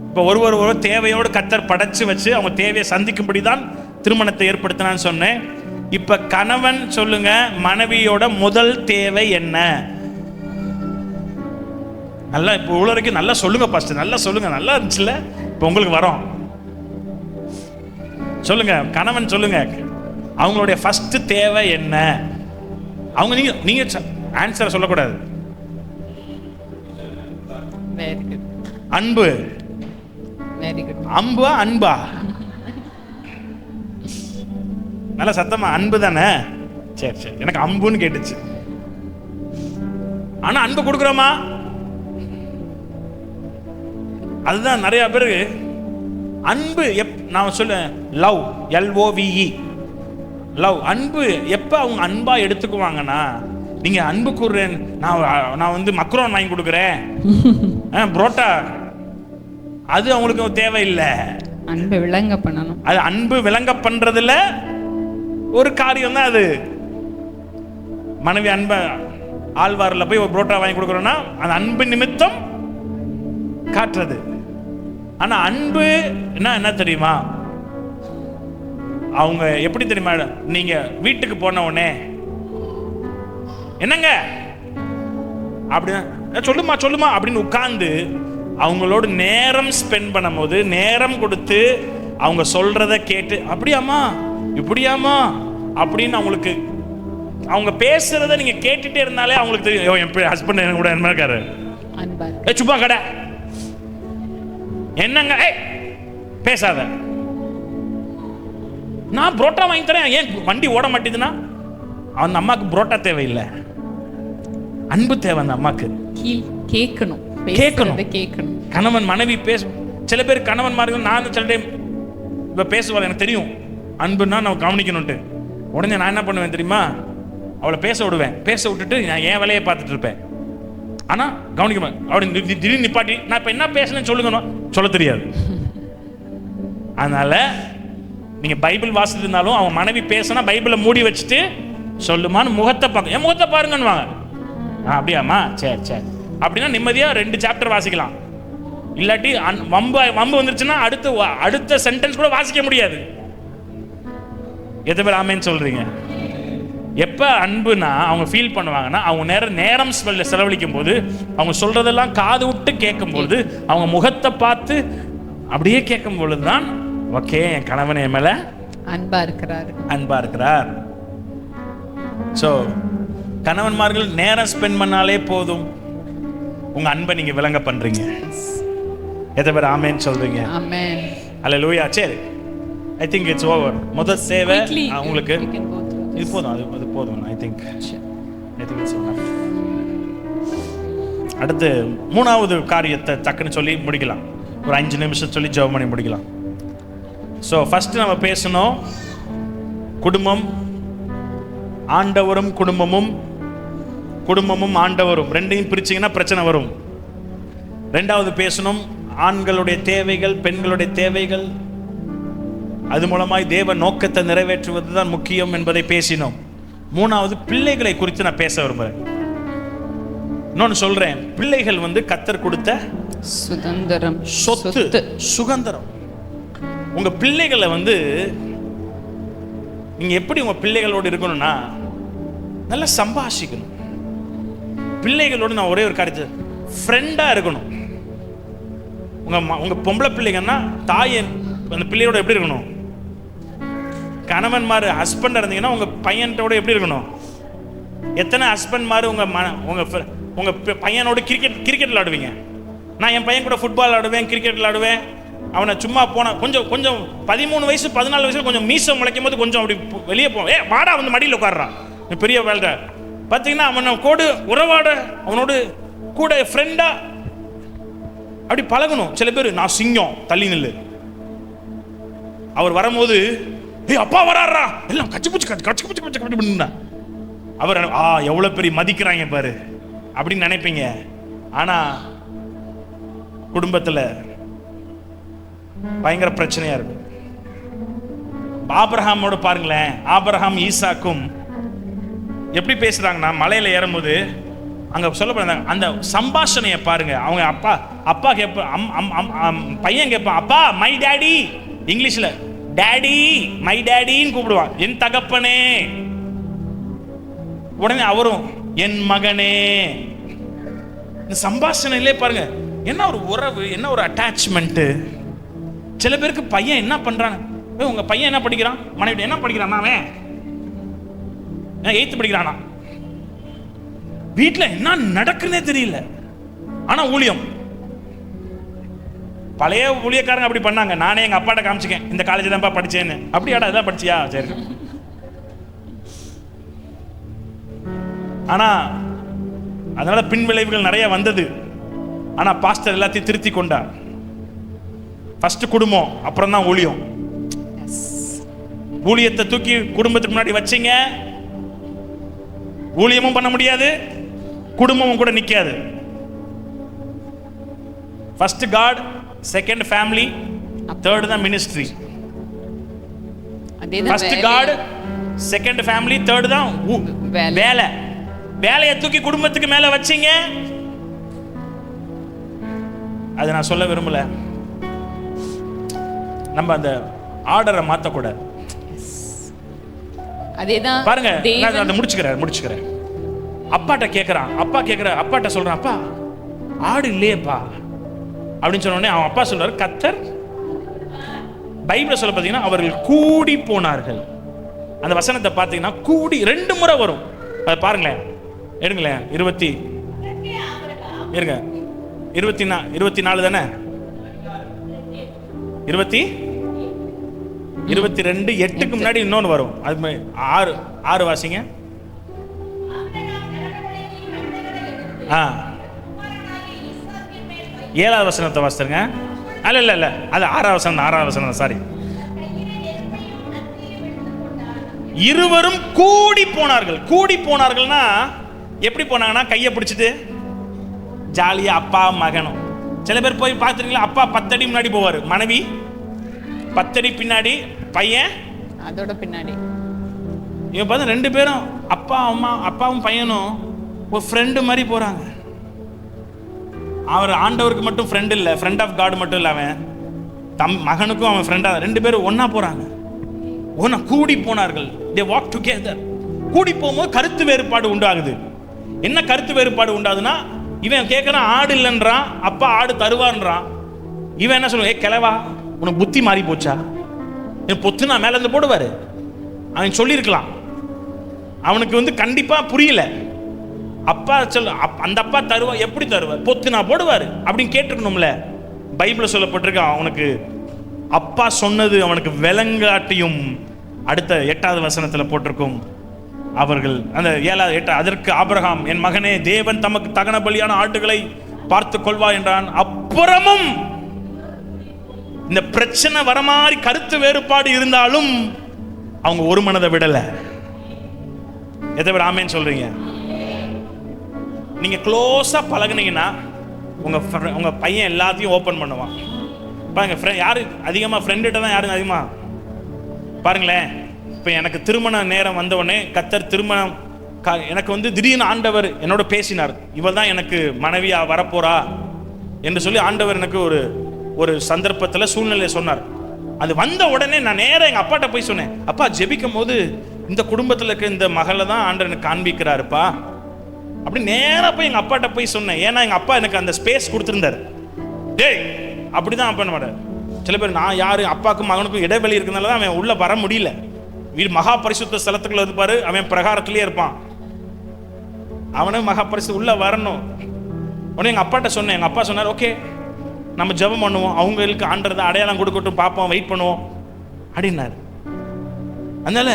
இப்ப ஒருவர் தேவையோடு கர்த்தர் படைச்சு வச்சு அவங்க தேவையை சந்திக்கும்படி தான் திருமணத்தை ஏற்படுத்தினான்னு சொன்னேன். இப்ப கணவன் சொல்லுங்க, மனைவியோட முதல் தேவை என்ன? நல்லா இப்ப உள்ள வரைக்கும் நல்லா சொல்லுங்க பாஸ்டர், நல்லா சொல்லுங்க, நல்லா இருந்துச்சுல்ல? இப்ப உங்களுக்கு வரோம், சொல்லுங்க. கணவன் சொல்லுங்க, அவங்களுடைய ஃபர்ஸ்ட் தேவை என்ன? அவங்க நீங்க ஆன்சர் சொல்லக்கூடாது. அன்பு. அன்பா? நல்ல சத்தமா அன்பு தானே? சரி, எனக்கு அம்புன்னு கேட்டுச்சு. ஆனா அன்பு கொடுக்குறோமா? அதுதான் நிறைய பேருக்கு அன்பு. நான் சொல்ல லவ், LOVE, லவ், அன்பு. எப்ப அவங்க அன்பா எடுத்துக்குவாங்கன்னா, நீங்க அன்பு கூறுறேன், நான் வந்து மக்ரோன் வாங்கி கொடுக்குறேன், புரோட்டா, அது அவங்களுக்கு தேவையில்லை. அன்பு விளங்க பண்ணணும். அது அன்பு விளங்க பண்றதுல ஒரு காரியம் தான் அது. மனைவி அன்ப ஆழ்வார்ல போய் ஒரு புரோட்டா வாங்கி கொடுக்குறோம்னா அந்த அன்பு நிமித்தம் காட்டுறது. ஆனா அன்பு என்ன தெரியுமா? அவங்க எப்படி தெரியுமா? நீங்க வீட்டுக்கு போன உடனே என்னங்க அப்படின்னா சொல்லுமா அப்படின்னு உட்கார்ந்து அவங்களோட நேரம் ஸ்பெண்ட் பண்ணும் போது, நேரம் கொடுத்து அவங்க சொல்றத கேட்டு, அப்படியாமா இப்படியாமா அப்படின்னு அவங்களுக்கு அவங்க பேசுறத நீங்க கேட்டுட்டே இருந்தாலே அவங்களுக்கு தெரியும், என் ஹஸ்பண்ட் என்ன கூட என்ன இருக்காரு, சும்மா கடை என்னங்க பேசாத, நான் புரோட்டா வாங்கி தரேன், ஏன் வண்டி ஓட மாட்டேதுன்னா அந்த அம்மாக்கு புரோட்டா தேவையில்லை, அன்பு தேவை. அந்த அம்மாக்கு கேட்கணும். கணவன் மனைவி பேச, சில பேர் கணவன் மார்கள், நான் சில டைம் இப்போ பேசுவாள், எனக்கு தெரியும் அன்புன்னா நான் கவனிக்கணும்ட்டு. உடனே நான் என்ன பண்ணுவேன் தெரியுமா? அவளை பேச விடுவேன். பேச விட்டுட்டு நான் என் வேலையை பார்த்துட்டு இருப்பேன். ஆனால் கவனிக்க அவளை திடீர்னு நிப்பாட்டி நான் இப்போ என்ன பேசுனேன்னு சொல்லுங்க, சொல்ல தெரியாது. அதனால நீங்க பைபிள் வாசிட்டு இருந்தாலும் அவங்க மனைவி பேசினா பைபிளை மூடி வச்சுட்டு சொல்லுமான்னு முகத்தை பார்க்க, என் முகத்தை பாருங்கன்னு வாங்க. அப்படியாம்மா, சரி அப்படின்னா நிம்மதியா 2 சாப்டர் வாசிக்கலாம். இல்லாட்டி வம்பு வந்துருச்சுன்னா அடுத்த சென்டென்ஸ் கூட வாசிக்க முடியாது. எது பேர் ஆமேன்னு சொல்றீங்க? எப்ப அன்புனா அவங்க ஃபீல் பண்ணுவாங்கன்னா, அவங்க நேரம் செலவழிக்கும் போது, அவங்க சொல்றதெல்லாம் காது விட்டு கேட்கும் போது, அவங்க முகத்தை பார்த்து அப்படியே கேட்கும் பொழுதுதான் ஓகே, என் கணவன் என் மேல அன்பா இருக்கிறார். சோ கணவன்மார்கள் நேரம் ஸ்பெண்ட் பண்ணாலே போதும், உங்க அன்பை நீங்க விளங்க பண்றீங்க. எத்தனை பேர் ஆமென் சொல்றீங்க? ஆமென், அல்லேலூயா. சரி, ஐ திங்க் இட்ஸ் ஓவர். முதல் சேவை உங்களுக்கு இது போதும், அது போதும். I think it's over. அடுத்து 3வது காரியத்தை டக்குன்னு சொல்லி முடிக்கலாம். ஒரு 5 நிமிஷம் சொல்லி ஜெபம் பண்ணி முடிக்கலாம். ஸோ ஃபர்ஸ்ட் நம்ம பேசணும், குடும்பம், ஆண்டவரும் குடும்பமும் குடும்பமும் ஆண்டவரும் ரெண்டையும் பிரிச்சிங்கன்னா பிரச்சனை வரும். ரெண்டாவது பேசணும் ஆண்களுடைய தேவைகள், பெண்களுடைய தேவைகள், அது மூலமாய் தேவ நோக்கத்தை நிறைவேற்றுவது தான் முக்கியம் என்பதை பேசினோம். மூணாவது பிள்ளைகளை குறித்து நான் பேச விரும்புகிறேன். இன்னொன்னு சொல்றேன், பிள்ளைகள் கர்த்தர் கொடுத்த சுதந்திரம், சொத்து, சுதந்திரம். உங்க பிள்ளைகளை நீங்க எப்படி உங்க பிள்ளைகளோடு இருக்கணும்னா நல்லா சம்பாஷிக்கணும். பிள்ளைகளோடு நான் ஒரே ஒரு காரியத்தை, ஃப்ரெண்டா இருக்கணும். உங்க பொம்பளை பிள்ளைங்கன்னா தாயின் அந்த பிள்ளையோட எப்படி இருக்கணும்? கணவன் மாதிரி ஹஸ்பண்டா இருந்தீங்கன்னா உங்க பையனோட எப்படி இருக்கணும்? எத்தனை ஹஸ்பண்ட் மாதிரி உங்க பையனோட கிரிக்கெட் விளையாடுவீங்க? நான் என் பையன் கூட ஃபுட்பால் ஆடுவேன், கிரிக்கெட் விளையாடுவேன். அவனை சும்மா போன கொஞ்சம் 13 வயசு 14 வயசுல கொஞ்சம் மீசம் முளைக்கும் போது கொஞ்சம் அப்படி வெளியே போவேன். வாடா மடியில் உட்காடுறான் பெரிய வேலை பார்த்தீங்கன்னா அவனை கூட உறவாட, அவனோடு கூட ஃப்ரெண்டா அப்படி பழகணும். சில பேர் நான் சிங்கம் தள்ளி நில்லு, அவர் வரும்போது அப்பா வராறா எல்லாம் கச்சி புச்சு அவர் எவ்வளவு பெரிய மதிக்கிறாங்க பாரு அப்படின்னு நினைப்பீங்க. ஆனா குடும்பத்துல பயங்கர பிரச்சனையா இருக்கும். ஆபிரகாமோட பாருங்களேன், ஆபிரகாம் ஈசாக்கும் எப்படி பேசுறாங்கன்னா மலையில ஏறும்போது அங்க சொல்லப்படுறாங்க, அந்த சம்பாஷணையை பாருங்க. அவங்க அப்பா கேட்ப, பையன் கேட்பான் அப்பா மை டாடி, இங்கிலீஷ்ல டாடி மை டாடின்னு கூப்பிடுவான், என் தகப்பனே. உடனே அவரும் என் மகனே. இந்த சம்பாஷணையிலே பாருங்க என்ன ஒரு உறவு, என்ன ஒரு அட்டாச்மெண்ட். சில பேருக்கு பையன் என்ன பண்றாங்க, உங்க பையன் என்ன படிக்கிறான், மனைவி என்ன படிக்கிறான், அவன் 8th படிக்கிறானா, வீட்டுல என்ன நடக்குன்னே தெரியல. ஆனா ஊழியம், பழைய ஊழியக்காரங்க அப்படி பண்ணாங்க. நானே எங்க அப்பாட்ட காமிச்சிக்கேன், இந்த காலேஜ் தான்ப்பா படிச்சேன்னு. அப்படியாடா இதான் படிச்சியா, சரி. ஆனா அதனால பின் விளைவுகள் நிறைய வந்தது. ஆனா பாஸ்டர் எல்லாத்தையும் திருத்தி கொண்டார். ஃபர்ஸ்ட் குடும்பம், அப்புறம் தான் ஊழியம். ஊழியத்தை தூக்கி குடும்பத்துக்கு முன்னாடி வச்சீங்க, ஊழியமும் பண்ண முடியாது, குடும்பமும் கூட நிக்காது. First god, second family, third தான் ministry. First god, second family, third தான் வேலை. வேலையை தூக்கி குடும்பத்துக்கு மேல வச்சீங்க. அது நான் சொல்ல விரும்பல. நம்ம அந்த ஆர்டரை மாத்தக்கூடாது. அதேதான் பாருங்க, நான் முடிச்சுக்கிறேன். அப்பாட்ட கேட்கறான், அப்பாட்ட சொல்றான், அப்பா ஆடு இல்லையேப்பா அப்படின்னு சொன்ன உடனே அவன் அப்பா சொல்றாரு, கர்த்தர் பைபிள சொல்ல பார்த்தீங்கன்னா அவர்கள் கூடி போனார்கள். அந்த வசனத்தை பார்த்தீங்கன்னா கூடி 2 முறை வரும். அதை பாருங்களேன், எடுங்களேன். 24 தானே, 22 8க்கு முன்னாடி இன்னொன்று வரும். அது 6 வாசிங்க. ஏழாவது வசனத்தை வாசித்துருங்க. இல்ல அது 6வது வசனம் சாரி. இருவரும் கூடி போனார்கள். கூடி போனார்கள்னா எப்படி போனாங்கன்னா கையை பிடிச்சிட்டு ஜாலியா அப்பா மகனும். சில பேர் போய் பார்த்துருக்கீங்களா, அப்பா 10 அடி முன்னாடி போவார், மனைவி 10 அடி பின்னாடி, பையன் அதோட பின்னாடி. இவன் பார்த்து 2 பேரும் அப்பாவும் பையனும் ஒரு ஃப்ரெண்டு மாதிரி போறாங்க. அவர் ஆண்டவருக்கு மட்டும் ஃப்ரெண்ட் இல்லை, ஃப்ரெண்ட் ஆஃப் காட் மட்டும் இல்லை, அவன் மகனுக்கும் அவன் ஃப்ரெண்டா 2 பேரும் ஒன்னா போறாங்க. ஒன்னா கூடி போனார்கள். they walk together. கூடி போகும்போது கருத்து வேறுபாடு உண்டாகுது. என்ன கருத்து வேறுபாடு உண்டாகுதுன்னா, இவன் கேட்கறான் ஆடு இல்லைன்றான், அப்பா ஆடு தருவான்றான். இவன் என்ன சொல்லுவான், கிளவா உனக்கு புத்தி மாறி போச்சா, பொத்து நான் மேல இருந்து போடுவாரு. அவன் சொல்லியிருக்கலாம், அவனுக்கு கண்டிப்பா புரியல. அப்பா சொல்ல, அந்த அப்பா தருவா, எப்படி தருவார், பொத்து நான் போடுவாரு அப்படின்னு கேட்டுக்கணும்ல. பைபிள் சொல்லப்பட்டிருக்கு, அவனுக்கு அப்பா சொன்னது அவனுக்கு விளங்காட்டியும் அடுத்த 8வது வசனத்துல போட்டிருக்கும். அவர்கள் அந்த 7வது 8 அதற்கு ஆபிரகாம், என் மகனே, தேவன் தமக்கு தகன பலியான ஆட்டுகளை பார்த்து கொள்வா என்றான். அப்புறமும் இந்த பிரச்சனை வர மாதிரி கருத்து வேறுபாடு இருந்தாலும் அவங்க ஒரு மனதை விடல. எதை விட ஆமேன்னு சொல்றீங்க? நீங்க க்ளோஸா பழகுனீங்கன்னா உங்க பையன் எல்லாத்தையும் ஓப்பன் பண்ணுவான். பாருங்க, யாரு அதிகமா ஃப்ரெண்டுகிட்ட தான் யாரும் அதிகமா பாருங்களேன். இப்போ எனக்கு திருமண நேரம் வந்தவுடனே கர்த்தர் திருமணம் எனக்கு வந்து திடீர்னு ஆண்டவர் என்னோட பேசினார். இவள் தான் எனக்கு மனைவியா வரப்போறா என்று சொல்லி ஆண்டவர் எனக்கு ஒரு சந்தர்ப்பத்தில் சூழ்நிலையை சொன்னார். அது வந்த உடனே நான் நேராக எங்கள் அப்பாட்ட போய் சொன்னேன், அப்பா ஜெபிக்கும் போது இந்த குடும்பத்தில் இருக்க இந்த மகளை தான் ஆண்டவர் எனக்கு காண்பிக்கிறாருப்பா அப்படி நேராக போய் எங்கள் அப்பாட்ட போய் சொன்னேன். ஏன்னா எங்கள் அப்பா எனக்கு அந்த ஸ்பேஸ் கொடுத்துருந்தார். டேய் அப்படிதான் அப்பா மாட்டார். சில பேர் நான் யாரு அப்பாவுக்கும் மகனுக்கும் இடைவெளி இருக்கிறதுனால தான் அவன் உள்ள வர முடியல. வீடு மகா பரிசுத்த ஸ்தலத்துக்குள்ள இருப்பாரு, அவன் பிரகாரத்திலேயே இருப்பான். அவனும் மகா பரிசு உள்ள வரணும். உடனே எங்கள் அப்பாட்ட சொன்னேன். எங்கள் அப்பா சொன்னார், ஓகே நம்ம ஜெபம் பண்ணுவோம், அவங்களுக்கு ஆண்டறதை அடையாளம் கொடுக்கட்டும், பார்ப்போம், வெயிட் பண்ணுவோம் அப்படின்னாரு. அதனால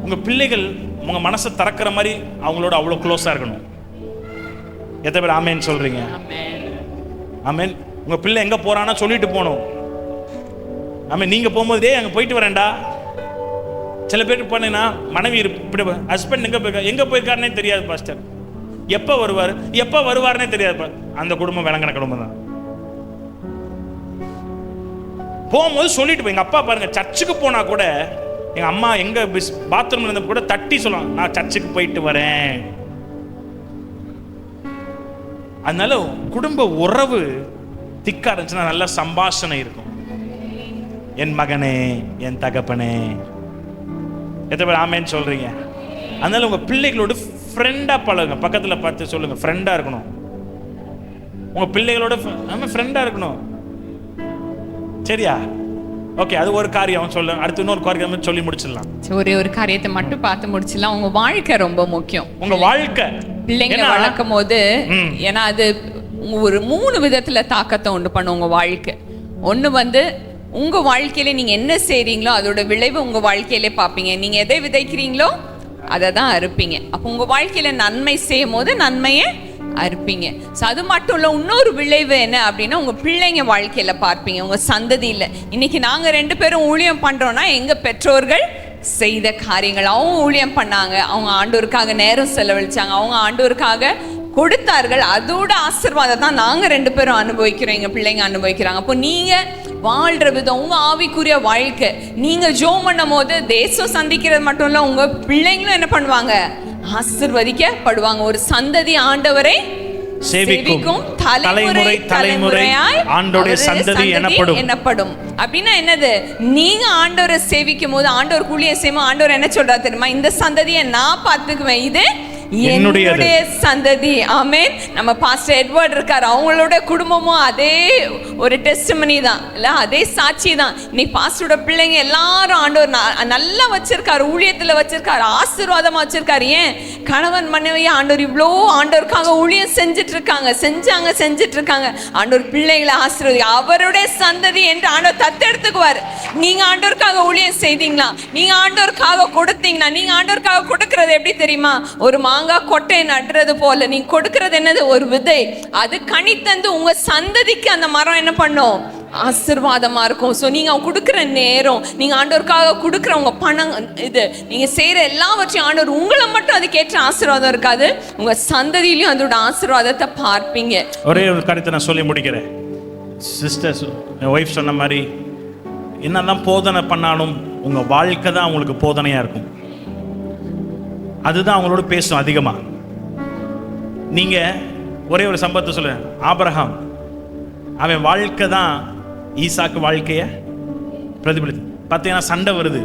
உங்க பிள்ளைகள் உங்க மனசை திறக்கிற மாதிரி அவங்களோட அவ்வளோ க்ளோஸா இருக்கணும். எத்தனை பேர் ஆமேன்னு சொல்றீங்க? ஆமேன். உங்க பிள்ளை எங்க போறான்னா சொல்லிட்டு போகணும். ஆமேன். நீங்க போகும்போதே அங்க போயிட்டு வரேன்டா. சில பேருக்கு பண்ணீங்கன்னா மனைவி இப்படி ஹஸ்பண்ட் எங்க போயிருக்காருன்னே தெரியாது பாஸ்டர், எப்ப வருவாருன்னே தெரியாது. அந்த குடும்பம் விளங்கின குடும்பம் தான். போகும்போது சொல்லிட்டு போய், எங்க அப்பா பாருங்க சர்ச்சுக்கு போனா கூட எங்க அம்மா எங்க பாத்ரூம்ல இருந்த கூட தட்டி சொல்லுவாங்க, நான் சர்ச்சுக்கு போயிட்டு வரேன். அதனால குடும்ப உறவு திக்கா இருந்துச்சுன்னா நல்ல சம்பாஷணை இருக்கும். என் மகனே, என் தகப்பனே, எத்தனை பேர் ஆமேன்னு சொல்றீங்க? அதனால உங்க பிள்ளைகளோட ஃப்ரெண்டா பழகுங்க. பக்கத்துல பார்த்து சொல்லுங்க, ஃப்ரெண்டா இருக்கணும். உங்க பிள்ளைகளோட ஃப்ரெண்டா இருக்கணும். சரியா? ஓகே, அது ஒரு காரியம் சொல்ல. அடுத்து இன்னொரு காரியம் சொல்லி முடிச்சிடலாம். ஒரே ஒரு காரியத்தை மட்டும் பார்த்து முடிச்சிடலாம். உங்க வாழ்க்கை ரொம்ப முக்கியம். உங்க வாழ்க்கை பிள்ளைங்க வளர்க்கும் போது, ஏன்னா அது ஒரு 3 விதத்துல தாக்கத்தை உண்டு பண்ணும் உங்க வாழ்க்கை. ஒண்ணு வந்து உங்க வாழ்க்கையில நீங்க என்ன செய்றீங்களோ அதோட விளைவு உங்க வாழ்க்கையிலே பார்ப்பீங்க. நீங்க எதை விதைக்கிறீங்களோ அதை தான் அறுப்பீங்க. அப்போ உங்க வாழ்க்கையில நன்மை செய்யும் போது நன்மையை அறுப்பீங்க. அது மட்டும் இல்ல, இன்னொரு விளைவு என்ன அப்படின்னா உங்க பிள்ளைங்க வாழ்க்கையில பார்ப்பீங்க, உங்க சந்ததியில. இன்னைக்கு நாங்க 2 பேரும் ஊழியம் பண்றோம்னா எங்க பெற்றோர்கள் செய்த காரியங்கள், அவங்க ஊழியம் பண்ணாங்க, அவங்க ஆண்டவருக்காக நேரம் செலவழிச்சாங்க, அவங்க ஆண்டவருக்காக கொடுத்தார்கள். அதோட ஆசீர்வாதம் தான் நாங்க 2 பேரும் அனுபவிக்கிறோம், எங்க பிள்ளைங்க அனுபவிக்கிறாங்க. அப்போ நீங்க வாழ்ற விதம், உங்க ஆவிக்குரிய வாழ்க்கை, நீங்க ஜெபம் பண்ணும் போது தேசம் சந்திக்கிறது மட்டும் இல்ல, உங்க பிள்ளைங்களும் என்ன பண்ணுவாங்க? ஆசீர்வதிக்கப்படுவாங்க. ஒரு சந்ததி ஆண்டவரை சேவிக்கும், தலைமுறை தலைமுறையாய் ஆண்டவருடைய சந்ததி எனப்படும். அப்படின்னா என்னது? நீங்க ஆண்டவரை சேவிக்கும் போது, ஆண்டவர் ஊழியம் செய்யும், ஆண்டவர் என்ன சொல்றாரு தெரியுமா? இந்த சந்ததியை நான் பார்த்துக்குவேன், இது என்னுடைய சந்ததி. ஆமென். நம்ம பாஸ்டர் எட்வர்ட் இருக்காரு, அவங்களோட குடும்பமும் அதே ஒரு டெஸ்டிமனி தான் இல்ல, அதே சாட்சி தான். இன்னைக்கு பாஸ்டரோட பிள்ளைங்க எல்லாரும் ஆண்டவர் நல்லா வச்சிருக்காரு, ஊழியத்துல வச்சிருக்காரு, ஆசீர்வாதமா வச்சிருக்காரு. ஏன்? கணவன் மனைவி ஆண்டவர் இவ்வளோ ஆண்டவருக்காக ஊழியம் செஞ்சுட்டு இருக்காங்க, செஞ்சுட்டு இருக்காங்க. ஆண்டவர் பிள்ளைகளை ஆசீர்வதி, அவருடைய சந்ததி என்று ஆண்டவர் தத்தெடுத்துக்குவார். நீங்க ஆண்டவருக்காக ஊழியம் செய்தீங்களா? நீங்க ஆண்டவருக்காக கொடுத்தீங்களா? நீங்க ஆண்டவருக்காக கொடுக்கறது எப்படி தெரியுமா? ஒரு மாங்காய் கொட்டையை நடுறது போல நீங்க கொடுக்கறது என்னது? ஒரு விதை. அது கனி தந்து உங்க சந்ததிக்கு அந்த மரம் என்ன பண்ணும்? ஆசீர்வாதமா இருக்கும். ஸோ நீங்க கொடுக்குற நேரம், நீங்க ஆண்டவருக்காக கொடுக்குற உங்க பணம், இது நீங்க செய்யற எல்லாவற்றையும் ஆண்டவர் உங்களை மட்டும் அதுக்கேற்ற ஆசீர்வாதம் இருக்காது, உங்க சந்ததியிலையும் அதோட ஆசீர்வாதத்தை பார்ப்பீங்க. ஒரே ஒரு கருத்தை நான் சொல்லி முடிக்கிறேன். சிஸ்டர்ஸ், என் ஒய்ஃப் சொன்ன மாதிரி, என்னதான் போதனை பண்ணாலும் உங்க வாழ்க்கை தான் உங்களுக்கு போதனையா இருக்கும். அதுதான் அவங்களோட பேசும் அதிகமா. நீங்க ஒரே ஒரு சம்பவத்தை சொல்ல, ஆபிரகாம் அவன் வாழ்க்கை தான் ஈசாக்கு வாழ்க்கைய பிரதிபலித்து. பார்த்தீங்கன்னா சண்டை வருது.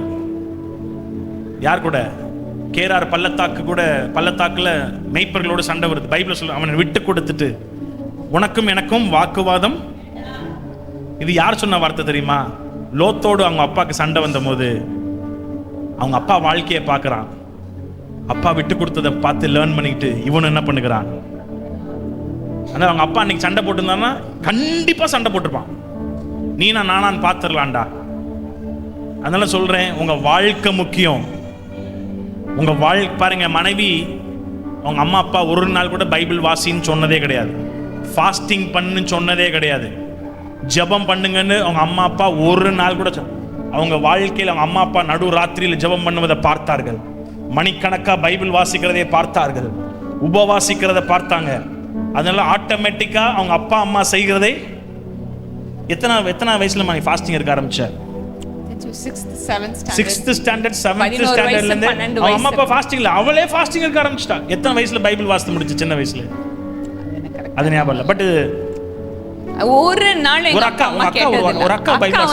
யார் கூட? கேரார் பள்ளத்தாக்குல மெய்ப்பர்களோட சண்டை வருது. பைபிள் சொல்ல, அவனை விட்டு கொடுத்துட்டு உனக்கும் எனக்கும் வாக்குவாதம். இது யார் சொன்ன வார்த்தை தெரியுமா? லோத்தோடு அவங்க அப்பாவுக்கு சண்டை வந்த போது அவங்க அப்பா வாழ்க்கையை பார்க்குறான். அப்பா விட்டு கொடுத்ததை பார்த்து லேர்ன் பண்ணிக்கிட்டு இவனு என்ன பண்ணுகிறான்? ஆனால் அவங்க அப்பா அன்னைக்கு சண்டை போட்டுருந்தான்னா கண்டிப்பாக சண்டை போட்டிருப்பான். நானான்னு பார்த்துடலான்டா. அதனால சொல்றேன், உங்க வாழ்க்கை முக்கியம். உங்க வாழ்க்கை பாருங்க. மனைவி அவங்க அம்மா அப்பா ஒரு நாள் கூட பைபிள் வாசின்னு சொன்னதே கிடையாது, ஃபாஸ்டிங் பண்ணுன்னு சொன்னதே கிடையாது, ஜெபம் பண்ணுங்கன்னு அவங்க அம்மா அப்பா ஒரு நாள் கூட அவங்க வாழ்க்கையில் அவங்க அம்மா அப்பா நடு ராத்திரியில் ஜெபம் பண்ணுவதை பார்த்தார்கள். மணிக்கணக்கா பைபிள் வாசிக்கிறதை பார்த்தார்கள். உபவாசிக்கிறத பார்த்தாங்க. அதனால ஆட்டோமேட்டிக்கா அவங்க அப்பா அம்மா செய்கிறதை எத்தனை வயசுல நீ ஃபாஸ்டிங் இருக்க ஆரம்பிச்ச? 6th ஸ்டாண்டர்ட் 7th ஸ்டாண்டர்ட்ல இருந்து அவங்க அம்மா அப்பா ஃபாஸ்டிங்ல, அவளே ஃபாஸ்டிங் இருக்க ஆரம்பிச்சிட்டா. எத்தனை வயசுல பைபிள் வாசித்து முடிச்சு? சின்ன வயசுல, அது ஞாபகம் இல்ல. பட் ஒரு நாள் எங்க அக்கா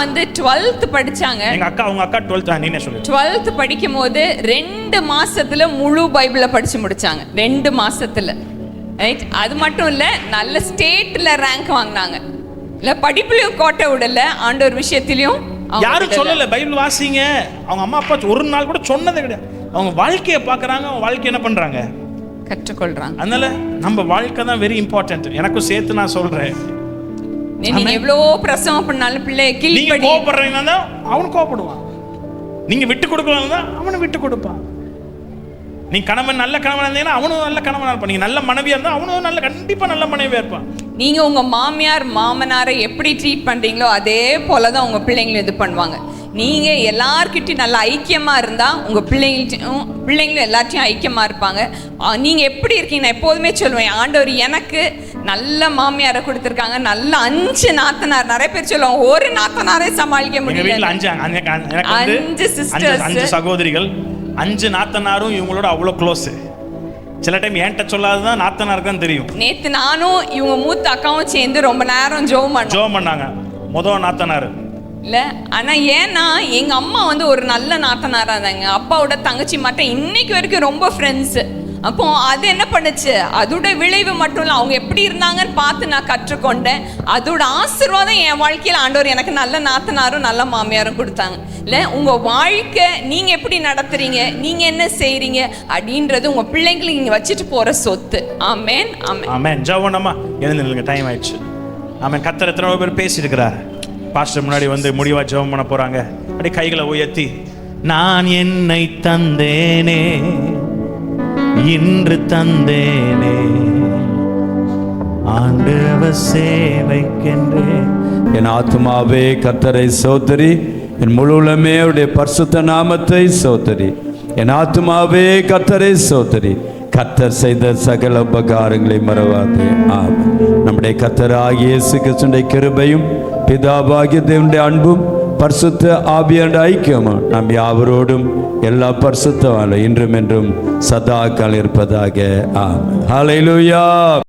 வந்து 12th படிச்சாங்க. உங்க அக்கா 12th, நீனே சொல்லு. 12th படிக்கும்போது 2 மாசத்துல முழு பைபிளை படிச்சு முடிச்சாங்க. 2 மாசத்துல. ரைட்? அது மட்டும் இல்ல, நல்ல ஸ்டேட்ல ரேங்க் வாங்குனாங்க. இல்ல படிப்புலயும் கோட்டை விடல, ஆண்டவர் விஷயத்திலயும் யாரும் சொல்லல பைபிள் வாசிங்க. அவங்க அம்மா அப்பா ஒரு நாள் கூட சொன்னதே கிடையாது. அவங்க வாழ்க்கையை பாக்குறாங்க, அவங்க வாழ்க்கை என்ன பண்றாங்க? கற்றுக்கொள்றாங்க. அதனால நம்ம வாழ்க்கை தான் வெரி இம்பார்ட்டன்ட். எனக்கும் சேர்த்து நான் சொல்றேன். நீங்க எவ்வளோ பிரசவம் பண்ணாலும் பிள்ளை நீங்க கோபப்படுறீங்கன்னா அவனு கோபப்படுவான். நீங்க விட்டு கொடுக்கலன்னா அவனு விட்டு கொடுப்பான். நீ கணவன் நல்ல கணவன் இருந்தீங்கன்னா அவனும் நல்ல கணவனா இருப்பான். நீங்க நல்ல மனைவியா இருந்தா அவனும் நல்ல, கண்டிப்பா நல்ல மனைவியா இருப்பான். நீங்க உங்க மாமியார் மாமனாரை எப்படி ட்ரீட் பண்றீங்களோ அதே போலதான் உங்க பிள்ளைங்களும் இது பண்ணுவாங்க. நீங்க எல்லார்கிட்டையும் நல்ல ஐக்கியமா இருந்தா உங்க பிள்ளைங்களும் எல்லாத்தையும் ஐக்கியமா இருப்பாங்க. நீங்க எப்படி இருக்கீங்க? நான் எப்போதுமே சொல்லுவேன், ஆண்டவர் எனக்கு நல்ல மாமியாரை கொடுத்திருக்காங்க, நல்ல 5 நாத்தனார். நிறைய பேர் சொல்லுவாங்க ஒரு நாத்தனாரே சமாளிக்க முடியல. 5 சிஸ்டர்ஸ், 5 சகோதரிகள், 5 நாத்தனாரும் இவங்களோட அவ்வளவு க்ளோஸ். சில டைம் என்கிட்ட சொல்லாததான் நாத்தனாருக்கு தான் தெரியும். நேத்து நானும் இவங்க மூத்த அக்காவும் சேர்ந்து ரொம்ப நேரம் ஜெபம் பண்ணாங்க. முதல் நாத்தனார் இல்ல, ஆனா ஏன்னா எங்க அம்மா வந்து ஒரு நல்ல நாத்தனாரா இருந்தாங்க. அப்பாவோட தங்கச்சி மட்டும் இன்னைக்கு வரைக்கும் ரொம்ப ஃப்ரெண்ட்ஸ். அப்போ அது என்ன பண்ணுச்சு, அதோட விளைவு மட்டும் இல்லை, அவங்க எப்படி இருந்தாங்கன்னு பார்த்து நான் கற்றுக்கொண்டேன். அதோட ஆசீர்வாதம் என் வாழ்க்கையில் ஆண்டவர் எனக்கு நல்ல நாத்தனாரும் நல்ல மாமியாரும் கொடுத்தாங்க. இல்லை, உங்கள் வாழ்க்கை நீங்கள் எப்படி நடத்துறீங்க, நீங்கள் என்ன செய்கிறீங்க அப்படின்றது உங்கள் பிள்ளைங்களுக்கு நீங்கள் வச்சுட்டு போகிற சொத்து. ஆமேன் ஆமேன் ஆமேன். ஜெபம்மா எழுந்துங்க, டைம் ஆயிடுச்சு. ஆமேன். கர்த்தர் எத்தனை பேர் பேசியிருக்கிறார். பாஸ்டர் முன்னாடி வந்து முடிவா ஜெபம் பண்ண போறாங்க. அப்படியே கைகளை உயர்த்தி, நான் என்னை தந்தேனே, இன்று தந்தேனே, ஆண்டவர் சேவைக்கென்றே. என் ஆத்துமாவே கர்த்தரை சோதரி, என் முழு உள்ளமே அவருடைய பரிசுத்த நாமத்தை சோதரி. என் ஆத்துமாவே கர்த்தரை சோதரி, கர்த்தர் செய்த சகல உபகாரங்களை மறவாதே. ஆமென். நம்முடைய கர்த்தராகிய இயேசு கிறிஸ்துவின் கிருபையும் பிதாவாகிய தேவனுடைய அன்பும் பரிசுத்த ஆவியானவருடைய ஐக்கியமும் நம் யாவரோடும் எல்லா பரிசுத்தவான்களும் இன்றும் என்றும் சதா காலம் இருப்பதாக. ஆமென். ஹல்லேலூயா.